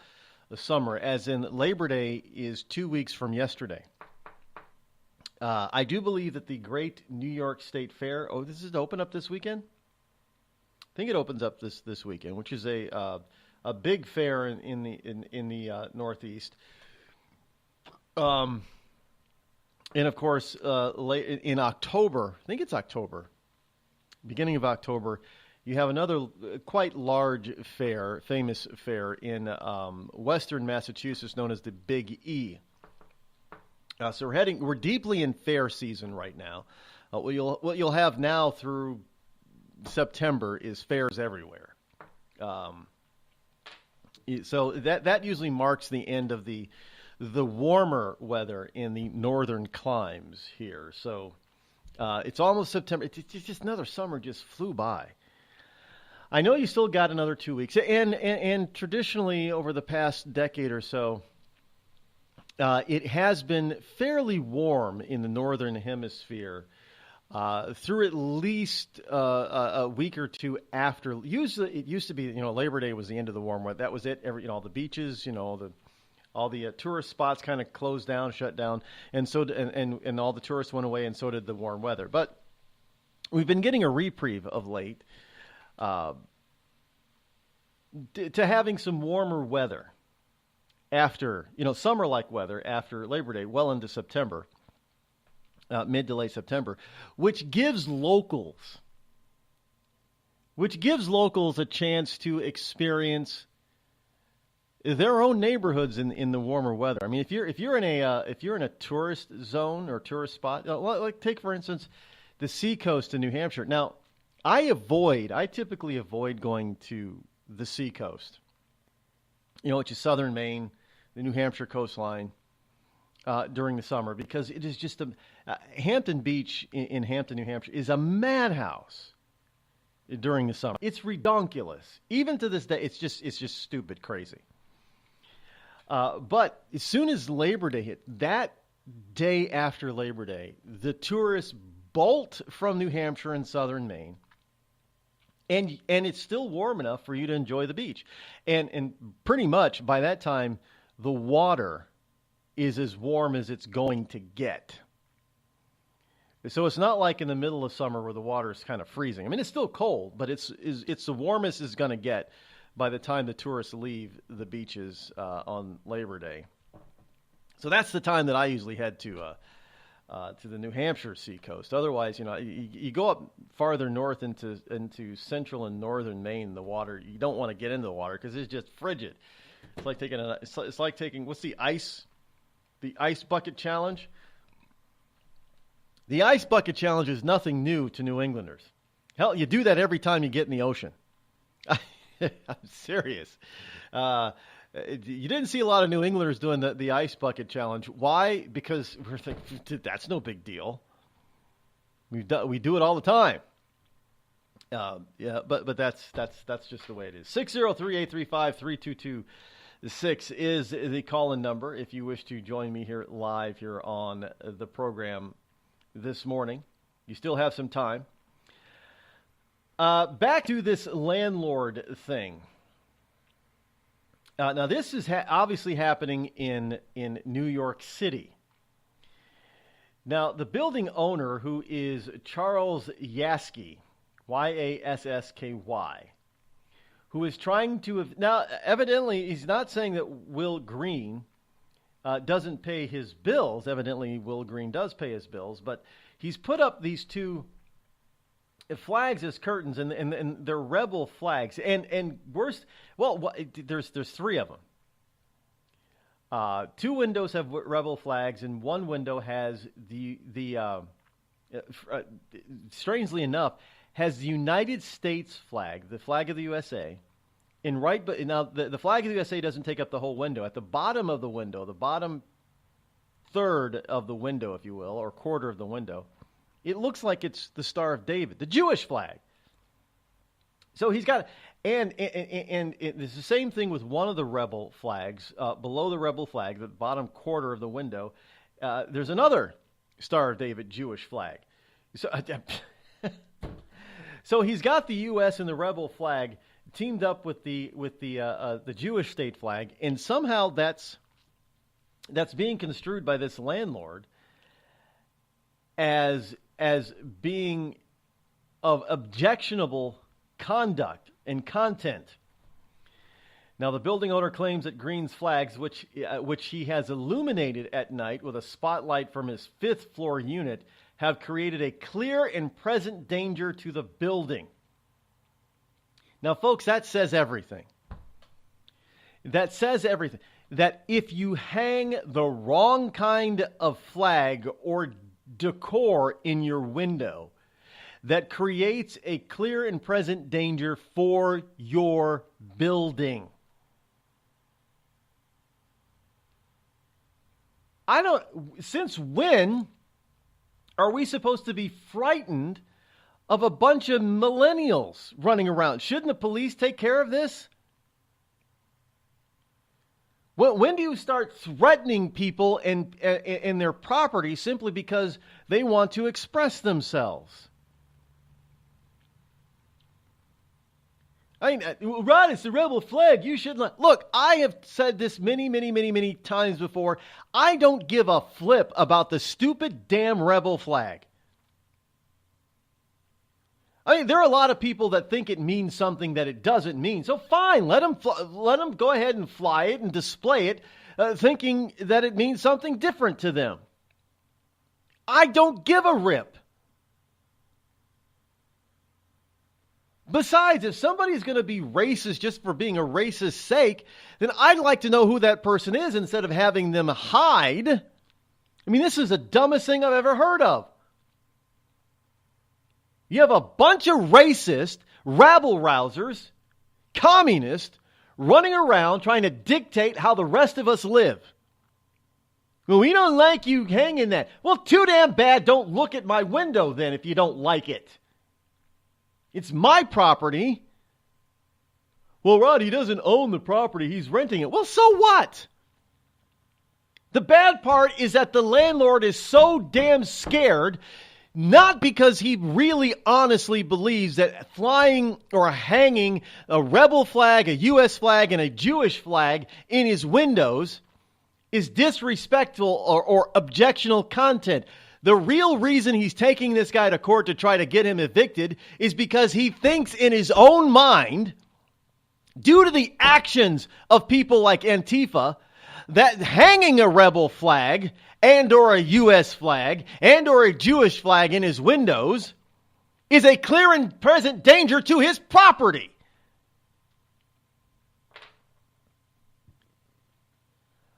summer, as in Labor Day is 2 weeks from yesterday. I do believe that the Great New York State Fair, this is to open up this weekend? I think it opens up this weekend, which is a big fair in the Northeast. And, of course, in October, I think it's October, beginning of October, you have another quite large fair, famous fair in western Massachusetts known as the Big E. So we're deeply in fair season right now. What you'll have now through September is fairs everywhere. So that usually marks the end of the warmer weather in the northern climes here. So it's almost September. It's just another summer just flew by. I know you still got another 2 weeks. And traditionally over the past decade or so, it has been fairly warm in the northern hemisphere through at least a week or two after. Usually it used to be, Labor Day was the end of the warm weather. That was it. All the beaches, all the tourist spots kind of closed down, shut down, and so and all the tourists went away, and so did the warm weather. But we've been getting a reprieve of late. to having some warmer weather after, summer-like weather after Labor Day, well into September, mid to late September, which gives locals a chance to experience their own neighborhoods in the warmer weather. I mean, if you're in a tourist zone or tourist spot, like take for instance the seacoast in New Hampshire. Now, I typically avoid going to the seacoast, which is southern Maine, the New Hampshire coastline, during the summer, because it is just Hampton Beach in Hampton, New Hampshire is a madhouse during the summer. It's redonkulous. Even to this day, it's just stupid crazy. But as soon as Labor Day hit, that day after Labor Day, the tourists bolt from New Hampshire and southern Maine, and it's still warm enough for you to enjoy the beach. And pretty much by that time, the water is as warm as it's going to get. So it's not like in the middle of summer where the water is kind of freezing. I mean, it's still cold, but it's the warmest it's going to get by the time the tourists leave the beaches on Labor Day. So that's the time that I usually head to the New Hampshire seacoast. Otherwise, you go up farther north into central and northern Maine, the water, you don't want to get into the water because it's just frigid. It's like taking what's the ice bucket challenge? The ice bucket challenge is nothing new to New Englanders. Hell, you do that every time you get in the ocean. I'm serious. You didn't see a lot of New Englanders doing the ice bucket challenge. Why? Because we're thinking, that's no big deal. We do it all the time. But that's just the way it is. 603-835-3226 is the call-in number if you wish to join me here live here on the program this morning. You still have some time. Back to this landlord thing. Now, this is obviously happening in New York City. Now, the building owner, who is Charles Yassky, Y-A-S-S-K-Y, who is trying to now, evidently, he's not saying that Will Green doesn't pay his bills. Evidently, Will Green does pay his bills, but he's put up these two flags as curtains, and they're rebel flags. And worst, there's three of them. Two windows have rebel flags, and one window has strangely enough, has the United States flag, the flag of the USA. But now the flag of the USA doesn't take up the whole window. At the bottom of the window, the bottom third of the window, if you will, or quarter of the window, it looks like it's the Star of David, the Jewish flag. So he's got, and it's the same thing with one of the rebel flags. Below the rebel flag, the bottom quarter of the window, there's another Star of David Jewish flag. So he's got the U.S. and the rebel flag teamed up with the Jewish state flag, and somehow that's being construed by this landlord as being of objectionable conduct and content. Now, the building owner claims that Green's flags, which he has illuminated at night with a spotlight from his fifth floor unit, have created a clear and present danger to the building. Now, folks, that says everything. That says everything. That if you hang the wrong kind of flag or decor in your window, that creates a clear and present danger for your building. Since when are we supposed to be frightened of a bunch of millennials running around? Shouldn't the police take care of this? When do you start threatening people and their property simply because they want to express themselves? I mean, Rod, it's the rebel flag. You should look. I have said this many times before. I don't give a flip about the stupid damn rebel flag. I mean, there are a lot of people that think it means something that it doesn't mean. So fine, let them go ahead and fly it and display it, thinking that it means something different to them. I don't give a rip. Besides, if somebody's going to be racist just for being a racist's sake, then I'd like to know who that person is instead of having them hide. I mean, this is the dumbest thing I've ever heard of. You have a bunch of racist, rabble-rousers, communists, running around trying to dictate how the rest of us live. Well, we don't like you hanging that. Well, too damn bad. Don't look at my window then if you don't like it. It's my property. Well, Rod, he doesn't own the property. He's renting it. Well, so what? The bad part is that the landlord is so damn scared, not because he really honestly believes that flying or hanging a rebel flag, a U.S. flag, and a Jewish flag in his windows is disrespectful or objectionable content. The real reason he's taking this guy to court to try to get him evicted is because he thinks in his own mind, due to the actions of people like Antifa, that hanging a rebel flag and or a U.S. flag and or a Jewish flag in his windows is a clear and present danger to his property.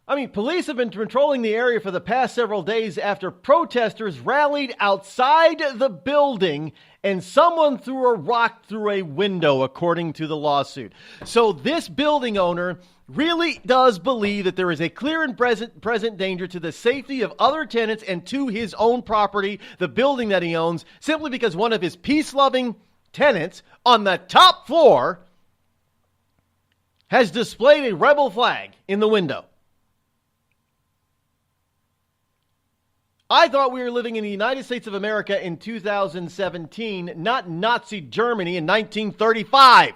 I mean, police have been patrolling the area for the past several days after protesters rallied outside the building and someone threw a rock through a window, according to the lawsuit. So this building owner really does believe that there is a clear and present danger to the safety of other tenants and to his own property, the building that he owns, simply because one of his peace-loving tenants on the top floor has displayed a rebel flag in the window. I thought we were living in the United States of America in 2017, not Nazi Germany in 1935.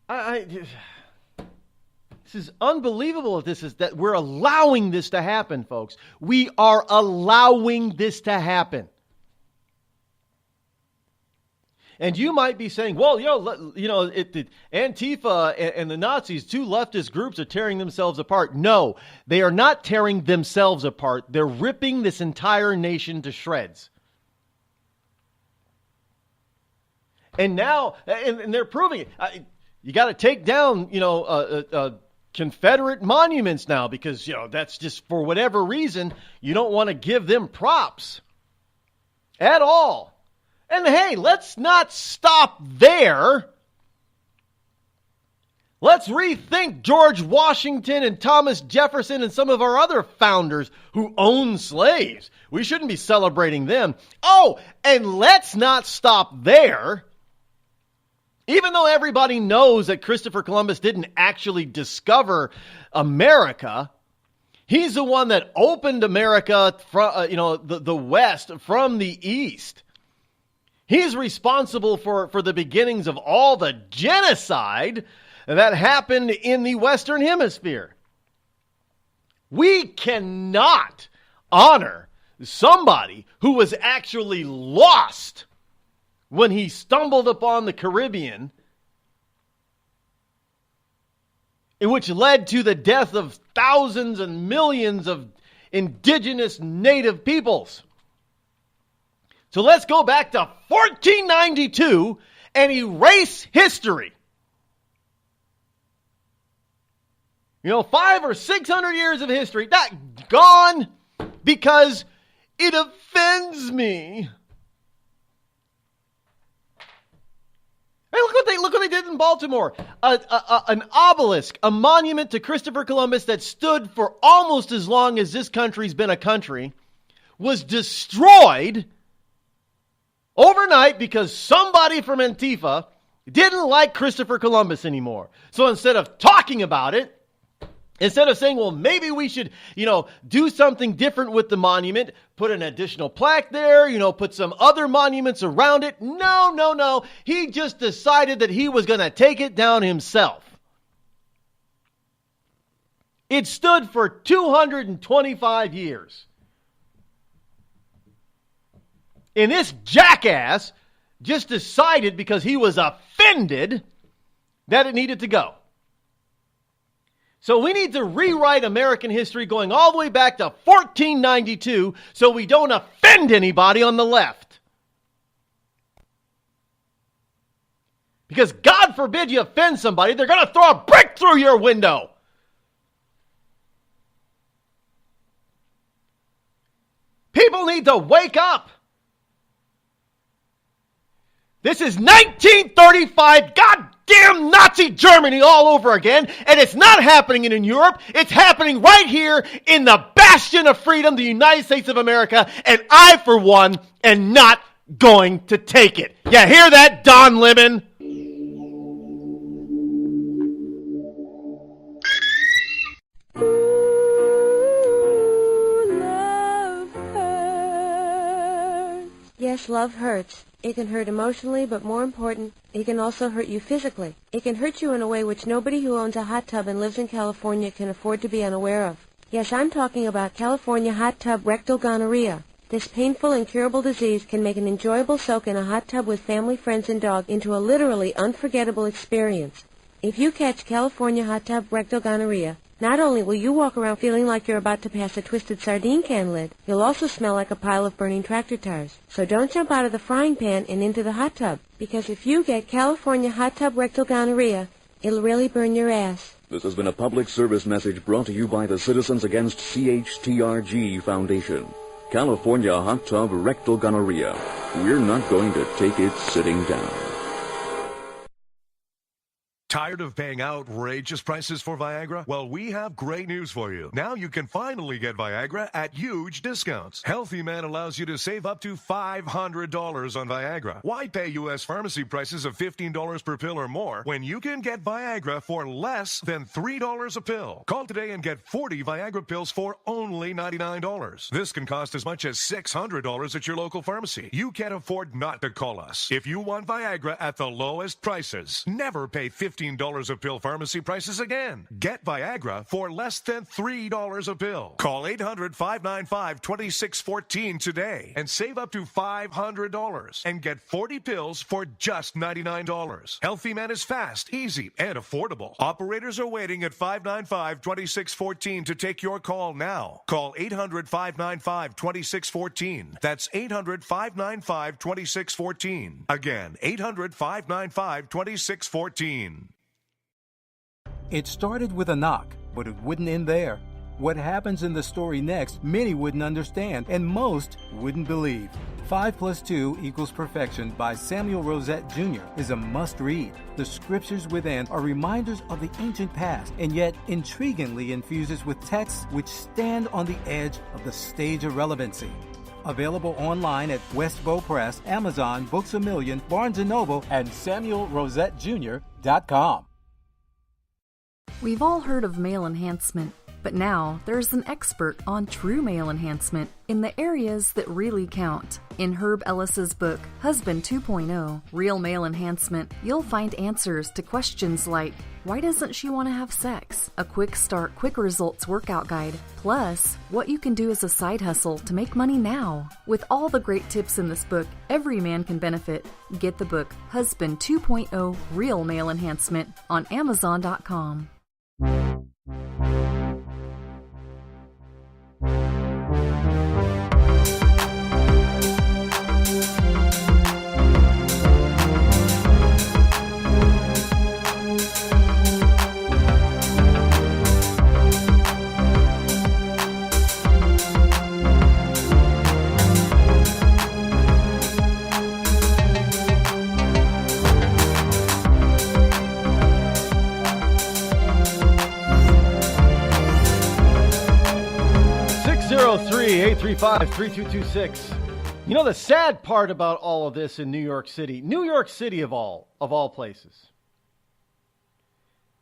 This is unbelievable that we're allowing this to happen, folks. We are allowing this to happen. And you might be saying, well, Antifa and the Nazis, two leftist groups, are tearing themselves apart. No, they are not tearing themselves apart. They're ripping this entire nation to shreds. And now, and they're proving it. You got to take down, Confederate monuments now because, that's just for whatever reason, you don't want to give them props at all. And hey, let's not stop there. Let's rethink George Washington and Thomas Jefferson and some of our other founders who owned slaves. We shouldn't be celebrating them. Oh, and let's not stop there. Even though everybody knows that Christopher Columbus didn't actually discover America, he's the one that opened America from, the West from the East. He's responsible for the beginnings of all the genocide that happened in the Western Hemisphere. We cannot honor somebody who was actually lost when he stumbled upon the Caribbean, which led to the death of thousands and millions of indigenous native peoples. So let's go back to 1492 and erase history. 500 or 600 years of history, not gone because it offends me. Hey, look what they did in Baltimore. An obelisk, a monument to Christopher Columbus that stood for almost as long as this country's been a country, was destroyed overnight because somebody from Antifa didn't like Christopher Columbus anymore. So instead of talking about it, instead of saying, well, maybe we should, do something different with the monument, put an additional plaque there, put some other monuments around it. No. He just decided that he was going to take it down himself. It stood for 225 years. And this jackass just decided because he was offended that it needed to go. So we need to rewrite American history going all the way back to 1492 so we don't offend anybody on the left. Because God forbid you offend somebody, they're going to throw a brick through your window. People need to wake up. This is 1935 goddamn Nazi Germany all over again, and it's not happening in Europe. It's happening right here in the bastion of freedom, the United States of America, and I, for one, am not going to take it. You hear that, Don Lemon? Yes, love hurts. It can hurt emotionally, but more important, it can also hurt you physically. It can hurt you in a way which nobody who owns a hot tub and lives in California can afford to be unaware of. Yes, I'm talking about California hot tub rectal gonorrhea. This painful, incurable disease can make an enjoyable soak in a hot tub with family, friends, and dog into a literally unforgettable experience. If you catch California hot tub rectal gonorrhea, not only will you walk around feeling like you're about to pass a twisted sardine can lid, you'll also smell like a pile of burning tractor tires. So don't jump out of the frying pan and into the hot tub, because if you get California hot tub rectal gonorrhea, it'll really burn your ass. This has been a public service message brought to you by the Citizens Against CHTRG Foundation. California hot tub rectal gonorrhea. We're not going to take it sitting down. Tired of paying outrageous prices for Viagra? Well, we have great news for you. Now you can finally get Viagra at huge discounts. Healthy Man allows you to save up to $500 on Viagra. Why pay U.S. pharmacy prices of $15 per pill or more when you can get Viagra for less than $3 a pill? Call today and get 40 Viagra pills for only $99. This can cost as much as $600 at your local pharmacy. You can't afford not to call us. If you want Viagra at the lowest prices, never pay $15 a pill pharmacy prices again. Get Viagra for less than $3 a pill. Call 800-595-2614 today and save up to $500 and get 40 pills for just $99. Healthy Man is fast, easy, and affordable. Operators are waiting at 595-2614 to take your call now. Call 800-595-2614. That's 800-595-2614. Again, 800-595-2614. It started with a knock, but it wouldn't end there. What happens in the story next, many wouldn't understand, and most wouldn't believe. 5 + 2 = Perfection by Samuel Rosette Jr. is a must-read. The scriptures within are reminders of the ancient past, and yet intriguingly infuses with texts which stand on the edge of the stage of relevancy. Available online at Westbow Press, Amazon, Books A Million, Barnes & Noble, and SamuelRosetteJr.com. We've all heard of male enhancement, but now there's an expert on true male enhancement in the areas that really count. In Herb Ellis's book, Husband 2.0, Real Male Enhancement, you'll find answers to questions like, why doesn't she want to have sex? A quick start, quick results workout guide, plus what you can do as a side hustle to make money now. With all the great tips in this book, every man can benefit. Get the book, Husband 2.0, Real Male Enhancement, on Amazon.com. (835-3226). You know the sad part about all of this in New York City of all places,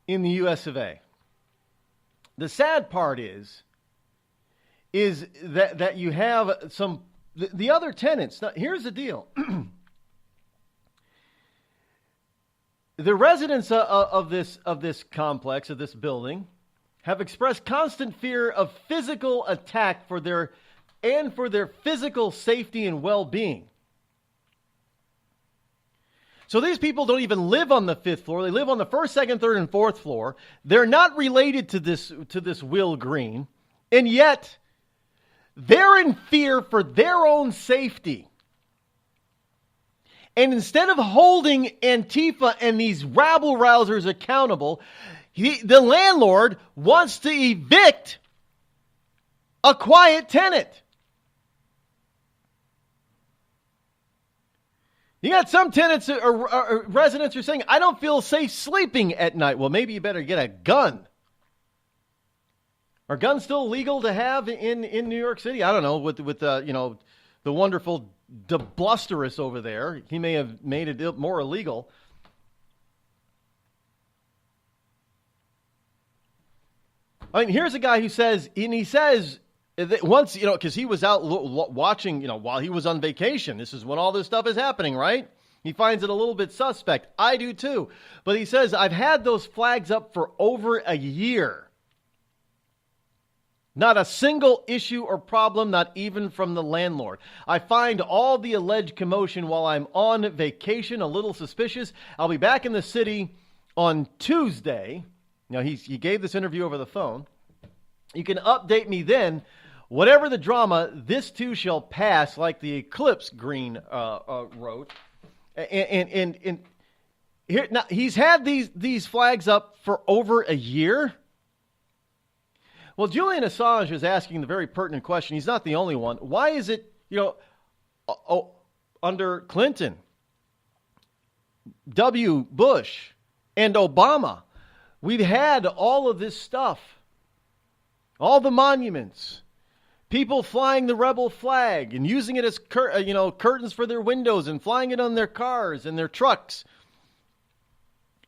in the U.S. of A. The sad part is that you have some the other tenants. Now, here's the deal: the residents of this complex, of this building, have expressed constant fear of physical attack for their physical safety and well-being. So these people don't even live on the 5th floor. They live on the 1st, 2nd, 3rd, and 4th floor. They're not related to this Will Green. And yet, they're in fear for their own safety. And instead of holding Antifa and these rabble-rousers accountable, the landlord wants to evict a quiet tenant. You got some tenants or residents who are saying, I don't feel safe sleeping at night. Well, maybe you better get a gun. Are guns still legal to have in New York City? I don't know. With the wonderful DeBlusterous over there, he may have made it more illegal. I mean, here's a guy who says, and he says that once, because he was out watching, while he was on vacation. This is when all this stuff is happening, right? He finds it a little bit suspect. I do too. But he says, I've had those flags up for over a year. Not a single issue or problem, not even from the landlord. I find all the alleged commotion while I'm on vacation a little suspicious. I'll be back in the city on Tuesday. Now, he gave this interview over the phone. You can update me then. Whatever the drama, this too shall pass, like the Eclipse Green wrote. And here, now, he's had these flags up for over a year. Well, Julian Assange is asking the very pertinent question. He's not the only one. Why is it, under Clinton, W. Bush, and Obama, we've had all of this stuff, all the monuments, people flying the rebel flag and using it as curtains for their windows and flying it on their cars and their trucks.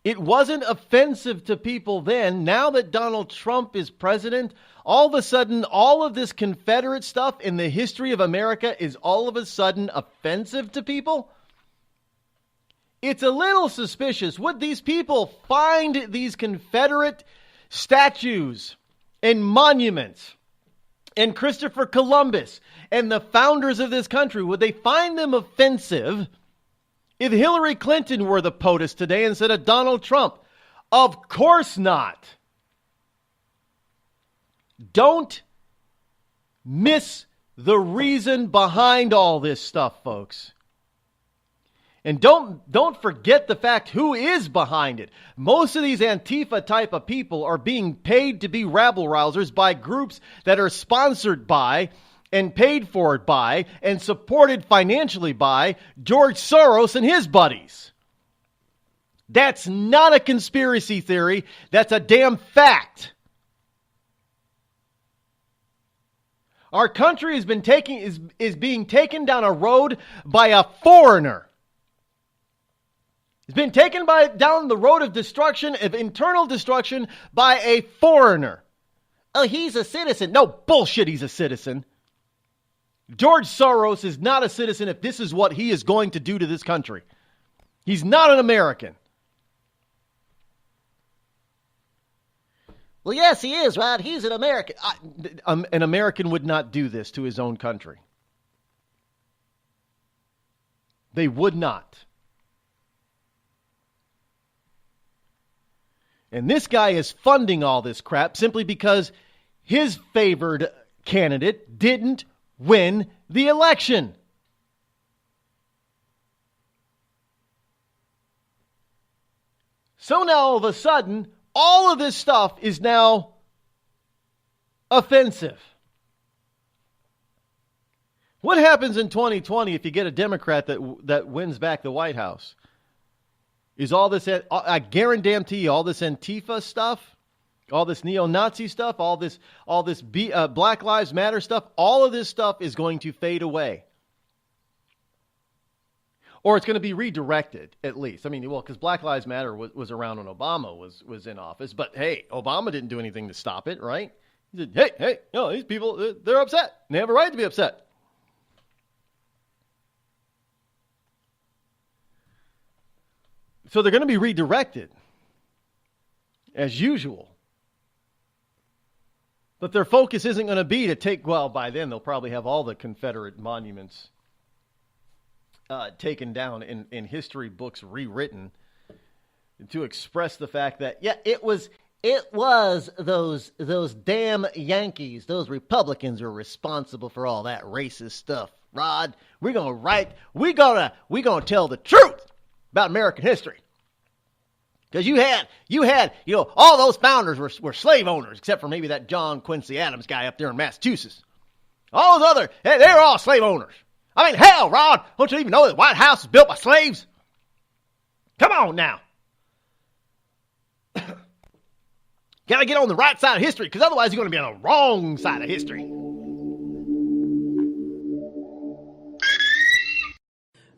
It wasn't offensive to people then. Now that Donald Trump is president, all of a sudden, all of this Confederate stuff in the history of America is all of a sudden offensive to people? It's a little suspicious. Would these people find these Confederate statues and monuments and Christopher Columbus and the founders of this country, would they find them offensive if Hillary Clinton were the POTUS today instead of Donald Trump? Of course not. Don't miss the reason behind all this stuff, folks. And don't forget the fact who is behind it. Most of these Antifa type of people are being paid to be rabble-rousers by groups that are sponsored by and paid for it by and supported financially by George Soros and his buddies. That's not a conspiracy theory. That's a damn fact. Our country has been is being taken down a road by a foreigner. It's been taken down the road of destruction, of internal destruction, by a foreigner. Oh, he's a citizen. No, bullshit, he's a citizen. George Soros is not a citizen if this is what he is going to do to this country. He's not an American. Well, yes, he is, Rod. He's an American. An American would not do this to his own country. They would not. And this guy is funding all this crap simply because his favored candidate didn't win the election. So now all of a sudden, all of this stuff is now offensive. What happens in 2020 if you get a Democrat that wins back the White House? Is all this, I guarantee you, all this Antifa stuff, all this neo-Nazi stuff, all this Black Lives Matter stuff, all of this stuff is going to fade away. Or it's going to be redirected, at least. I mean, well, because Black Lives Matter was around when Obama was in office. But, hey, Obama didn't do anything to stop it, right? He said, hey, these people, they're upset. They have a right to be upset. So they're going to be redirected, as usual. But their focus isn't going to be to take, well, by then they'll probably have all the Confederate monuments taken down in history books, rewritten to express the fact that, yeah, it was those damn Yankees, those Republicans were responsible for all that racist stuff. Rod, we're gonna tell the truth about American history. Because you had all those founders were slave owners, except for maybe that John Quincy Adams guy up there in Massachusetts. All those other, they were all slave owners. I mean, hell, Rod, don't you even know the White House was built by slaves? Come on now. Gotta get on the right side of history, because otherwise you're going to be on the wrong side of history.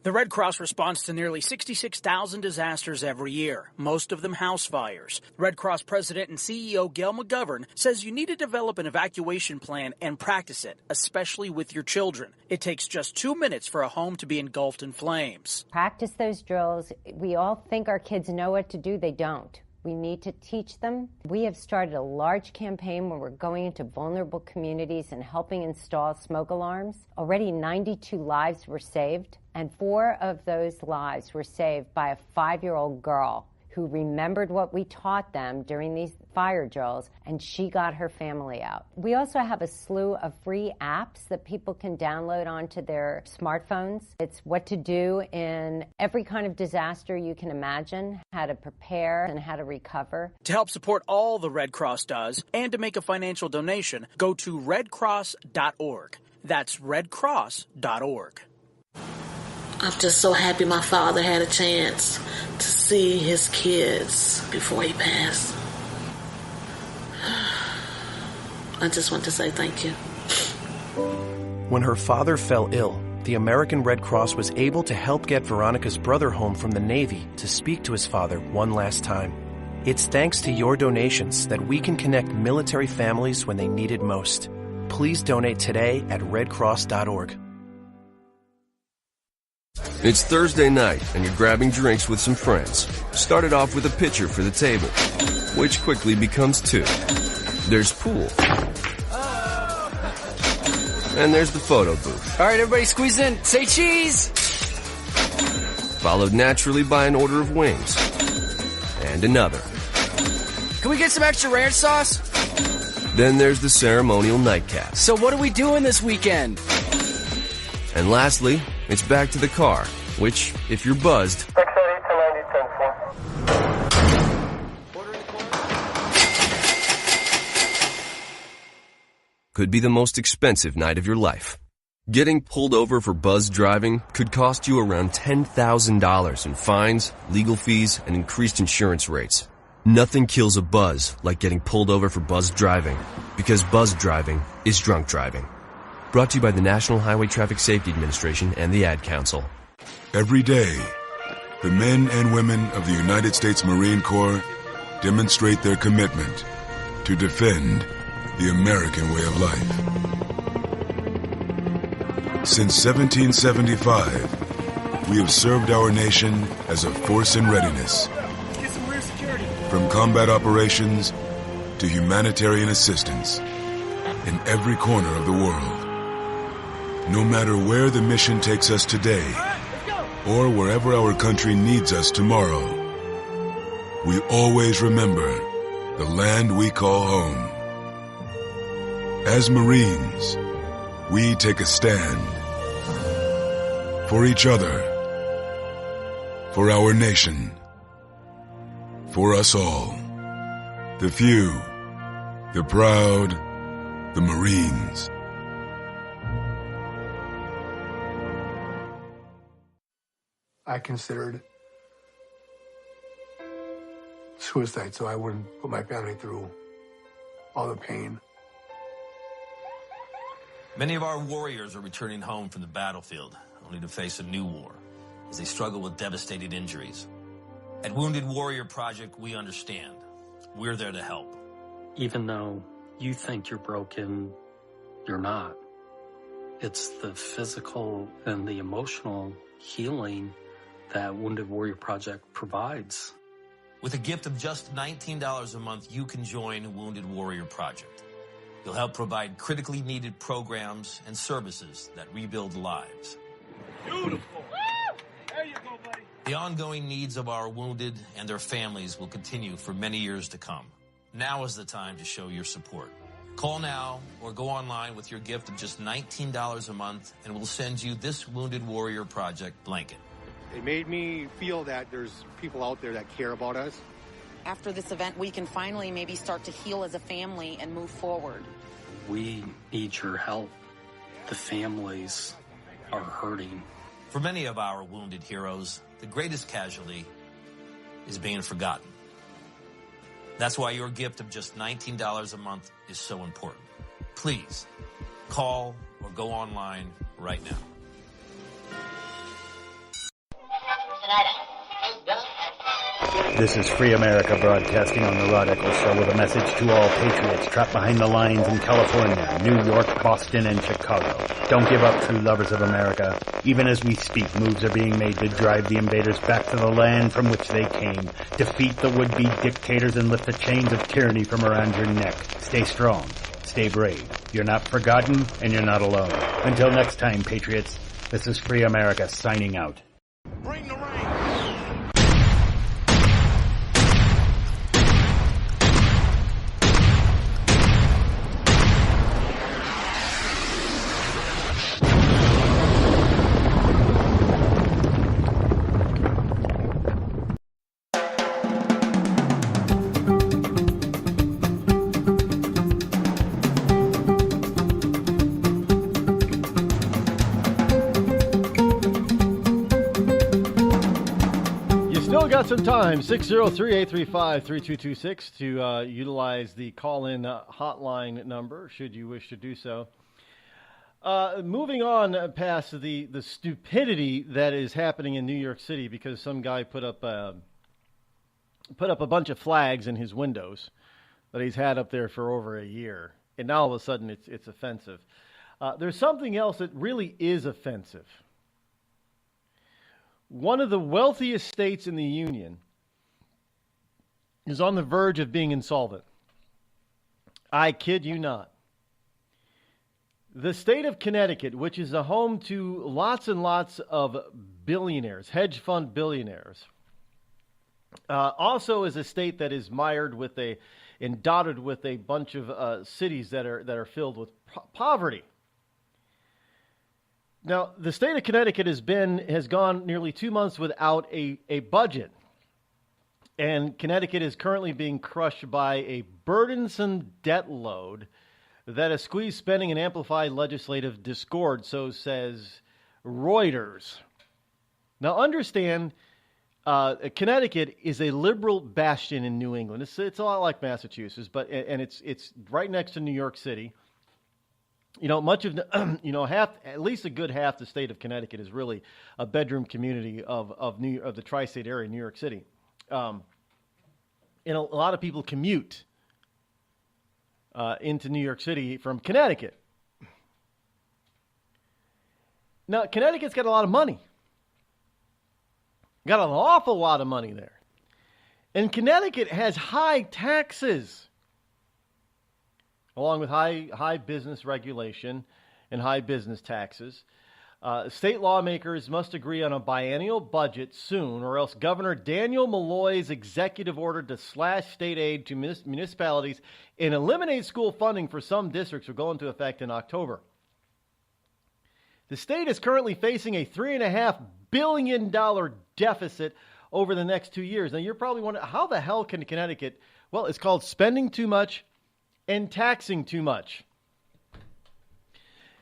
The Red Cross responds to nearly 66,000 disasters every year, most of them house fires. Red Cross President and CEO Gail McGovern says you need to develop an evacuation plan and practice it, especially with your children. It takes just 2 minutes for a home to be engulfed in flames. Practice those drills. We all think our kids know what to do. They don't. We need to teach them. We have started a large campaign where we're going into vulnerable communities and helping install smoke alarms. Already 92 lives were saved, and 4 of those lives were saved by a 5-year-old girl who remembered what we taught them during these fire drills, and she got her family out. We also have a slew of free apps that people can download onto their smartphones. It's what to do in every kind of disaster you can imagine, how to prepare and how to recover. To help support all the Red Cross does and to make a financial donation, go to redcross.org. That's redcross.org. I'm just so happy my father had a chance to see his kids before he passed. I just want to say thank you. When her father fell ill, the American Red Cross was able to help get Veronica's brother home from the Navy to speak to his father one last time. It's thanks to your donations that we can connect military families when they need it most. Please donate today at redcross.org. It's Thursday night, and you're grabbing drinks with some friends. Started off with a pitcher for the table, which quickly becomes 2. There's pool. And there's the photo booth. All right, everybody squeeze in. Say cheese! Followed naturally by an order of wings. And another. Can we get some extra ranch sauce? Then there's the ceremonial nightcap. So what are we doing this weekend? And lastly, it's back to the car, which, if you're buzzed, could be the most expensive night of your life. Getting pulled over for buzz driving could cost you around $10,000 in fines, legal fees, and increased insurance rates. Nothing kills a buzz like getting pulled over for buzz driving, because buzz driving is drunk driving. Brought to you by the National Highway Traffic Safety Administration and the Ad Council. Every day, the men and women of the United States Marine Corps demonstrate their commitment to defend the American way of life. Since 1775, we have served our nation as a force in readiness. Get some rear security. From combat operations to humanitarian assistance in every corner of the world. No matter where the mission takes us today, or wherever our country needs us tomorrow, we always remember the land we call home. As Marines, we take a stand for each other, for our nation, for us all, the few, the proud, the Marines. I considered suicide so I wouldn't put my family through all the pain. Many of our warriors are returning home from the battlefield, only to face a new war as they struggle with devastating injuries. At Wounded Warrior Project, we understand. We're there to help. Even though you think you're broken, you're not. It's the physical and the emotional healing that Wounded Warrior Project provides. With a gift of just $19 a month, you can join Wounded Warrior Project. You'll help provide critically needed programs and services that rebuild lives. Beautiful. The ongoing needs of our wounded and their families will continue for many years to come. Now is the time to show your support. Call now or go online with your gift of just $19 a month, and we'll send you this Wounded Warrior Project blanket. It made me feel that there's people out there that care about us. After this event, we can finally maybe start to heal as a family and move forward. We need your help. The families are hurting. For many of our wounded heroes, the greatest casualty is being forgotten. That's why your gift of just $19 a month is so important. Please call or go online right now. This is Free America broadcasting on the Rod Eccles Show with a message to all patriots trapped behind the lines in California, New York, Boston, and Chicago. Don't give up, true lovers of America. Even as we speak, moves are being made to drive the invaders back to the land from which they came. Defeat the would-be dictators and lift the chains of tyranny from around your neck. Stay strong. Stay brave. You're not forgotten, and you're not alone. Until next time, patriots, this is Free America signing out. Bring the rain. Got some time, 603-835-3226 to utilize the call-in hotline number, should you wish to do so. Moving on past the stupidity that is happening in New York City because some guy put up a bunch of flags in his windows that he's had up there for over a year, and now all of a sudden it's offensive. There's something else that really is offensive. One of the wealthiest states in the Union is on the verge of being insolvent. I kid you not. The state of Connecticut, which is a home to lots and lots of billionaires, hedge fund billionaires, also is a state that is mired with and dotted with a bunch of cities that are filled with poverty. Now, the state of Connecticut has gone nearly 2 months without a budget. And Connecticut is currently being crushed by a burdensome debt load that has squeezed spending and amplified legislative discord, so says Reuters. Now, understand, Connecticut is a liberal bastion in New England. It's a lot like Massachusetts, and it's right next to New York City. You know, much of at least a good half the state of Connecticut is really a bedroom community of the tri-state area, New York City. And a lot of people commute into New York City from Connecticut. Now, Connecticut's got a lot of money. Got an awful lot of money there. And Connecticut has high taxes, along with high business regulation and high business taxes. State lawmakers must agree on a biennial budget soon, or else Governor Daniel Malloy's executive order to slash state aid to municipalities and eliminate school funding for some districts will go into effect in October. The state is currently facing a $3.5 billion deficit over the next 2 years. Now, you're probably wondering, how the hell can Connecticut? Well, it's called spending too much and taxing too much.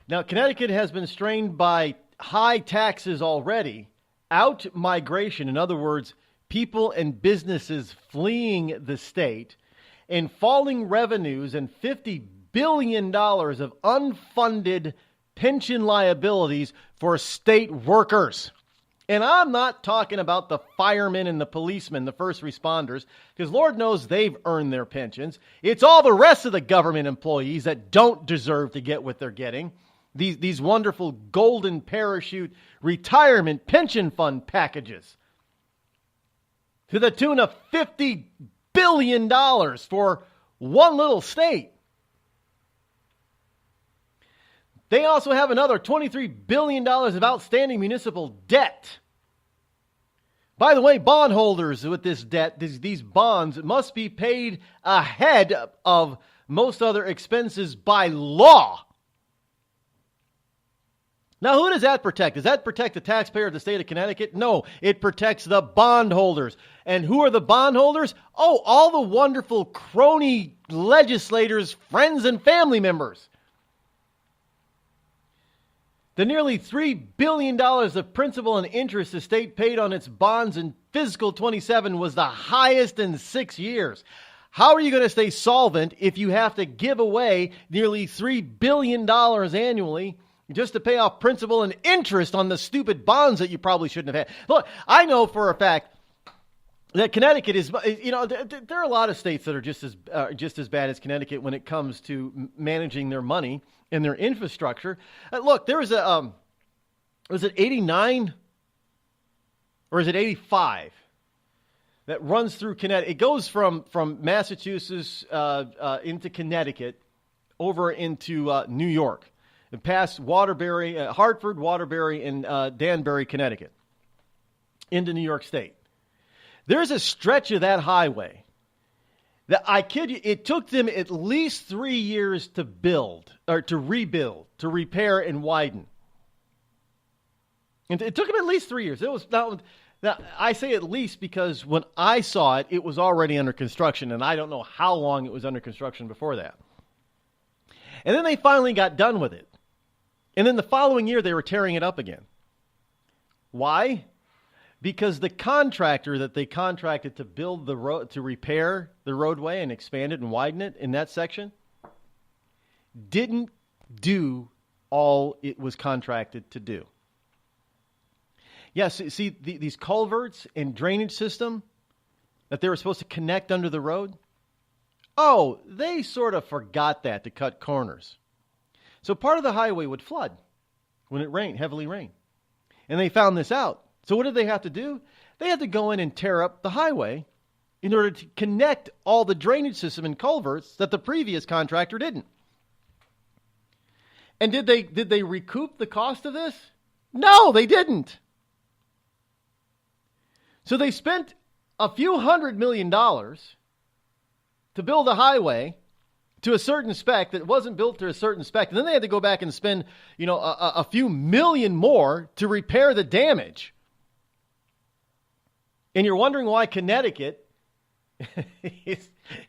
Now, Connecticut has been strained by high taxes already, out-migration, in other words, people and businesses fleeing the state, and falling revenues and $50 billion of unfunded pension liabilities for state workers. And I'm not talking about the firemen and the policemen, the first responders, because Lord knows they've earned their pensions. It's all the rest of the government employees that don't deserve to get what they're getting. These wonderful golden parachute retirement pension fund packages to the tune of $50 billion for one little state. They also have another $23 billion of outstanding municipal debt. By the way, bondholders with this debt, these bonds must be paid ahead of most other expenses by law. Now, who does that protect? Does that protect the taxpayer of the state of Connecticut? No, it protects the bondholders. And who are the bondholders? Oh, all the wonderful crony legislators, friends, and family members. The nearly $3 billion of principal and interest the state paid on its bonds in fiscal 27 was the highest in 6 years. How are you going to stay solvent if you have to give away nearly $3 billion annually just to pay off principal and interest on the stupid bonds that you probably shouldn't have had? Look, I know for a fact that Connecticut is, there are a lot of states that are just as bad as Connecticut when it comes to managing their money and their infrastructure. Look, there was was it 89 or is it 85 that runs through Connecticut? It goes from Massachusetts into Connecticut over into New York and past Waterbury, Hartford, Waterbury, and Danbury, Connecticut into New York State. There's a stretch of that highway that, I kid you, it took them at least 3 years to build, or to rebuild, to repair and widen. And it took them at least 3 years. It was now I say at least because when I saw it, it was already under construction, and I don't know how long it was under construction before that. And then they finally got done with it. And then the following year, they were tearing it up again. Why? Because the contractor that they contracted to build the road, to repair the roadway and expand it and widen it in that section, didn't do all it was contracted to do. Yes, see these culverts and drainage system that they were supposed to connect under the road? Oh, they sort of forgot that to cut corners. So part of the highway would flood when it rained, heavily rained. And they found this out. So what did they have to do? They had to go in and tear up the highway in order to connect all the drainage system and culverts that the previous contractor didn't. And did they recoup the cost of this? No, they didn't. So they spent a few $100 million to build a highway to a certain spec that wasn't built to a certain spec. And then they had to go back and spend, a few million more to repair the damage. And you're wondering why Connecticut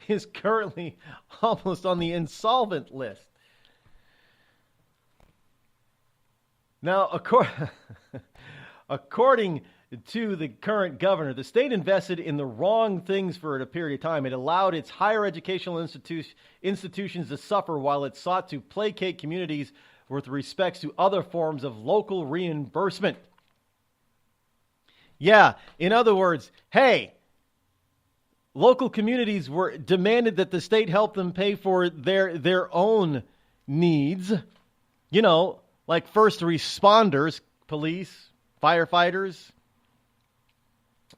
is currently almost on the insolvent list. Now, according to the current governor, the state invested in the wrong things for a period of time. It allowed its higher educational institutions to suffer while it sought to placate communities with respect to other forms of local reimbursement. Yeah, in other words, hey, local communities were demanded that the state help them pay for their own needs, like first responders, police, firefighters,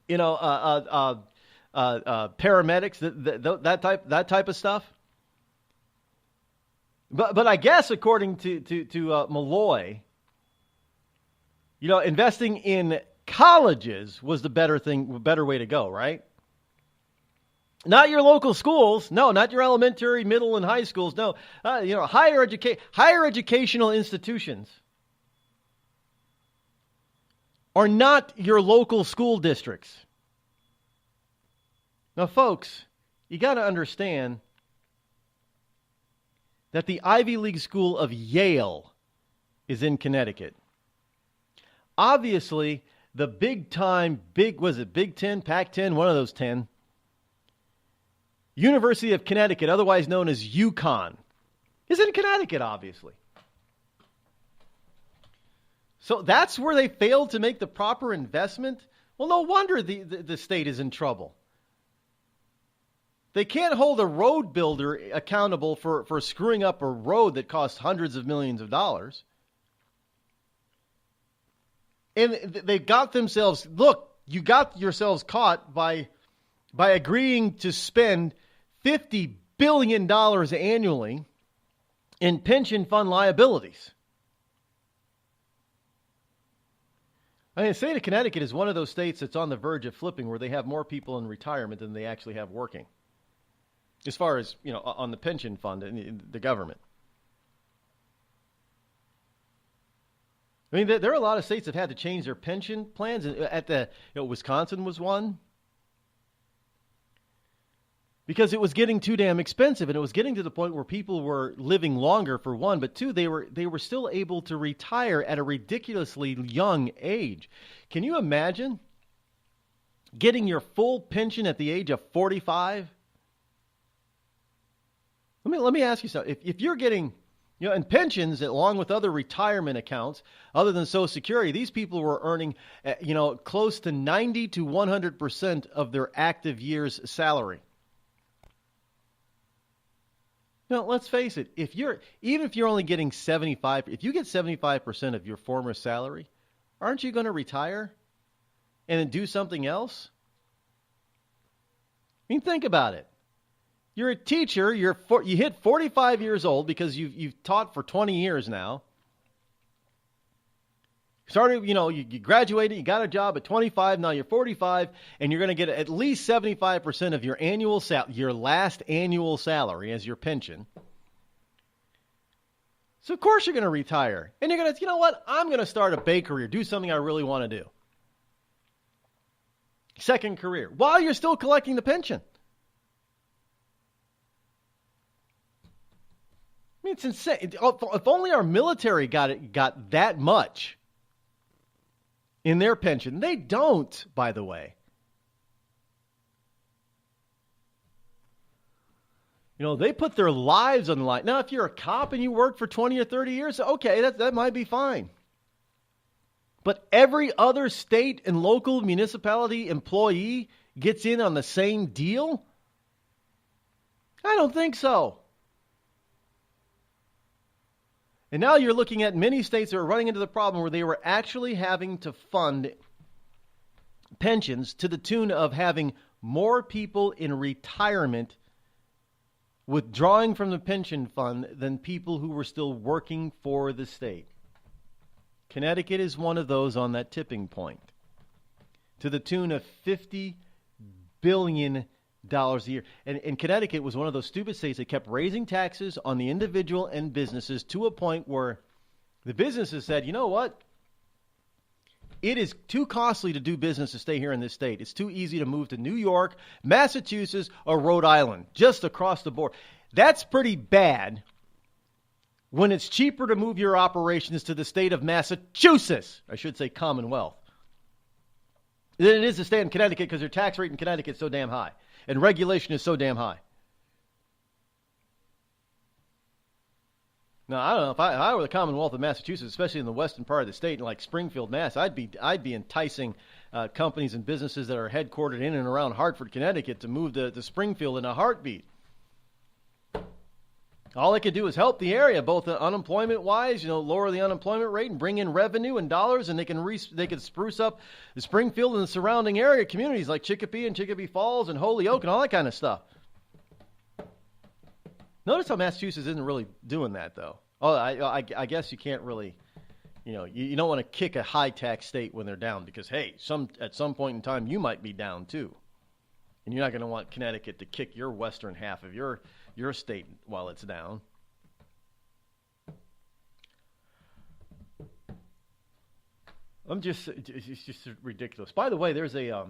paramedics, that type of stuff. But I guess according to Malloy, investing in colleges was the better way to go, right? Not your local schools. No, not your elementary, middle, and high schools. No, higher educational institutions are not your local school districts. Now, folks, you got to understand that the Ivy League school of Yale is in Connecticut. Obviously, the Big 10, Pac-10, one of those 10, University of Connecticut, otherwise known as UConn, is in Connecticut, obviously. So that's where they failed to make the proper investment? Well, no wonder the state is in trouble. They can't hold a road builder accountable for screwing up a road that costs hundreds of millions of dollars. And they got themselves, you got yourselves caught by agreeing to spend $50 billion annually in pension fund liabilities. I mean, the state of Connecticut is one of those states that's on the verge of flipping, where they have more people in retirement than they actually have working, as far as, on the pension fund and the government. I mean, there are a lot of states that had to change their pension plans. Wisconsin was one, because it was getting too damn expensive, and it was getting to the point where people were living longer, for one, but two, they were still able to retire at a ridiculously young age. Can you imagine getting your full pension at the age of 45? Let me ask you something. If you're getting, and pensions, along with other retirement accounts, other than Social Security, these people were earning, close to 90 to 100% of their active year's salary. Now, let's face it. Even if you're only getting 75, if you get 75% of your former salary, aren't you going to retire and then do something else? I mean, think about it. You're a teacher. You hit 45 years old because you've taught for 20 years now. Started, you graduated, you got a job at 25, now you're 45, and you're going to get at least 75% of your your last annual salary as your pension. So of course you're going to retire. And you're going to, I'm going to start a bakery or do something I really want to do. Second career, while you're still collecting the pension. I mean, it's insane. If only our military got that much in their pension. They don't, by the way. They put their lives on the line. Now, if you're a cop and you work for 20 or 30 years, okay, that might be fine. But every other state and local municipality employee gets in on the same deal? I don't think so. And now you're looking at many states that are running into the problem where they were actually having to fund pensions to the tune of having more people in retirement withdrawing from the pension fund than people who were still working for the state. Connecticut is one of those on that tipping point, to the tune of $50 billion a year. And Connecticut was one of those stupid states that kept raising taxes on the individual and businesses to a point where the businesses said, you know what? It is too costly to do business to stay here in this state. It's too easy to move to New York, Massachusetts, or Rhode Island, just across the board. That's pretty bad when it's cheaper to move your operations to the state of Massachusetts, I should say Commonwealth, than it is to stay in Connecticut, because your tax rate in Connecticut is so damn high and regulation is so damn high. Now, I don't know, if I were the Commonwealth of Massachusetts, especially in the western part of the state, like Springfield, Mass., I'd be enticing companies and businesses that are headquartered in and around Hartford, Connecticut, to move to Springfield in a heartbeat. All they could do is help the area, both unemployment-wise, lower the unemployment rate and bring in revenue and dollars, and they can spruce up the Springfield and the surrounding area communities like Chicopee and Chicopee Falls and Holyoke and all that kind of stuff. Notice how Massachusetts isn't really doing that, though. Oh, I guess you can't really, you don't want to kick a high-tax state when they're down because, hey, at some point in time you might be down too. And you're not going to want Connecticut to kick your western half of your state while it's down. It's just ridiculous. By the way, there's the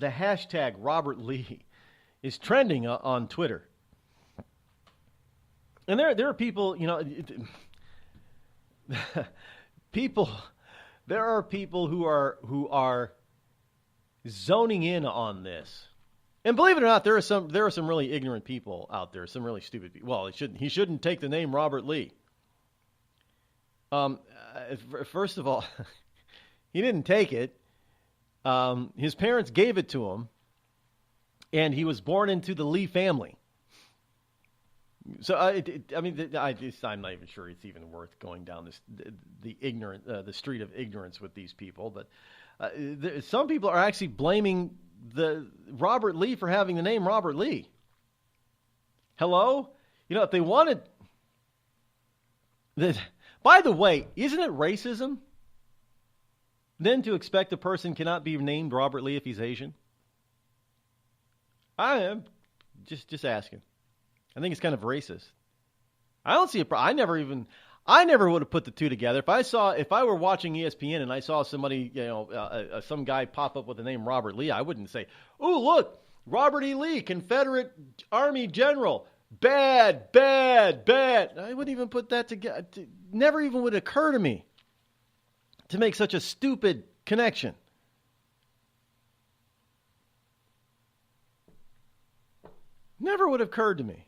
hashtag Robert Lee is trending on Twitter. And there are people, there are people who are zoning in on this. And believe it or not, there are some really ignorant people out there, some really stupid people. Well, he shouldn't take the name Robert Lee. First of all, he didn't take it. His parents gave it to him, and he was born into the Lee family. So I'm not even sure it's even worth going down the street of ignorance with these people. But some people are actually blaming the Robert Lee for having the name Robert Lee. Hello? If they wanted... By the way, isn't it racism Then to expect a person cannot be named Robert Lee if he's Asian? I am just asking. I think it's kind of racist. I don't see a problem. I never would have put the two together. If I were watching ESPN and I saw somebody, some guy pop up with the name Robert Lee, I wouldn't say, "Oh, look, Robert E. Lee, Confederate Army General. Bad, bad, bad." I wouldn't even put that together. Never even would occur to me to make such a stupid connection. Never would have occurred to me.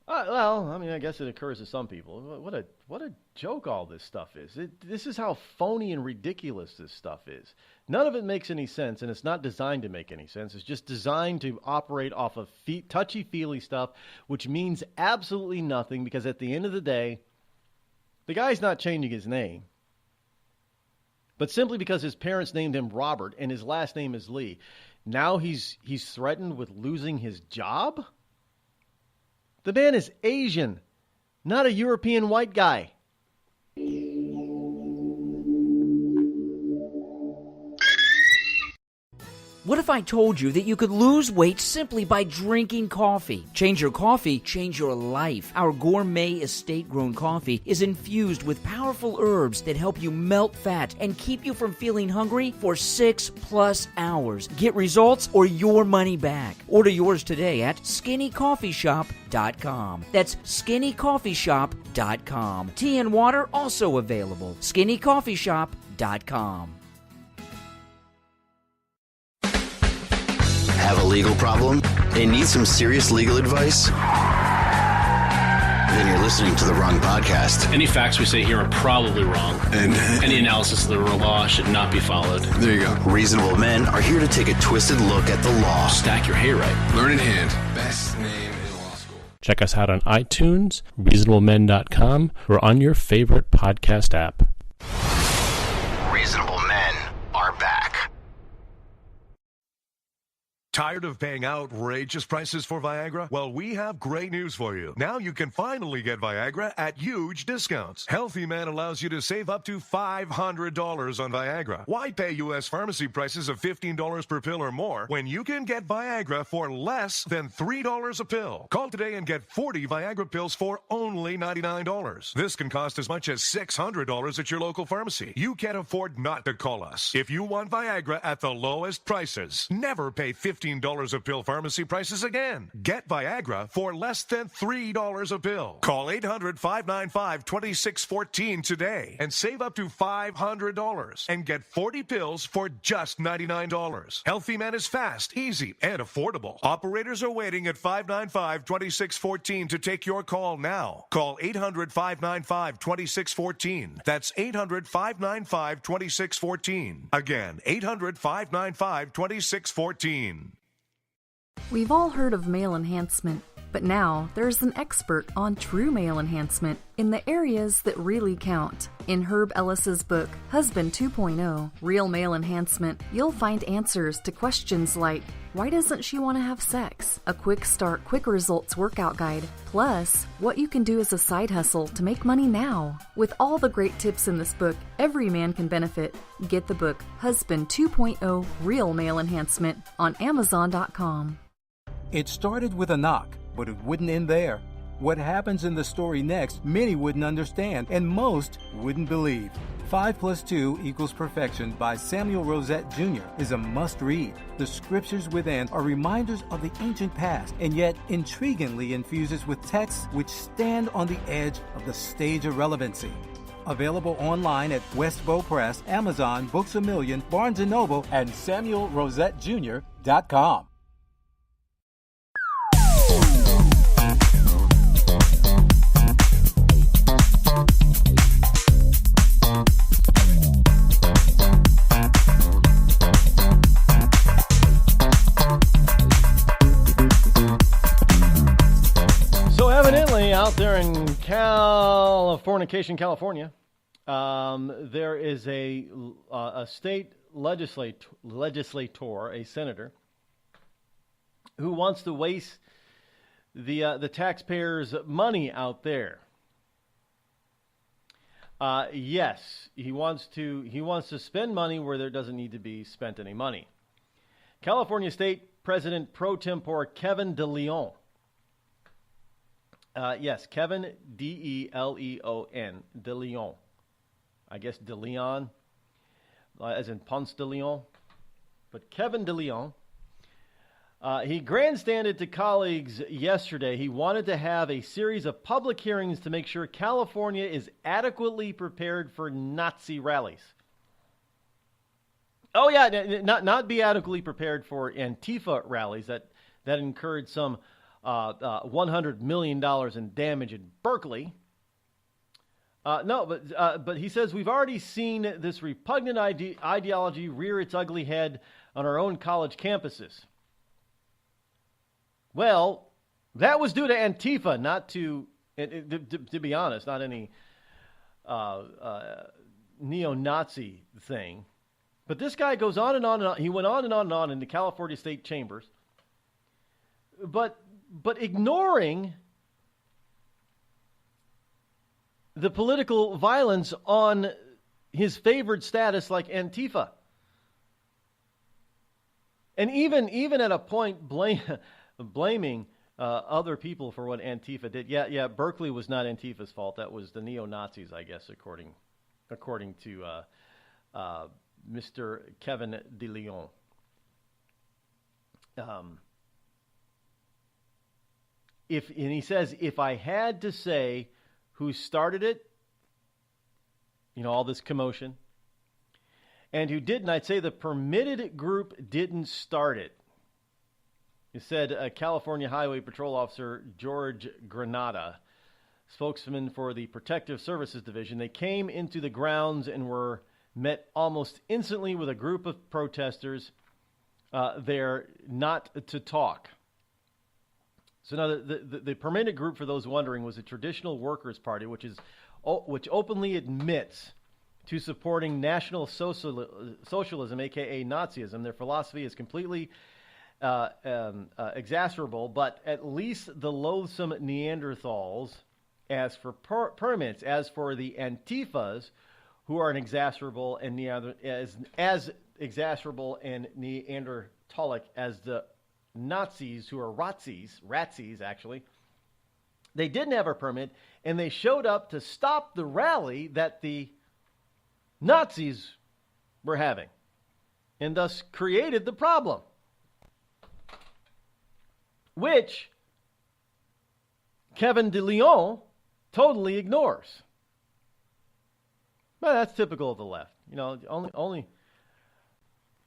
I guess it occurs to some people. What a joke all this stuff is. This is how phony and ridiculous this stuff is. None of it makes any sense, and it's not designed to make any sense. It's just designed to operate off of touchy-feely stuff, which means absolutely nothing, because at the end of the day, the guy's not changing his name. But simply because his parents named him Robert and his last name is Lee, now he's threatened with losing his job? The man is Asian, not a European white guy. What if I told you that you could lose weight simply by drinking coffee? Change your coffee, change your life. Our gourmet estate-grown coffee is infused with powerful herbs that help you melt fat and keep you from feeling hungry for 6+ hours. Get results or your money back. Order yours today at skinnycoffeeshop.com. That's skinnycoffeeshop.com. Tea and water also available. skinnycoffeeshop.com. Have a legal problem and need some serious legal advice? Then you're listening to the wrong podcast. Any facts we say here are probably wrong. And any analysis of the law should not be followed. There you go. Reasonable men are here to take a twisted look at the law. Stack your hay right. Learn in hand. Best name in law school. Check us out on iTunes, reasonablemen.com, or on your favorite podcast app. Reasonable men are back. Tired of paying outrageous prices for Viagra? Well, we have great news for you. Now you can finally get Viagra at huge discounts. Healthy Man allows you to save up to $500 on Viagra. Why pay U.S. pharmacy prices of $15 per pill or more when you can get Viagra for less than $3 a pill? Call today and get 40 Viagra pills for only $99. This can cost as much as $600 at your local pharmacy. You can't afford not to call us. If you want Viagra at the lowest prices, never pay $15 a pill pharmacy prices again. Get Viagra for less than $3 a pill. Call 800-595-2614 today and save up to $500 and get 40 pills for just $99. Healthy Man is fast, easy, and affordable. Operators are waiting at 595-2614 to take your call now. Call 800-595-2614. That's 800-595-2614. Again, 800-595-2614. We've all heard of male enhancement, but now there's an expert on true male enhancement in the areas that really count. In Herb Ellis's book, Husband 2.0, Real Male Enhancement, you'll find answers to questions like, why doesn't she want to have sex? A quick start, quick results workout guide, plus what you can do as a side hustle to make money now. With all the great tips in this book, every man can benefit. Get the book, Husband 2.0, Real Male Enhancement, on Amazon.com. It started with a knock, but it wouldn't end there. What happens in the story next, many wouldn't understand, and most wouldn't believe. 5 + 2 = Perfection by Samuel Rosette Jr. is a must-read. The scriptures within are reminders of the ancient past, and yet intriguingly infuses with texts which stand on the edge of the stage of relevancy. Available online at Westbow Press, Amazon, Books A Million, Barnes & Noble, and SamuelRosetteJr.com. Out there in Californication, California, there is a state legislator, a senator, who wants to waste the taxpayers' money out there. Yes, he wants to spend money where there doesn't need to be spent any money. California State President pro tempore Kevin DeLeon. Yes, Kevin DeLeon, DeLeon. I guess DeLeon, as in Ponce de Leon, but Kevin DeLeon. He grandstanded to colleagues yesterday. He wanted to have a series of public hearings to make sure California is adequately prepared for Nazi rallies. Oh yeah, not be adequately prepared for Antifa rallies that incurred some $100 million in damage in Berkeley. But he says we've already seen this repugnant ideology rear its ugly head on our own college campuses. Well, that was due to Antifa, not to be honest, not any neo-Nazi thing. But this guy goes on and on and on. He went on and on and on in the California State Chambers, but ignoring the political violence on his favored status like Antifa. And even at a point blaming other people for what Antifa did. Yeah, Berkeley was not Antifa's fault. That was the neo-Nazis, I guess, according to Mr. Kevin DeLeon. And he says, if I had to say who started it, all this commotion, and who didn't, I'd say the permitted group didn't start it. He said California Highway Patrol Officer George Granada, spokesman for the Protective Services Division. They came into the grounds and were met almost instantly with a group of protesters there not to talk. So now the permitted group, for those wondering, was a Traditional Workers' Party, which openly admits to supporting National Socialism, a.k.a. Nazism. Their philosophy is completely exacerbable, but at least the loathsome Neanderthals ask for permits. As for the Antifas, who are inexorable and as exasperable and Neanderthalic as the Nazis, who are Ratsies actually, they didn't have a permit, and they showed up to stop the rally that the Nazis were having, and thus created the problem, which Kevin DeLeon totally ignores. Well, that's typical of the left.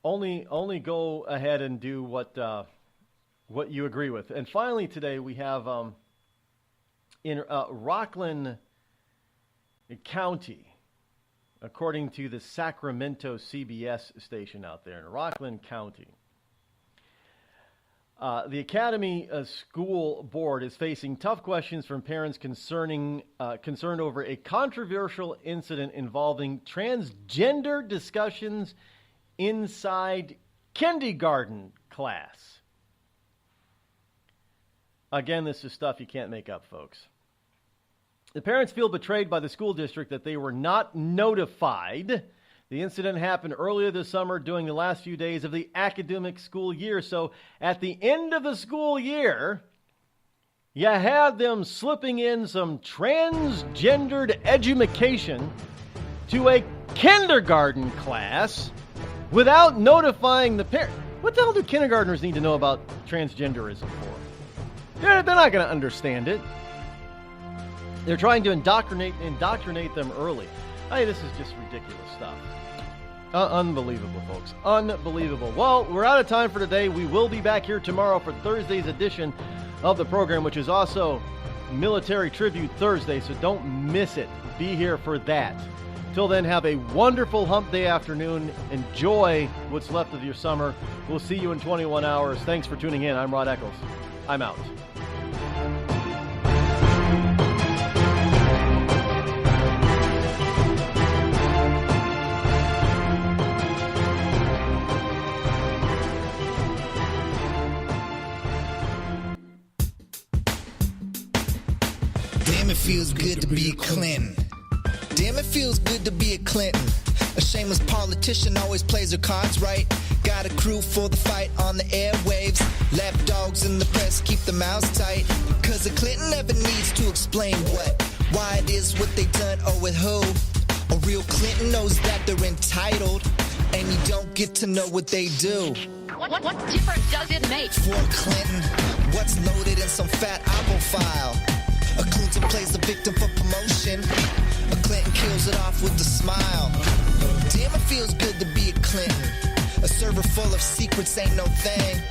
Only go ahead and do what you agree with. And finally today we have in Rockland County, according to the Sacramento CBS station out there in Rockland County, the Academy School Board is facing tough questions from parents concerned over a controversial incident involving transgender discussions inside kindergarten class. Again, this is stuff you can't make up, folks. The parents feel betrayed by the school district that they were not notified. The incident happened earlier this summer during the last few days of the academic school year. So at the end of the school year, you had them slipping in some transgendered education to a kindergarten class without notifying the parent. What the hell do kindergartners need to know about transgenderism for? They're not going to understand it. They're trying to indoctrinate them early. This is just ridiculous stuff. Unbelievable, folks. Unbelievable. Well, we're out of time for today. We will be back here tomorrow for Thursday's edition of the program, which is also Military Tribute Thursday, so don't miss it. Be here for that. Till then, have a wonderful hump day afternoon. Enjoy what's left of your summer. We'll see you in 21 hours. Thanks for tuning in. I'm Rod Eccles. I'm out. Damn, it feels good to be Clinton. Damn, it feels good to be a Clinton. A shameless politician always plays her cards right. Got a crew for the fight on the airwaves. Lapdogs in the press keep their mouths tight. Cause a Clinton never needs to explain what, why it is what they done or with who. A real Clinton knows that they're entitled, and you don't get to know what they do. What difference does it make? For a Clinton, what's loaded in some fat Oppo file? A Clinton plays the victim for promotion. A Clinton kills it off with a smile. Damn, it feels good to be a Clinton. A server full of secrets ain't no thing.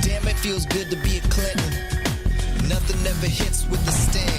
Damn, it feels good to be a Clinton. Nothing ever hits with the sting.